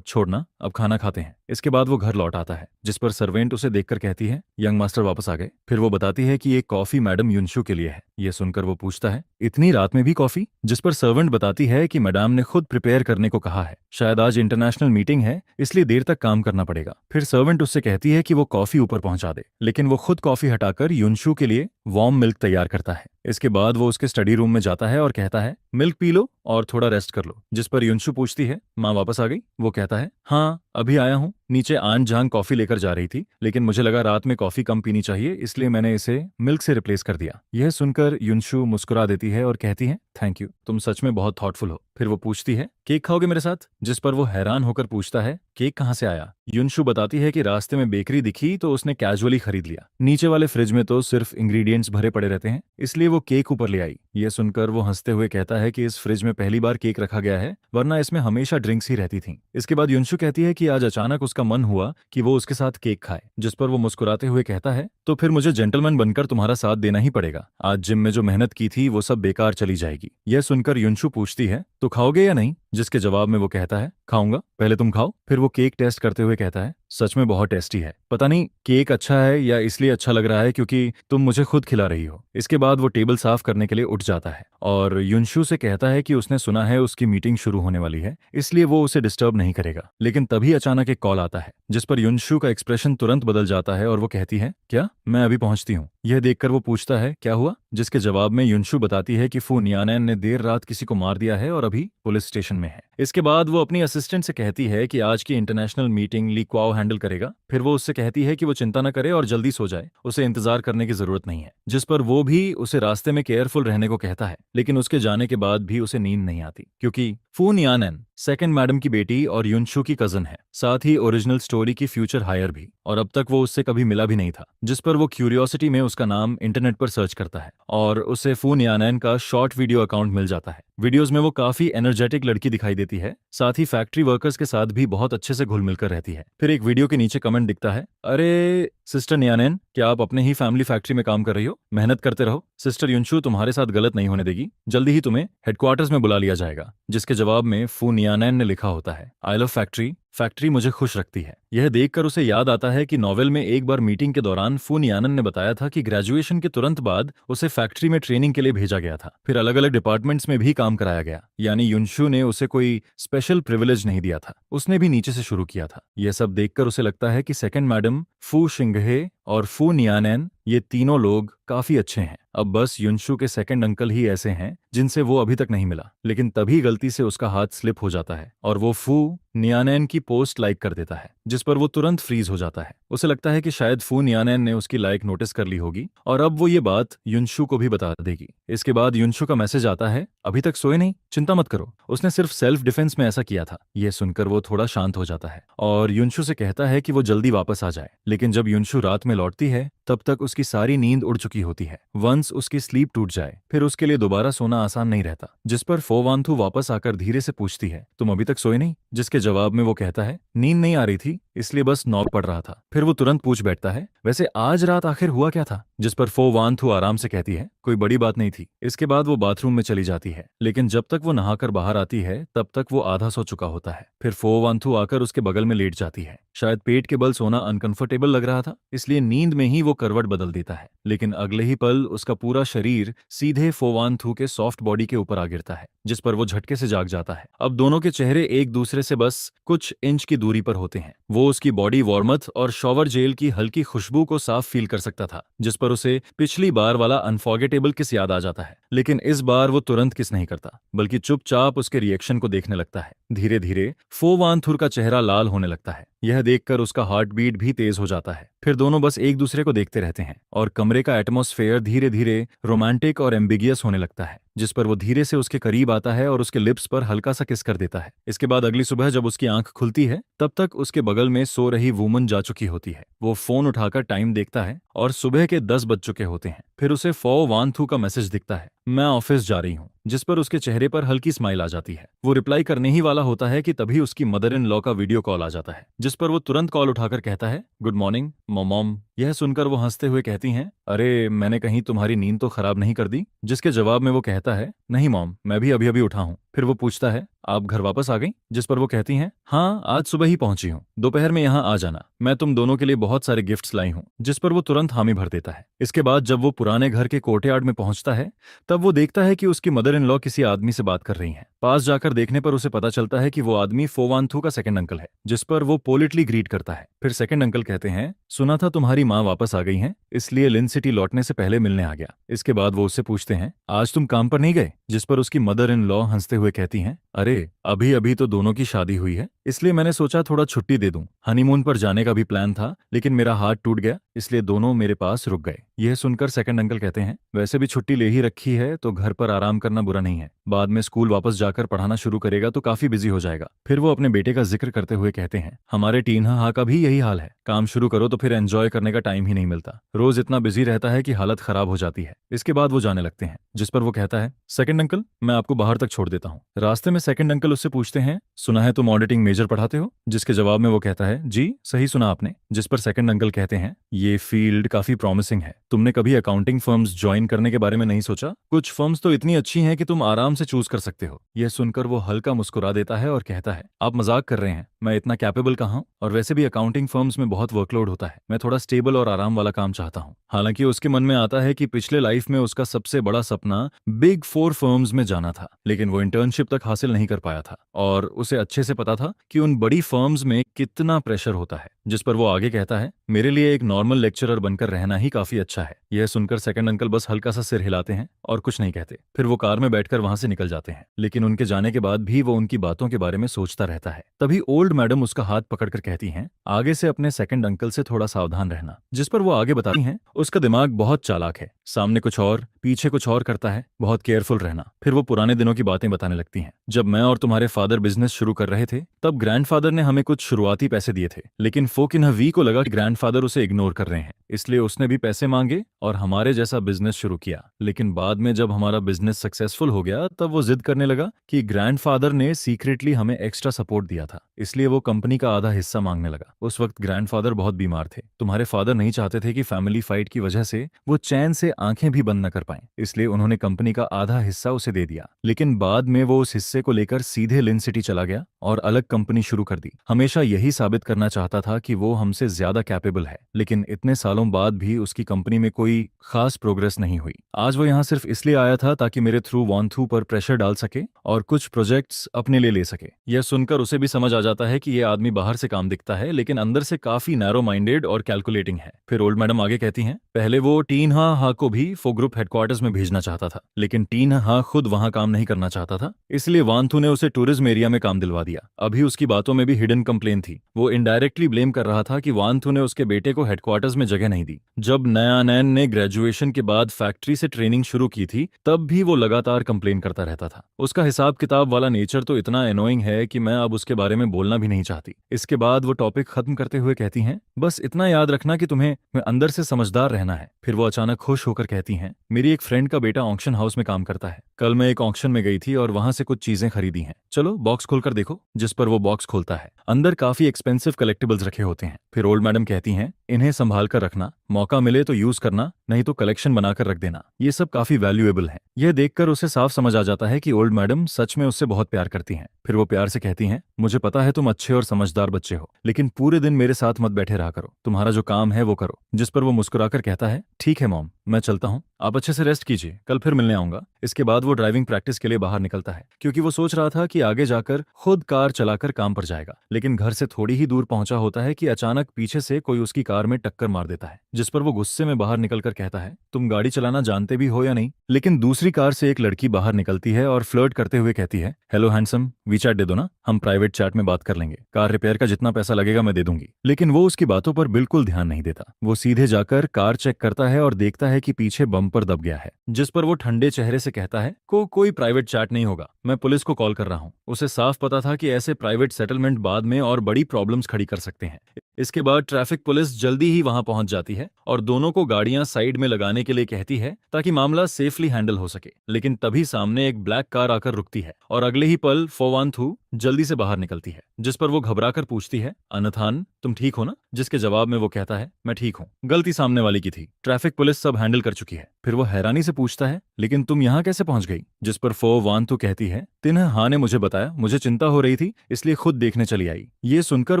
छोड़ना, अब खाना खाते हैं। इसके बाद वो घर लौट आता है, जिस पर सर्वेंट उसे देखकर कहती है, यंग मास्टर वापस आ गए। फिर वो बताती है कि ये कॉफी मैडम युनशु के लिए है। ये सुनकर वो पूछता है, इतनी रात में भी कॉफी। जिस पर सर्वेंट बताती है कि मैडम ने खुद प्रिपेयर करने को कहा है, शायद आज इंटरनेशनल मीटिंग है इसलिए देर तक काम करना पड़ेगा। फिर सर्वेंट उससे कहती है कि वो कॉफी ऊपर पहुंचा दे, लेकिन वो खुद कॉफी हटाकर युनशु के लिए वार्म मिल्क तैयार करता है। इसके बाद वो उसके स्टडी रूम में जाता है और कहता है, मिल्क पी लो और थोड़ा रेस्ट कर लो। जिस पर युनशु पूछती है, माँ वापस आ गई। वो कहता है, हाँ अभी आया हूँ, नीचे आन जांग कॉफी लेकर जा रही थी, लेकिन मुझे लगा रात में कॉफी कम पीनी चाहिए, इसलिए मैंने इसे मिल्क से रिप्लेस कर दिया। यह सुनकर युनशु मुस्कुरा देती है और कहती है, थैंक यू, तुम सच में बहुत थॉटफुल हो। फिर वो पूछती है, केक खाओगे मेरे साथ? जिस पर वो हैरान होकर पूछता है, केक कहाँ से आया? युनशु बताती है कि रास्ते में बेकरी दिखी तो उसने कैजुअली खरीद लिया। नीचे वाले फ्रिज में तो सिर्फ इंग्रेडिएंट्स भरे पड़े रहते हैं, इसलिए वो केक ऊपर ले आई। ये सुनकर वो हंसते हुए कहता है कि इस फ्रिज में पहली बार केक रखा गया है, वरना इसमें हमेशा ड्रिंक्स ही रहती थीं। इसके बाद युनशु कहती है कि आज अचानक उसका मन हुआ कि वो उसके साथ केक खाए, जिस पर वो मुस्कुराते हुए कहता है, तो फिर मुझे जेंटलमैन बनकर तुम्हारा साथ देना ही पड़ेगा। आज जिम में जो मेहनत की थी वो सब बेकार चली जाएगी। यह सुनकर युनशु पूछती है, तो खाओगे या नहीं? जिसके जवाब में वो कहता है, खाऊंगा, पहले तुम खाओ। फिर वो केक टेस्ट करते हुए कहता है, सच में बहुत टेस्टी है। पता नहीं केक अच्छा है या इसलिए अच्छा लग रहा है क्योंकि तुम मुझे खुद खिला रही हो। इसके बाद वो टेबल साफ करने के लिए उठ जाता है और युनशु से कहता है कि उसने सुना है उसकी मीटिंग शुरू होने वाली है, इसलिए वो उसे डिस्टर्ब नहीं करेगा। लेकिन तभी अचानक एक कॉल आता है, जिस पर युनशु का एक्सप्रेशन तुरंत बदल जाता है और वो कहती है, क्या? मैं अभी पहुंचती हूँ। यह देखकर वो पूछता है, क्या हुआ? जिसके जवाब में युनशु बताती है कि फू नियानैन ने देर रात किसी को मार दिया है और अभी पुलिस स्टेशन में है। इसके बाद वो अपनी असिस्टेंट से कहती है कि आज की इंटरनेशनल मीटिंग ली क्वाओ हैंडल करेगा। फिर वो उससे कहती है कि वो चिंता न करे और जल्दी सो जाए, उसे इंतजार करने की जरूरत नहीं है। जिस पर वो भी उसे रास्ते में केयरफुल रहने को कहता है, लेकिन उसके जाने के बाद भी उसे नींद नहीं आती, क्योंकि फू नियानैन सेकंड मैडम की बेटी और युनशु की कजन है, साथ ही ओरिजिनल स्टोरी की फ्यूचर हायर भी, और अब तक वो उससे कभी मिला भी नहीं था। जिस पर वो क्यूरियोसिटी में उसका नाम इंटरनेट पर सर्च करता है और उसे फू नियानैन का शॉर्ट वीडियो अकाउंट मिल जाता है। वीडियोस में वो काफी एनर्जेटिक लड़की दिखाई देती है, साथ ही फैक्ट्री वर्कर्स के साथ भी बहुत अच्छे से घुल मिलकर रहती है। फिर एक वीडियो के नीचे कमेंट दिखता है, अरे सिस्टर नियानैन, क्या आप अपने ही फैमिली फैक्ट्री में काम कर रही हो? मेहनत करते रहो, सिस्टर युनशु तुम्हारे साथ गलत नहीं होने देगी, जल्दी ही तुम्हें हेडक्वार्टर्स में बुला लिया जाएगा। जिसके जवाब में फू नियानैन ने लिखा होता है, आई लव फैक्ट्री, फैक्ट्री मुझे खुश रखती है। यह देखकर उसे याद आता है कि नॉवेल में एक बार मीटिंग के दौरान फू नियानन ने बताया था कि ग्रेजुएशन के तुरंत बाद उसे फैक्ट्री में ट्रेनिंग के लिए भेजा गया था, फिर अलग अलग डिपार्टमेंट्स में भी काम कराया गया, यानी युनशु ने उसे कोई स्पेशल प्रिविलेज नहीं दिया था, उसने भी नीचे से शुरू किया था। यह सब देखकर उसे लगता है कि सेकंड मैडम, फू शिंगहे और फू नियानैन, ये तीनों लोग काफी अच्छे हैं। अब बस युनशु के सेकंड अंकल ही ऐसे हैं जिनसे वो अभी तक नहीं मिला। लेकिन तभी गलती से उसका हाथ स्लिप हो जाता है और वो फू नियानैन की पोस्ट लाइक कर देता है, जिस पर वो तुरंत फ्रीज हो जाता है। उसे लगता है कि शायद फू नियानैन ने उसकी लाइक नोटिस कर ली होगी और अब वो ये बात युनशु को भी बता देगी। इसके बाद युनशु का मैसेज आता है, अभी तक सोए नहीं, चिंता मत करो, उसने सिर्फ सेल्फ डिफेंस में ऐसा किया था। ये सुनकर वो थोड़ा शांत हो जाता है और युनशु से कहता है कि वो जल्दी वापस आ जाए। लेकिन जब युनशु रात में लौटती है तब तक उसकी सारी नींद उड़ चुकी होती है। वंस उसकी स्लीप टूट जाए फिर उसके लिए दोबारा सोना आसान नहीं रहता। जिस पर फो वांथू वापस आकर धीरे से पूछती है, तुम अभी तक सोए नहीं? जिसके जवाब में वो कहता है, नींद नहीं आ रही थी, इसलिए बस नॉक पड़ रहा था। फिर वो तुरंत पूछ बैठता है, वैसे आज रात आखिर हुआ क्या था? जिस पर फो वांथू आराम से कहती है, कोई बड़ी बात नहीं थी। इसके बाद वो बाथरूम में चली जाती है, लेकिन जब तक वो नहाकर बाहर आती है तब तक वो आधा सो चुका होता है। फिर फो वांथू आकर उसके बगल में लेट जाती है। शायद पेट के बल सोना अनकंफर्टेबल लग रहा था, इसलिए नींद में ही वो करवट बदल देता है। लेकिन अगले ही पल उसका पूरा शरीर सीधे फो वांथू के सॉफ्ट बॉडी के ऊपर आ गिरता है, जिस पर वो झटके से जाग जाता है। अब दोनों के चेहरे एक दूसरे से बस कुछ इंच की दूरी पर होते हैं। वो उसकी बॉडी वार्मथ और शॉवर जेल की हल्की खुशबू को साफ फील कर सकता था, जिस पर उसे पिछली बार वाला अनफॉरगेटेबल किस याद आ जाता है। लेकिन इस बार वो तुरंत किस नहीं करता, बल्कि चुपचाप उसके रिएक्शन को देखने लगता है। धीरे धीरे फो वांथुर का चेहरा लाल होने लगता है। यह देखकर उसका हार्ट बीट भी तेज हो जाता है। फिर दोनों बस एक दूसरे को देखते रहते हैं और कमरे का एटमॉस्फेयर धीरे धीरे रोमांटिक और एम्बिगियस होने लगता है, जिस पर वो धीरे से उसके करीब आता है और उसके लिप्स पर हल्का सा किस कर देता है। इसके बाद अगली सुबह जब उसकी आंख खुलती है तब तक उसके बगल में सो रही वुमन जा चुकी होती है। वो फोन उठाकर टाइम देखता है और सुबह के 10 बज चुके होते हैं। फिर उसे फो वांथू का मैसेज दिखता है, मैं ऑफिस जा रही हूँ, जिस पर उसके चेहरे पर हल्की स्माइल आ जाती है। वो रिप्लाई करने ही वाला होता है कि तभी उसकी मदर इन लॉ का वीडियो कॉल आ जाता है, जिस पर वो तुरंत कॉल उठाकर कहता है, गुड मॉर्निंग मॉम। यह सुनकर वो हंसते हुए कहती हैं, अरे मैंने कहीं तुम्हारी नींद तो खराब नहीं कर दी? जिसके जवाब में वो कहता है, नहीं मॉम, मैं भी अभी अभी उठा हूँ। फिर वो पूछता है, आप घर वापस आ गई? जिस पर वो कहती हैं, हाँ आज सुबह ही पहुंची हूँ, दोपहर में यहाँ आ जाना, मैं तुम दोनों के लिए बहुत सारे गिफ्ट्स लाई हूँ। जिस पर वो तुरंत हामी भर देता है। इसके बाद जब वो पुराने घर के कोर्टयार्ड में पहुंचता है तब वो देखता है कि उसकी मदर इन लॉ किसी आदमी से बात कर रही हैं। पास जाकर देखने पर उसे पता चलता है कि वो आदमी फो वांथू का सेकंड अंकल है, जिस पर वो पोलिटली ग्रीट करता है। फिर सेकंड अंकल कहते हैं, सुना था तुम्हारी माँ वापस आ गई हैं, इसलिए लिन सिटी लौटने से पहले मिलने आ गया। इसके बाद वो उससे पूछते हैं, आज तुम काम पर नहीं गए? जिस पर उसकी मदर इन लॉ हंसते हुए कहती हैं, अरे अभी अभी तो दोनों की शादी हुई है, इसलिए मैंने सोचा थोड़ा छुट्टी दे दूं। हनीमून पर जाने का भी प्लान था, लेकिन मेरा हाथ टूट गया, इसलिए दोनों मेरे पास रुक गए। यह सुनकर सेकंड अंकल कहते हैं, वैसे भी छुट्टी ले ही रखी है तो घर पर आराम करना बुरा नहीं है, बाद में स्कूल वापस जाकर पढ़ाना शुरू करेगा तो काफी बिजी हो जाएगा। फिर वो अपने बेटे का जिक्र करते हुए कहते हैं, हमारे टीन्हा हा का भी यही हाल है, काम शुरू करो तो फिर एंजॉय करने का टाइम ही नहीं मिलता, रोज इतना बिजी रहता है कि हालत खराब हो जाती है। इसके बाद वो जाने लगते हैं, जिस पर वो कहता है, सेकंड अंकल मैं आपको बाहर तक छोड़ देता हूँ। रास्ते में सेकंड अंकल उससे पूछते हैं, सुना है तुम ऑडिटिंग मेजर पढ़ाते हो? जिसके जवाब में वो कहता है, जी सही सुना आपने। जिस पर सेकंड अंकल कहते हैं, ये फील्ड काफी प्रॉमिसिंग है, तुमने कभी अकाउंटिंग फर्म्स ज्वाइन करने के बारे में नहीं सोचा? कुछ फर्म्स तो इतनी अच्छी हैं कि तुम आराम से चूज कर सकते हो। यह सुनकर वो हल्का मुस्कुरा देता है और कहता है, आप मजाक कर रहे हैं, मैं इतना कैपेबल कहाँ हूं, और वैसे भी अकाउंटिंग फर्म्स में बहुत वर्कलोड होता है, मैं थोड़ा स्टेबल और आराम वाला काम चाहता हूँ। हालांकि उसके मन में आता है कि पिछले लाइफ में उसका सबसे बड़ा सपना बिग फोर फर्म्स में जाना था, लेकिन वो इंटर्नशिप तक हासिल नहीं कर पाया था और उसे अच्छे से पता था कि उन बड़ी फर्म्स में कितना प्रेशर होता है। जिस पर वो आगे कहता है, मेरे लिए एक नॉर्मल लेक्चरर बनकर रहना ही काफी अच्छा है। यह सुनकर सेकंड अंकल बस हल्का सा सिर हिलाते हैं और कुछ नहीं कहते। फिर वो कार में बैठकर वहां से निकल जाते हैं, लेकिन उनके जाने के बाद भी वो उनकी बातों के बारे में सोचता रहता है। तभी ओल्ड मैडम उसका हाथ पकड़कर कहती हैं, आगे से अपने सेकंड अंकल से थोड़ा सावधान रहना। जिस पर वो आगे बताती हैं, उसका दिमाग बहुत चालाक है, सामने कुछ और पीछे कुछ और करता है, बहुत केयरफुल रहना। फिर वो पुराने दिनों की बातें बताने लगती हैं, जब मैं और तुम्हारे फादर बिजनेस शुरू कर रहे थे तब ग्रैंडफादर ने हमें कुछ शुरुआती पैसे दिए थे, लेकिन फोकिन्हा वी को लगा कि ग्रैंडफादर उसे इग्नोर कर रहे हैं, इसलिए उसने भी पैसे मांगे और हमारे जैसा बिजनेस शुरू किया। लेकिन बाद में जब हमारा बिजनेस सक्सेसफुल हो गया तब वो जिद करने लगा कि ग्रैंडफादर ने सीक्रेटली हमें एक्स्ट्रा सपोर्ट दिया था, इसलिए वो कंपनी का आधा हिस्सा मांगने लगा। उस वक्त ग्रैंडफादर बहुत बीमार थे, तुम्हारे फादर नहीं चाहते थे कि फैमिली फाइट की वजह से वो चैन से आंखें भी बंद न कर पाएं, इसलिए उन्होंने कंपनी का आधा हिस्सा उसे दे दिया। लेकिन बाद में वो उस हिस्से को लेकर सीधे लिन सिटी चला गया और अलग कंपनी शुरू कर दी। हमेशा यही साबित करना चाहता था कि वो हमसे ज्यादा कैपेबल है, लेकिन इतने सालों बाद भी उसकी कंपनी में कोई खास प्रोग्रेस नहीं हुई। आज वो यहाँ सिर्फ इसलिए आया था ताकि मेरे थ्रू वॉन्थू पर प्रेशर डाल सके और कुछ प्रोजेक्ट्स अपने लिए ले सके। यह सुनकर उसे भी समझ आ जाता है कि यह आदमी बाहर से काम दिखता है लेकिन अंदर से काफी नैरो माइंडेड और कैलकुलेटिंग है। फिर ओल्ड मैडम आगे कहती हैं, पहले वो टीन्हा हा को भी फो ग्रुप हेडक्वार्टर्स में भेजना चाहता था, लेकिन टीन्हा हा खुद वहां काम नहीं करना चाहता था, इसलिए वांथू ने उसे टूरिज्म एरिया में काम दिलवा दिया। अभी उसकी बातों में भी हिडन कंप्लेन थी, वो इनडायरेक्टली ब्लेम कर रहा था कि वांथू ने उसके बेटे को हेडक्वार्टर्स में जगह नहीं दी। जब नयानैन ने ग्रेजुएशन के बाद फैक्ट्री से ट्रेनिंग शुरू की थी तब भी वो लगातार कंप्लेन करता रहता था। उसका हिसाब किताब वाला नेचर तो इतना एनोइंग है कि मैं अब उसके बारे में बोलना भी नहीं चाहती। इसके बाद वो टॉपिक खत्म करते हुए कहती हैं, बस इतना याद रखना कि तुम्हें अंदर से समझदार रहना है। फिर वो अचानक खुश होकर कहती हैं, मेरी एक फ्रेंड का बेटा ऑक्शन हाउस में काम करता है, कल मैं एक ऑक्शन में गई थी और वहां से कुछ चीजें खरीदी हैं, चलो बॉक्स खोलकर देखो। जिस पर वो बॉक्स खोलता है, अंदर काफी एक्सपेंसिव कलेक्टिबल्स रखे होते हैं। फिर ओल्ड मैडम कहती हैं, इन्हें संभाल कर रखना, मौका मिले तो यूज करना, नहीं तो कलेक्शन बनाकर रख देना, ये सब काफी वैल्यूएबल है। यह देखकर उसे साफ समझ आ जाता है कि ओल्ड मैडम सच में उससे बहुत प्यार करती हैं। फिर वो प्यार से कहती हैं, मुझे पता है तुम अच्छे और समझदार बच्चे हो, लेकिन पूरे दिन मेरे साथ मत बैठे रहा करो, तुम्हारा जो काम है वो करो। जिस पर वो मुस्कुराकर कहता है, ठीक है मॉम, मैं चलता हूँ, आप अच्छे से रेस्ट कीजिए, कल फिर मिलने आऊंगा। इसके बाद वो ड्राइविंग प्रैक्टिस के लिए बाहर निकलता है, क्योंकि वो सोच रहा था कि आगे जाकर खुद कार चलाकर काम पर जाएगा। लेकिन घर से थोड़ी ही दूर पहुंचा होता है कि अचानक पीछे से कोई उसकी कार में टक्कर मार देता है। जिस पर वो गुस्से में बाहर निकलकर कहता है, तुम गाड़ी चलाना जानते भी हो या नहीं? लेकिन दूसरी कार से एक लड़की बाहर निकलती है और फ्लर्ट करते हुए कहती है, हेलो हैंडसम, वीचैट दे दो ना, हम प्राइवेट चैट में बात कर लेंगे, कार रिपेयर का जितना पैसा लगेगा मैं दे दूंगी। लेकिन वो उसकी बातों पर बिल्कुल ध्यान नहीं देता। वो सीधे जाकर कार चेक करता है और देखता है कि पीछे बम्पर दब गया है। जिस पर वो ठंडे चेहरे से कहता है, कोई प्राइवेट चैट नहीं होगा, मैं पुलिस को कॉल कर रहा हूँ। उसे साफ पता था कि ऐसे प्राइवेट सेटलमेंट बाद में और बड़ी प्रॉब्लम्स खड़ी कर सकते हैं। इसके बाद ट्रैफिक पुलिस जल्दी ही वहां पहुंच जाती है और दोनों को गाड़ियां साइड में लगाने के लिए कहती है ताकि मामला सेफली हैंडल हो सके। लेकिन तभी सामने एक ब्लैक कार आकर रुकती है और अगले ही पल फोवानथू जल्दी से बाहर निकलती है। जिस पर वो घबराकर पूछती है, अनथान तुम ठीक हो ना? जिसके जवाब में वो कहता है, मैं ठीक हूँ, गलती सामने वाली की थी, ट्रैफिक पुलिस सब हैंडल कर चुकी है। फिर वो हैरानी से पूछता है, लेकिन तुम यहाँ कैसे पहुंच गई? जिस पर फोवानथू कहती है, तिन्हा हा ने मुझे बताया, मुझे चिंता हो रही थी इसलिए खुद देखने चली आई। ये सुनकर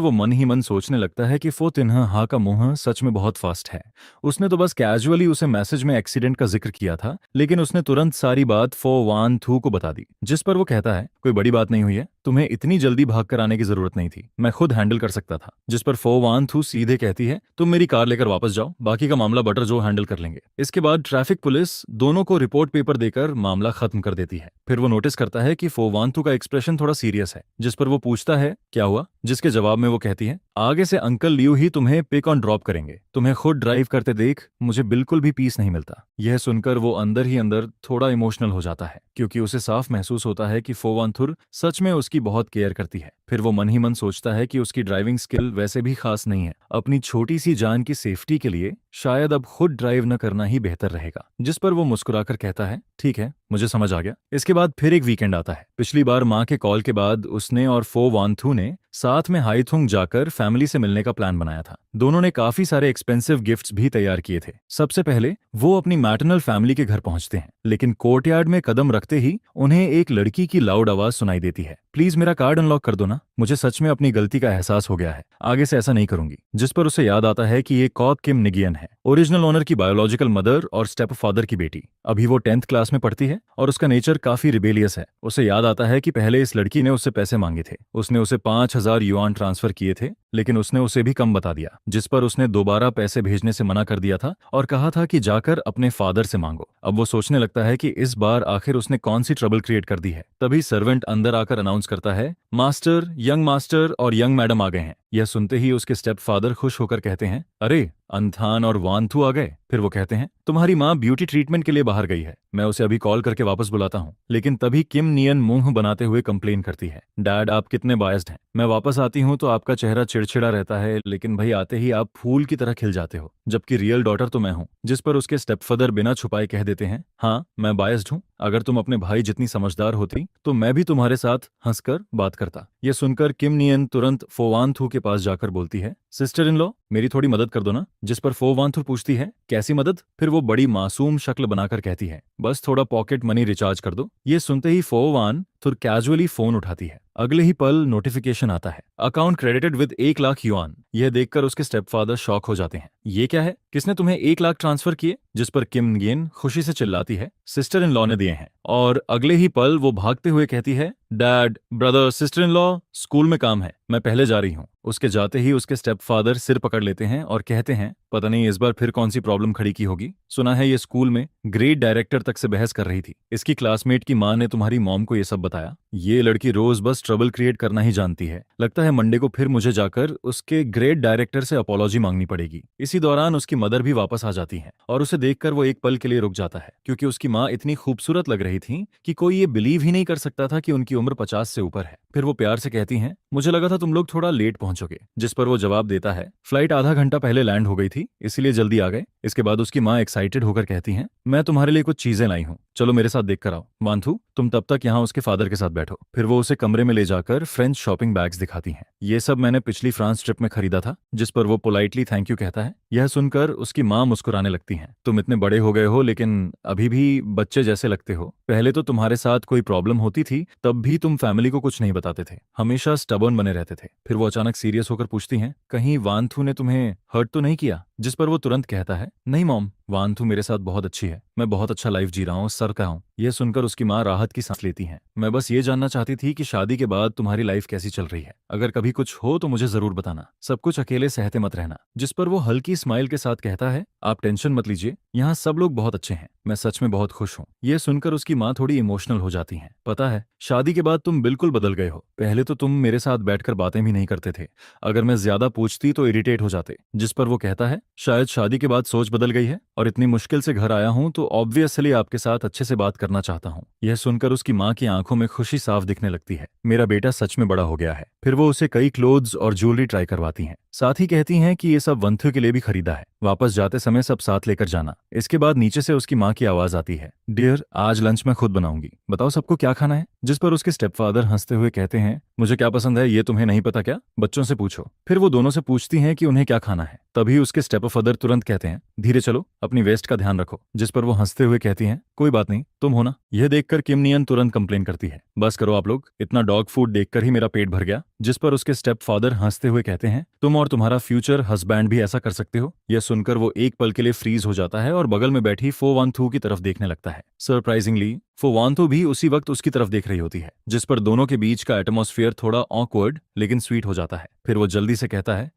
वो मन ही मन सोचने लगता है कि फो तिन्हा हा का मुंह सच में बहुत फास्ट है। उसने तो बस कैजुअली उसे मैसेज में एक्सीडेंट का जिक्र किया था, लेकिन उसने तुरंत सारी बात फोवानथू को बता दी। जिस पर वो कहता है, कोई बड़ी बात नहीं हुई है, तुम्हें इतनी जल्दी भाग कर आने की जरूरत नहीं थी, मैं खुद हैंडल कर सकता था। जिस पर फोवानथू सीधे कहती है, तुम मेरी कार लेकर वापस जाओ, बाकी का मामला बटर जो हैंडल कर लेंगे। इसके बाद ट्रैफिक पुलिस दोनों को रिपोर्ट पेपर देकर मामला खत्म कर देती है। फिर वो नोटिस करता है कि फोवानथू का एक्सप्रेशन थोड़ा सीरियस है। जिस पर वो पूछता है, क्या हुआ? जिसके जवाब में वो कहती है, आगे से अंकल लियू ही तुम्हें पिक ऑन ड्रॉप करेंगे। तुम्हें खुद ड्राइव करते देख मुझे बिल्कुल भी पीस नहीं मिलता। यह सुनकर वो अंदर ही अंदर थोड़ा इमोशनल हो जाता है, क्योंकि उसे साफ महसूस होता है कि फोवानथुर सच में उसकी बहुत केयर करती है। फिर वो मन ही मन सोचता है कि उसकी ड्राइविंग स्किल वैसे भी खास नहीं है। अपनी छोटी सी जान की सेफ्टी के लिए शायद अब खुद ड्राइव न करना ही बेहतर रहेगा। जिस पर वो मुस्कुराकर कहता है, ठीक है, मुझे समझ आ गया। इसके बाद फिर एक वीकेंड आता है। पिछली बार माँ के कॉल के बाद उसने और फोवानथु ने साथ में हाईथुंग जाकर फैमिली से मिलने का प्लान बनाया था। दोनों ने काफी सारे एक्सपेंसिव गिफ्ट्स भी तैयार किए थे। सबसे पहले वो अपनी मैटरनल फैमिली के घर पहुंचते हैं, लेकिन कोर्टयार्ड में कदम रखते ही उन्हें एक लड़की की लाउड आवाज सुनाई देती है, प्लीज मेरा कार्ड अनलॉक कर दो ना, मुझे सच में अपनी गलती का एहसास हो गया है, आगे से ऐसा नहीं करूंगी। जिस पर उसे याद आता है कि ये कॉप किम निगियन है, ओरिजिनल ओनर की बायोलॉजिकल मदर और स्टेप फादर की बेटी। अभी वो 10th क्लास में पढ़ती है और उसका नेचर काफी रिबेलियस है। उसे याद आता है कि पहले इस लड़की ने उससे पैसे मांगे थे। उसने उसे 5000 युआन ट्रांसफर किए थे, लेकिन उसने उसे भी कम बता दिया। जिस पर उसने दोबारा पैसे भेजने से मना कर दिया था और कहा था कि जाकर अपने फादर से मांगो। अब वो सोचने लगता है कि इस बार आखिर उसने कौन सी ट्रबल क्रिएट कर दी है। तभी सर्वेंट अंदर आकर अनाउंस करता है, मास्टर और यंग मैडम आ गए हैं। यह सुनते ही उसके स्टेप फादर खुश होकर कहते हैं, अरे अंथान और वानथु आ गए। फिर वो कहते हैं, तुम्हारी माँ ब्यूटी ट्रीटमेंट के लिए बाहर गई है, मैं उसे अभी कॉल करके वापस बुलाता हूँ। लेकिन तभी किम नियन मुंह बनाते हुए कंप्लेन करती है, डैड आप कितने बायस्ड हैं, मैं वापस आती हूँ तो आपका चेहरा चिड़चिड़ा रहता है, लेकिन भाई आते ही आप फूल की तरह खिल जाते हो, जबकि रियल डॉटर तो मैं हूँ। जिस पर उसके स्टेप फादर बिना छुपाए कह देते हैं, हाँ मैं बायस्ड हूँ, अगर तुम अपने भाई जितनी समझदार होती तो मैं भी तुम्हारे साथ हंसकर बात करता। यह सुनकर किम नियन तुरंत फोवानथु के पास जाकर बोलती है, सिस्टर इन लॉ मेरी थोड़ी मदद कर दो ना। जिस पर फोवानथु पूछती है, कैसी मदद? फिर वो बड़ी मासूम शक्ल बनाकर कहती है, बस थोड़ा पॉकेट मनी रिचार्ज कर दो। ये सुनते ही फोवानथु कैजुअली फोन उठाती है। अगले ही पल नोटिफिकेशन आता है, account credited with 1 lakh yuan. यह देखकर उसके स्टेपफादर शॉक हो जाते हैं, ये क्या है, किसने तुम्हें 1 लाख ट्रांसफर किए? जिस पर किम नियन खुशी से चिल्लाती है, सिस्टर इन लॉ ने दिए हैं। और अगले ही पल वो भागते हुए कहती है, dad brother sister in law school में काम है, मैं पहले जा रही हूँ। उसके जाते ही उसके स्टेपफादर सिर पकड़ लेते हैं और कहते हैं, पता नहीं इस बार फिर कौन सी प्रॉब्लम खड़ी की होगी, सुना है ये स्कूल में ग्रेड डायरेक्टर तक से बहस कर रही थी, इसकी क्लासमेट की माँ ने तुम्हारी मॉम को ये सब बताया। ये लड़की रोज बस ट्रबल क्रिएट करना ही जानती है, लगता है मंडे को फिर मुझे जाकर उसके ग्रेड डायरेक्टर से अपॉलॉजी मांगनी पड़ेगी। इसी दौरान उसकी मदर भी वापस आ जाती है और उसे देखकर वो एक पल के लिए रुक जाता है, क्योंकि उसकी माँ इतनी खूबसूरत लग रही थी कि कोई ये बिलीव ही नहीं कर सकता था कि उनकी उम्र 50 से ऊपर है। फिर वो प्यार से कहती हैं, मुझे लगा था तुम लोग थोड़ा लेट पहुंचोगे। जिस पर वो जवाब देता है, फ्लाइट आधा घंटा पहले लैंड हो गई थी इसलिए जल्दी आ गए। इसके बाद उसकी माँ एक्साइटेड होकर कहती हैं, मैं तुम्हारे लिए कुछ चीजें लाई हूँ, चलो मेरे साथ देख कर आओ। वानथु तुम तब तक यहाँ उसके फादर के साथ बैठो। फिर वो उसे कमरे में ले जाकर फ्रेंच शॉपिंग बैग्स दिखाती हैं। ये सब मैंने पिछली फ्रांस ट्रिप में खरीदा था। जिस पर वो पोलाइटली थैंक यू कहता है। यह सुनकर उसकी माँ मुस्कुराने लगती हैं, तुम इतने बड़े हो गए हो लेकिन अभी भी बच्चे जैसे लगते हो। पहले तो तुम्हारे साथ कोई प्रॉब्लम होती थी तब भी तुम फैमिली को कुछ नहीं बताते थे, हमेशा स्टबर्न बने रहते थे। फिर वो अचानक सीरियस होकर पूछती हैं, कहीं वानथु ने तुम्हें हर्ट तो नहीं किया? जिस पर वो तुरंत कहता है, नहीं मॉम, वानथु मेरे साथ बहुत अच्छी है, मैं बहुत अच्छा लाइफ जी रहा हूँ, सर का हूँ। यह सुनकर उसकी माँ राहत की सांस लेती हैं, मैं बस ये जानना चाहती थी कि शादी के बाद तुम्हारी लाइफ कैसी चल रही है, अगर कभी कुछ हो तो मुझे जरूर बताना, सब कुछ अकेले सहते मत रहना। जिस पर वो हल्की स्माइल के साथ कहता है, आप टेंशन मत लीजिए, यहाँ सब लोग बहुत अच्छे हैं, मैं सच में बहुत खुश हूँ। यह सुनकर उसकी माँ थोड़ी इमोशनल हो जाती हैं, पता है शादी के बाद तुम बिल्कुल बदल गए हो, पहले तो तुम मेरे साथ बैठकर बातें भी नहीं करते थे, अगर मैं ज्यादा पूछती तो इरिटेट हो जाते। जिस पर वो कहता है, शायद शादी के बाद सोच बदल गई है और इतनी मुश्किल से घर आया हूं तो ऑब्वियसली आपके साथ अच्छे से बात करना चाहता हूं। यह सुनकर उसकी माँ की आंखों में खुशी साफ दिखने लगती है, मेरा बेटा सच में बड़ा हो गया है। फिर वो उसे कई क्लोथ्स और ज्वेलरी ट्राई करवाती हैं, साथ ही कहती हैं कि ये सब वंथु के लिए भी खरीदा है, वापस जाते समय सब साथ लेकर जाना। इसके बाद नीचे से उसकी माँ की आवाज आती है, डियर आज लंच मैं खुद बनाऊंगी, बताओ सबको क्या खाना है? जिस पर उसके स्टेपफादर हंसते हुए कहते हैं, मुझे क्या पसंद है ये तुम्हें नहीं पता क्या, बच्चों से पूछो। फिर वो दोनों से पूछती हैं कि उन्हें क्या खाना है। तभी उसके स्टेपफादर तुरंत कहते हैं, धीरे चलो, अपनी वेस्ट का ध्यान रखो। जिस पर वो हंसते हुए कहती हैं, कोई बात नहीं, तुम हो ना। यह देखकर किम नियन तुरंत कंप्लेन करती है, बस करो आप लोग, इतना डॉग फूड देखकर ही मेरा पेट भर गया। जिस पर उसके स्टेपफादर हंसते हुए कहते हैं, तुम और तुम्हारा फ्यूचर हस्बैंड भी ऐसा कर सकते हो। यह सुनकर वो एक पल के लिए फ्रीज हो जाता है और बगल में बैठी फोवानथु की तरफ देखने लगता है। सरप्राइजिंगली फोवानथु भी उसी वक्त उसकी तरफ देख रही होती है, जिस पर दोनों के बीच का एटमॉस्फेयर थोड़ा ऑकवर्ड लेकिन स्वीट हो जाता है। फिर वो जल्दी से कहता है,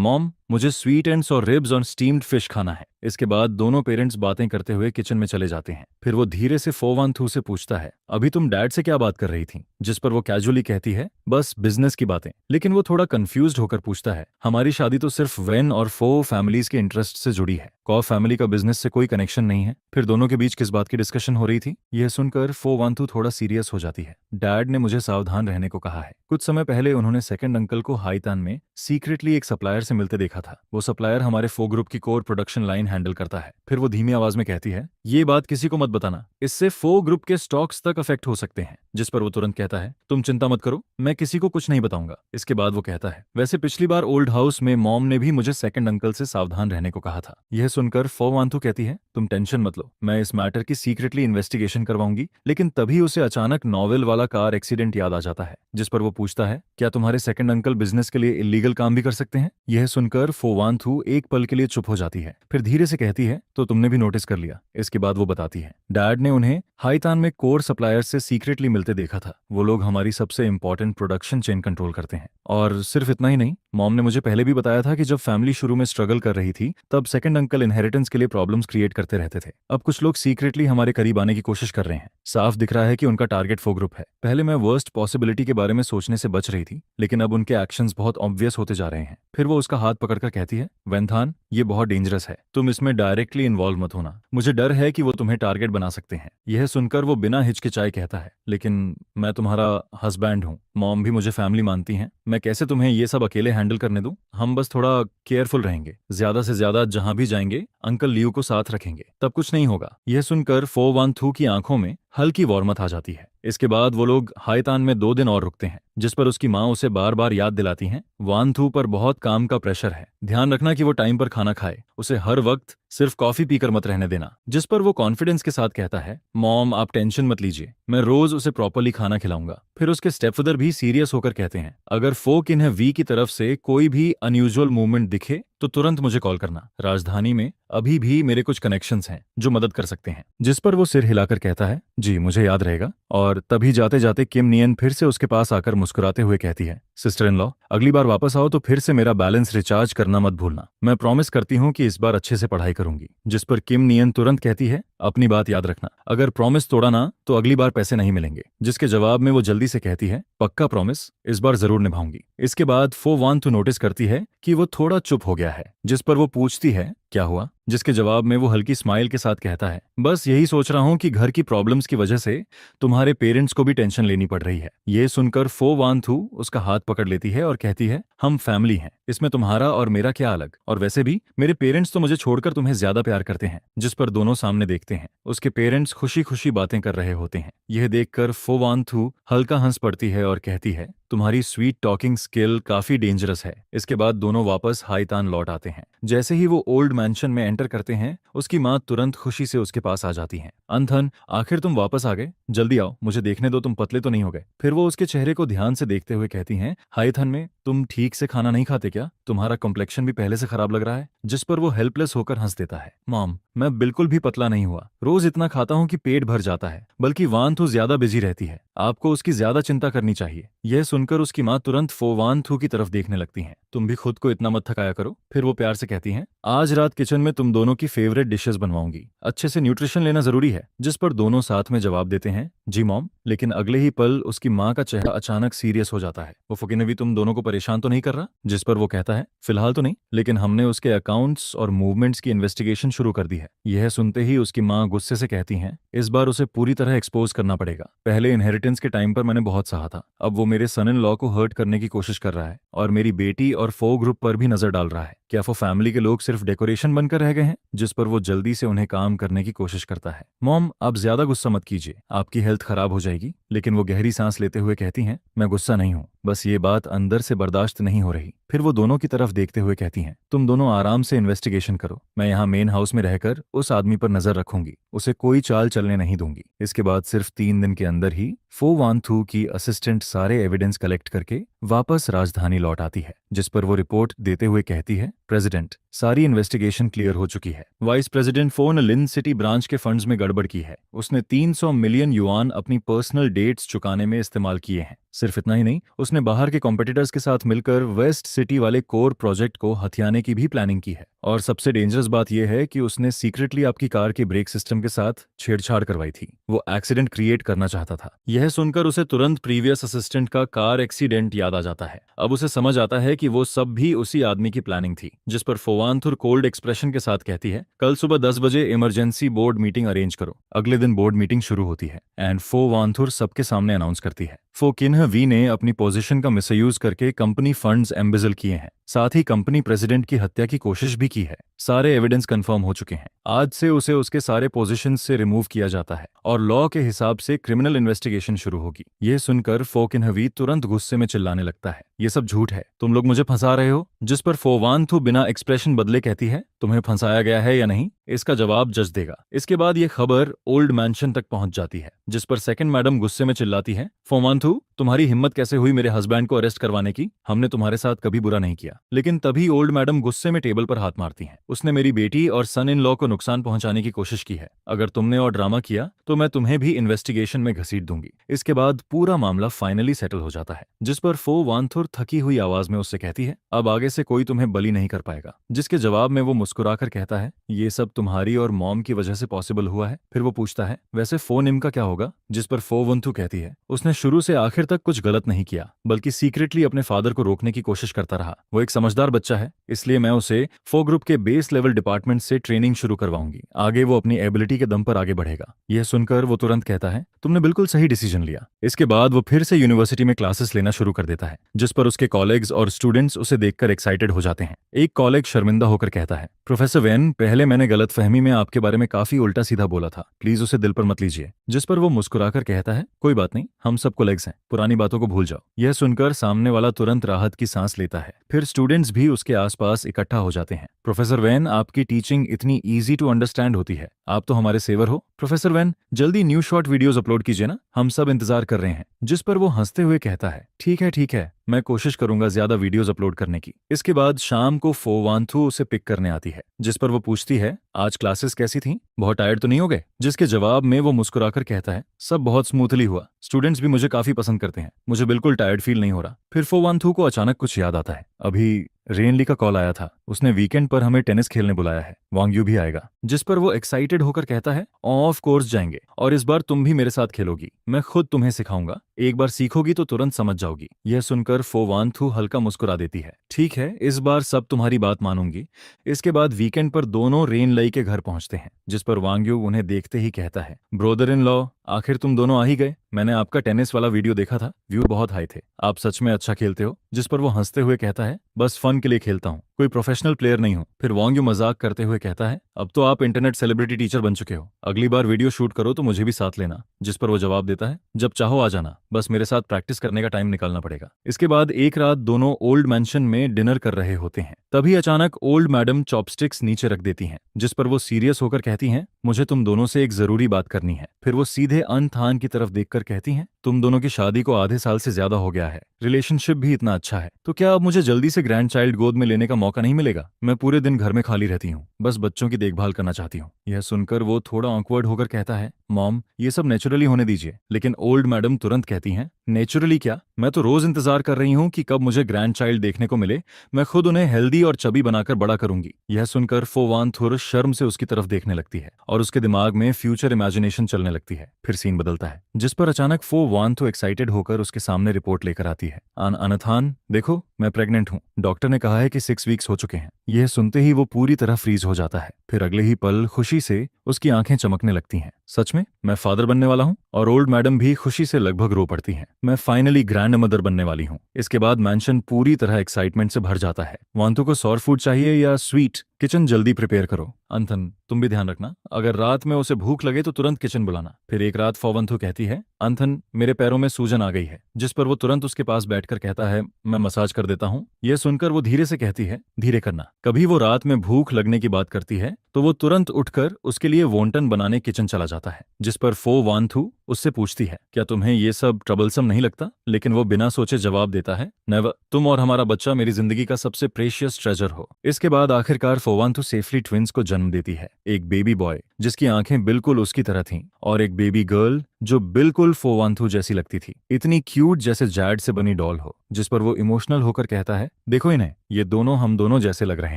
मॉम मुझे स्वीट एंड्स और रिब्स और स्टीम्ड फिश खाना है। इसके बाद दोनों पेरेंट्स बातें करते हुए किचन में चले जाते हैं। फिर वो धीरे से फोवांथू से पूछता है, अभी तुम डैड से क्या बात कर रही थी? जिस पर वो कैजुअली कहती है, बस बिजनेस की बातें। लेकिन वो थोड़ा कंफ्यूज्ड होकर पूछता है, हमारी शादी तो सिर्फ वेन और फो फैमिलीज के इंटरेस्ट से जुड़ी है, कॉ फैमिली का बिजनेस से कोई कनेक्शन नहीं है। फिर दोनों के बीच किस बात की डिस्कशन हो रही थी? यह सुनकर फोवांथू थोड़ा सीरियस हो जाती है। डैड ने मुझे सावधान रहने को कहा है। कुछ समय पहले उन्होंने सेकंड अंकल को हाईतान में सीक्रेटली एक सप्लायर से मिलते देखा था। वो सप्लायर हमारे फो ग्रुप की कोर प्रोडक्शन लाइन हैंडल करता है। फिर वो धीमी आवाज में कहती है, ये बात किसी को मत बताना, इससे फो ग्रुप के स्टॉक्स तक अफेक्ट हो सकते हैं। जिस पर वो तुरंत कहता है, तुम चिंता मत करो, मैं किसी को कुछ नहीं बताऊंगा। इसके बाद वो कहता है, वैसे पिछली बार ओल्ड हाउस में मॉम ने भी मुझे सेकंड अंकल से सावधान रहने को कहा था। यह सुनकर फोवांथू कहती है, तुम टेंशन मत लो, मैं इस मैटर की सीक्रेटली इन्वेस्टिगेशन करवाऊंगी। लेकिन तभी उसे अचानक नॉवेल वाला कार एक्सीडेंट याद आ जाता है। जिस पर वो पूछता है, क्या तुम्हारे सेकंड अंकल बिजनेस के लिए इलीगल काम भी कर सकते हैं? यह सुनकर फोवांथू एक पल के लिए चुप हो जाती है। फिर धीरे से कहती है, तो तुमने भी नोटिस कर लिया? इसके बाद वो बताती है, डैड ने उन्हें हाईतान में कोर सप्लायर से सीक्रेटली मिलते देखा था। वो लोग हमारी सबसे इंपॉर्टेंट प्रोडक्शन चेन कंट्रोल करते हैं। और सिर्फ इतना ही नहीं, मॉम ने मुझे पहले भी बताया था कि जब फैमिली शुरू में स्ट्रगल कर रही थी तब सेकंड अंकल इनहेरिटेंस के लिए प्रॉब्लम्स क्रिएट करते रहते थे। अब कुछ लोग सीक्रेटली हमारे करीब आने की कोशिश कर रहे हैं। साफ दिख रहा है कि उनका टारगेट फो ग्रुप है। पहले मैं वर्स्ट पॉसिबिलिटी के बारे में सोचने से बच रही थी, लेकिन अब उनके एक्शंस बहुत ऑब्वियस होते जा रहे हैं। फिर वो उसका हाथ पकड़कर कहती है, वेंथान, ये बहुत डेंजरस है, तुम इसमें डायरेक्टली इन्वॉल्व मत होना। मुझे डर है कि वो तुम्हें टारगेट बना सकते हैं। यह सुनकर वो बिना हिचकिचाए कहता है, लेकिन मैं तुम्हारा हस्बैंड हूँ, मॉम भी मुझे फैमिली मानती हैं, मैं कैसे तुम्हें ये सब अकेले हैंडल करने दूं? हम बस थोड़ा केयरफुल रहेंगे, ज्यादा से ज्यादा जहां भी जाएंगे अंकल लियू को साथ रखेंगे, तब कुछ नहीं होगा। यह सुनकर फोवांथू की आंखों में हल्की वार्मथ आ जाती है। इसके बाद वो लोग हाईतान में 2 दिन और रुकते हैं, जिस पर उसकी माँ उसे बार बार याद दिलाती हैं, वांथू पर बहुत काम का प्रेशर है, ध्यान रखना कि वो टाइम पर खाना खाए, उसे हर वक्त सिर्फ कॉफी पीकर मत रहने देना। जिस पर वो कॉन्फिडेंस के साथ कहता है, मॉम आप टेंशन मत लीजिए, मैं रोज उसे प्रॉपरली खाना खिलाऊंगा। फिर उसके स्टेपफादर भी सीरियस होकर कहते हैं, अगर फोक इन्हें वी की तरफ से कोई भी अनयूजुअल मूवमेंट दिखे तो तुरंत मुझे कॉल करना। राजधानी में अभी भी मेरे कुछ कनेक्शंस हैं जो मदद कर सकते हैं। जिस पर वो सिर हिलाकर कहता है, जी मुझे याद रहेगा। और तभी जाते जाते किम नियन फिर से उसके पास आकर मुस्कुराते हुए कहती है, सिस्टर इन लॉ, अगली बार वापस आओ तो फिर से मेरा बैलेंस रिचार्ज करना मत भूलना। मैं प्रॉमिस करती हूँ कि इस बार अच्छे से पढ़ाई करूंगी। जिस पर किम नियन तुरंत कहती है, अपनी बात याद रखना, अगर प्रॉमिस तोड़ा ना तो अगली बार पैसे नहीं मिलेंगे। जिसके जवाब में वो जल्दी से कहती है, पक्का प्रॉमिस, इस बार जरूर निभाऊंगी। इसके बाद फोवांथू नोटिस करती है कि वो थोड़ा चुप हो गया है। जिस पर वो पूछती है, क्या हुआ? जिसके जवाब में वो हल्की स्माइल के साथ कहता है, बस यही सोच रहा हूं कि घर की प्रॉब्लम्स की वजह से तुम्हारे पेरेंट्स को भी टेंशन लेनी पड़ रही है। ये सुनकर फोवांथू उसका हाथ पकड़ लेती है और कहती है, हम फैमिली हैं, इसमें तुम्हारा और मेरा क्या अलग, और वैसे भी मेरे पेरेंट्स तो मुझे छोड़कर तुम्हें ज्यादा प्यार करते हैं। जिस पर दोनों सामने देखते हैं, उसके पेरेंट्स खुशी खुशी बातें कर रहे होते हैं। यह देखकर फोवांथू हल्का हंस पड़ती है और कहती है, तुम्हारी स्वीट टॉकिंग स्किल काफी डेंजरस है। इसके बाद दोनों वापस हाईतान लौट आते हैं। जैसे ही वो ओल्ड मैंशन में एंटर करते हैं, उसकी माँ तुरंत खुशी से उसके पास आ जाती हैं। अंथन, आखिर तुम वापस आ गए, जल्दी आओ, मुझे देखने दो तुम पतले तो नहीं हो गए। फिर वो उसके चेहरे को ध्यान से देखते हुए कहती हैं, हाईथन में तुम ठीक से खाना नहीं खाते क्या? तुम्हारा कॉम्प्लेक्शन भी पहले से खराब लग रहा है। जिस पर वो हेल्पलेस होकर हंस देता है, मॉम मैं बिल्कुल भी पतला नहीं हुआ, रोज इतना खाता हूँ कि पेट भर जाता है, बल्कि वांथू ज्यादा बिजी रहती है, आपको उसकी ज्यादा चिंता करनी चाहिए। यह सुनकर उसकी माँ तुरंत फोवांथू की तरफ देखने लगती हैं, तुम भी खुद को इतना मत थकाया करो। फिर वो प्यार से कहती हैं, आज रात किचन में तुम दोनों की फेवरेट डिशेस बनवाऊंगी, अच्छे से न्यूट्रिशन लेना जरूरी है। जिस पर दोनों साथ में जवाब देते हैं, जी मॉम। लेकिन अगले ही पल उसकी माँ का चेहरा अचानक सीरियस हो जाता है। वो फुकी ने भी तुम दोनों को परेशान तो नहीं कर रहा? जिस पर वो कहता है, फिलहाल तो नहीं, लेकिन हमने उसके अकाउंट्स और मूवमेंट्स की इन्वेस्टिगेशन शुरू कर दी है। यह सुनते ही उसकी माँ गुस्से से कहती हैं, इस बार उसे पूरी तरह एक्सपोज करना पड़ेगा। पहले इनहेरिटेंस के टाइम पर मैंने बहुत सहा था, अब वो मेरे सन इन लॉ को हर्ट करने की कोशिश कर रहा है और मेरी बेटी और फो ग्रुप पर भी नजर डाल रहा है। क्या वो फैमिली के लोग सिर्फ डेकोरेशन बनकर रह गए हैं? जिस पर वो जल्दी से उन्हें काम करने की कोशिश करता है। मॉम आप ज्यादा गुस्सा मत कीजिए, आपकी हेल्थ खराब हो जाएगी। लेकिन वो गहरी सांस लेते हुए कहती हैं, मैं गुस्सा नहीं हूँ, बस ये बात अंदर से बर्दाश्त नहीं हो रही। फिर वो दोनों की तरफ देखते हुए कहती हैं, तुम दोनों आराम से इन्वेस्टिगेशन करो, मैं यहाँ मेन हाउस में रहकर उस आदमी पर नजर रखूंगी, उसे कोई चाल चलने नहीं दूंगी। इसके बाद सिर्फ 3 दिन के अंदर ही फोवांथू की असिस्टेंट सारे एविडेंस कलेक्ट करके वापस राजधानी लौट आती है। जिस पर वो रिपोर्ट देते हुए कहती है, प्रेसिडेंट सारी इन्वेस्टिगेशन क्लियर हो चुकी है। वाइस प्रेसिडेंट फो ने लिन सिटी ब्रांच के फंड्स में गड़बड़ की है। उसने 300 मिलियन युआन अपनी पर्सनल डेट्स चुकाने में इस्तेमाल किए हैं। सिर्फ इतना ही नहीं, उसने बाहर के कॉम्पिटिटर्स के साथ मिलकर वेस्ट सिटी वाले कोर प्रोजेक्ट को हथियाने की भी प्लानिंग की है। और सबसे डेंजरस बात यह है कि उसने सीक्रेटली आपकी कार के ब्रेक सिस्टम के साथ छेड़छाड़ करवाई थी। वो एक्सीडेंट क्रिएट करना चाहता था। यह सुनकर उसे तुरंत प्रीवियस असिस्टेंट का कार एक्सीडेंट याद आ जाता है। अब उसे समझ आता है कि वो सब भी उसी आदमी की प्लानिंग थी। जिस पर फोवानथुर कोल्ड एक्सप्रेशन के साथ कहती है, कल सुबह 10 बजे इमरजेंसी बोर्ड मीटिंग अरेंज करो। अगले दिन बोर्ड मीटिंग शुरू होती है एंड फोवानथुर सबके सामने अनाउंस करती है, फोकिन्ह वी ने अपनी पोजीशन का मिसयूज करके कंपनी फंड्स एम्बेजल किए हैं, साथ ही कंपनी प्रेसिडेंट की हत्या की कोशिश भी की है। सारे एविडेंस कंफर्म हो चुके हैं। आज से उसे उसके सारे पोजीशन से रिमूव किया जाता है और लॉ के हिसाब से क्रिमिनल इन्वेस्टिगेशन शुरू होगी। यह सुनकर फोकिन्ह वी तुरंत गुस्से में चिल्लाने लगता है, ये सब झूठ है, तुम लोग मुझे फंसा रहे हो। जिस पर फोवानथु बिना एक्सप्रेशन बदले कहती है, तुम्हें फंसाया गया है या नहीं, इसका जवाब जज देगा। इसके बाद यह खबर ओल्ड मैंशन तक पहुंच जाती है, जिस पर सेकंड मैडम गुस्से में चिल्लाती है, फोवानथु तुम्हारी हिम्मत कैसे हुई मेरे हस्बैंड को अरेस्ट करवाने की, हमने तुम्हारे साथ कभी बुरा नहीं किया। लेकिन तभी ओल्ड मैडम गुस्से में टेबल पर हाथ मारती हैं, उसने मेरी बेटी और सन इन लॉ को नुकसान पहुंचाने की कोशिश की है। अगर तुमने और ड्रामा किया तो मैं तुम्हें भी इन्वेस्टिगेशन में घसीट दूंगी। इसके बाद पूरा मामला फाइनली सेटल हो जाता है। जिस पर फोवानथुर थकी हुई आवाज में उससे कहती है, अब आगे से कोई तुम्हें बली नहीं कर पाएगा। जिसके जवाब में वो मुस्कुराकर कहता है, ये सब तुम्हारी और मॉम की वजह से पॉसिबल हुआ है। फिर वो पूछता है, वैसे फोनिम का क्या होगा। जिस पर फोवंथु कहती है, उसने शुरू से आखिर तक कुछ गलत नहीं किया, बल्कि सीक्रेटली अपने फादर को रोकने की कोशिश करता रहा। वो एक समझदार बच्चा है, इसलिए मैं उसे फो ग्रुप के बेस लेवल डिपार्टमेंट से ट्रेनिंग शुरू करवाऊंगी। आगे वो अपनी एबिलिटी के दम पर आगे बढ़ेगा। यह सुनकर वो तुरंत कहता है, तुमने बिल्कुल सही डिसीजन लिया। इसके बाद वो फिर से यूनिवर्सिटी में क्लासेस लेना शुरू कर देता है, जिस पर उसके कॉलेग्स और स्टूडेंट्स उसे देखकर एक्साइटेड हो जाते हैं। एक कॉलेग शर्मिंदा होकर कहता है, प्रोफेसर वेन, पहले मैंने गलतफहमी में आपके बारे में काफी उल्टा सीधा बोला था, प्लीज उसे दिल पर मत लीजिए। जिस पर वो मुस्कुराकर कहता है, कोई बात नहीं, हम सब कोलेग्स हैं, पुरानी बातों को भूल जाओ। यह सुनकर सामने वाला तुरंत राहत की सांस लेता है। फिर स्टूडेंट्स भी उसके आसपास इकट्ठा हो जाते हैं। प्रोफेसर वेन, आपकी टीचिंग इतनी इजी टू अंडरस्टैंड होती है, आप तो हमारे सेवर हो। प्रोफेसर वेन, जल्दी न्यू शॉर्ट वीडियोस अपलोड कीजिए ना, हम सब इंतजार कर रहे हैं। जिस पर वो हंसते हुए कहता है, ठीक है, मैं कोशिश करूंगा ज्यादा वीडियोस अपलोड करने की। इसके बाद शाम को फोवानथु उसे पिक करने आती है, जिस पर वो पूछती है, आज क्लासेस कैसी थी, बहुत टायर्ड तो नहीं हो गए। जिसके जवाब में वो मुस्कुराकर कहता है, सब बहुत स्मूथली हुआ, स्टूडेंट्स भी मुझे काफी पसंद करते हैं, मुझे बिल्कुल टायर्ड फील नहीं हो रहा। फिर फोवानथु को अचानक कुछ याद आता है, अभी रेनली का कॉल आया था, उसने वीकेंड पर हमें टेनिस खेलने बुलाया है, वांग्यू भी आएगा। जिस पर वो एक्साइटेड होकर कहता है, ऑफ कोर्स जाएंगे, और इस बार तुम भी मेरे साथ खेलोगी, मैं खुद तुम्हें सिखाऊंगा, एक बार सीखोगी तो तुरंत समझ जाओगी। यह सुनकर फोवानथु हल्का मुस्कुरा देती है, ठीक है, इस बार सब तुम्हारी बात मानूंगी। इसके बाद वीकेंड पर दोनों रेनलई के घर पहुंचते हैं, जिस पर वांग्यू उन्हें देखते ही कहता है, ब्रोदर इन लॉ, आखिर तुम दोनों आ ही गए। मैंने आपका टेनिस वाला वीडियो देखा था, व्यू बहुत हाई थे, आप सच में अच्छा खेलते हो। जिस पर वो हंसते हुए कहता है, बस फन के लिए खेलता हूँ, कोई प्रोफेशनल प्लेयर नहीं हूँ। फिर वांग्यू मजाक करते हुए कहता है, अब तो आप इंटरनेट सेलिब्रिटी टीचर बन चुके हो, अगली बार वीडियो शूट करो तो मुझे भी साथ लेना। जिस पर वो जवाब देता है, जब चाहो आ जाना, बस मेरे साथ प्रैक्टिस करने का टाइम निकालना पड़ेगा। इसके बाद एक रात दोनों ओल्ड मैंशन में डिनर कर रहे होते हैं, तभी अचानक ओल्ड मैडम चॉपस्टिक्स नीचे रख देती हैं। जिस पर वो सीरियस होकर कहती हैं, मुझे तुम दोनों से एक जरूरी बात करनी है। फिर वो सीधे अनथान की तरफ देखकर कहती हैं, तुम दोनों की शादी को आधे साल से ज्यादा हो गया है, रिलेशनशिप भी इतना अच्छा है, तो क्या अब मुझे जल्दी से ग्रैंड चाइल्ड गोद में लेने का मौका नहीं मिलेगा। मैं पूरे दिन घर में खाली रहती हूँ, बस बच्चों की देखभाल करना चाहती हूँ। यह सुनकर वो थोड़ा ऑकवर्ड होकर कहता है, मॉम, ये सब नेचुरली होने दीजिए। लेकिन ओल्ड मैडम तुरंत कहती हैं, नेचुरली क्या, मैं तो रोज इंतजार कर रही हूँ कि कब मुझे ग्रैंड चाइल्ड देखने को मिले, मैं खुद उन्हें हेल्दी और चबी बनाकर बड़ा करूंगी। यह सुनकर फोवानथुर शर्म से उसकी तरफ देखने लगती है और उसके दिमाग में फ्यूचर इमेजिनेशन चलने लगती है। फिर सीन बदलता है, जिस पर अचानक फोवानथु एक्साइटेड होकर उसके सामने रिपोर्ट लेकर आती है, अनथान देखो, मैं प्रेग्नेंट हूँ, डॉक्टर ने कहा है कि 6 वीक्स हो चुके हैं। यह सुनते ही वो पूरी तरह फ्रीज हो जाता है। फिर अगले ही पल खुशी से उसकी आंखें चमकने लगती हैं, सच में मैं फादर बनने वाला हूँ। और ओल्ड मैडम भी खुशी से लगभग रो पड़ती हैं, मैं फाइनली ग्रैंड मदर बनने वाली हूँ। इसके बाद मैंशन पूरी तरह एक्साइटमेंट से भर जाता है। वांतु को सॉर फूड चाहिए या स्वीट, किचन जल्दी प्रिपेयर करो। अंथन, तुम भी ध्यान रखना, अगर रात में उसे भूख लगे तो तुरंत किचन बुलाना। फिर एक रात फोवंथु कहती है, अंथन, मेरे पैरों में सूजन आ गई है। जिस पर वो तुरंत उसके पास बैठकर कहता है, मैं मसाज कर देता हूँ। यह सुनकर वो धीरे से कहती है, धीरे करना। कभी वो रात में भूख लगने की बात करती है तो वो तुरंत उठकर उसके लिए वोंटन बनाने किचन चला जाता है। जिस पर फोवानथु उससे पूछती है, क्या तुम्हें ये सब ट्रबलसम नहीं लगता? लेकिन वो बिना सोचे जवाब देता है, नेवर, तुम और हमारा बच्चा मेरी जिंदगी का सबसे प्रेशियस ट्रेजर हो। इसके बाद आखिरकार फोवानथु सेफली ट्विंस को जन्म देती है, एक बेबी बॉय जिसकी आंखें बिल्कुल उसकी तरह थीं और एक बेबी गर्ल जो बिल्कुल फोवांथू जैसी लगती थी, इतनी क्यूट जैसे जैड से बनी डॉल हो, जिस पर वो इमोशनल होकर कहता है, देखो इन्हें, ये दोनों हम दोनों जैसे लग रहे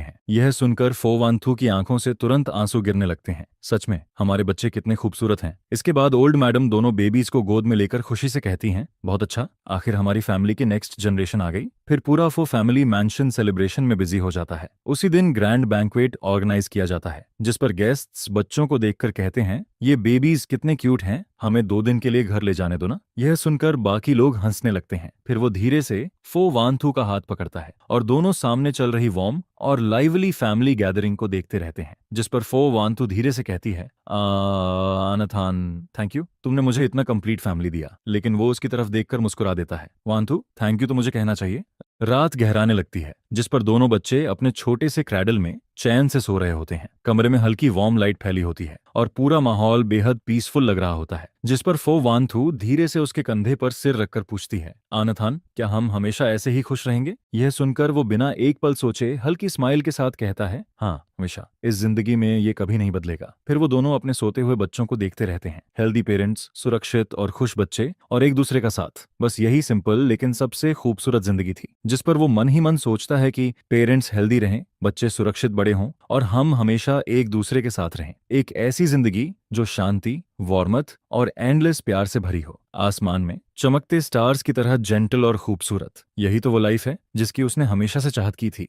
हैं। यह सुनकर फोवांथू की आंखों से तुरंत आंसू गिरने लगते हैं। सच में हमारे बच्चे कितने खूबसूरत हैं। इसके बाद ओल्ड मैडम दोनों बेबीज को गोद में लेकर खुशी से कहती हैं, बहुत अच्छा, आखिर हमारी फैमिली की नेक्स्ट जनरेशन आ गई। फिर पूरा वो फैमिली मैंशन सेलिब्रेशन में बिजी हो जाता है। उसी दिन ग्रैंड बैंक्वेट ऑर्गेनाइज किया जाता है, जिस पर गेस्ट्स बच्चों को देखकर कहते हैं, ये बेबीज कितने क्यूट हैं, हमें 2 दिन के लिए घर ले जाने दो ना। यह सुनकर बाकी लोग हंसने लगते हैं। फिर वो धीरे से फो वानथू का हाथ पकड़ता है और दोनों सामने चल रही वार्म और लाइवली फैमिली गैदरिंग को देखते रहते हैं, जिस पर फो वानथू धीरे से कहती है, आनाथान, थैंक यू, तुमने मुझे इतना कंप्लीट फैमिली दिया। लेकिन वो उसकी तरफ देखकर मुस्कुरा देता है। वानथू, थैंक यू तो मुझे कहना चाहिए। रात गहराने लगती है, जिस पर दोनों बच्चे अपने छोटे से क्रैडल में चैन से सो रहे होते हैं। कमरे में हल्की वार्म लाइट फैली होती है और पूरा माहौल बेहद पीसफुल लग रहा होता है, जिस पर फो वानथू धीरे से उसके कंधे पर सिर रखकर पूछती है, आनाथान, क्या हम हमेशा ऐसे ही खुश रहेंगे? यह सुनकर वो बिना एक पल सोचे हल्की स्माइल के साथ कहता है, हाँ हमेशा, इस जिंदगी में ये कभी नहीं बदलेगा। फिर वो दोनों अपने सोते हुए बच्चों को देखते रहते हैं। हेल्दी पेरेंट्स, सुरक्षित और खुश बच्चे और एक दूसरे का साथ, बस यही सिंपल लेकिन सबसे खूबसूरत जिंदगी थी। जिस पर वो मन ही मन सोचता है कि पेरेंट्स हेल्दी रहें, बच्चे सुरक्षित बड़े हों और हम हमेशा एक दूसरे के साथ रहें। एक ऐसी जिंदगी जो शांति, वार्मथ और एंडलेस प्यार से भरी हो, आसमान में चमकते स्टार्स की तरह जेंटल और खूबसूरत। यही तो वो लाइफ है जिसकी उसने हमेशा से चाहत की थी।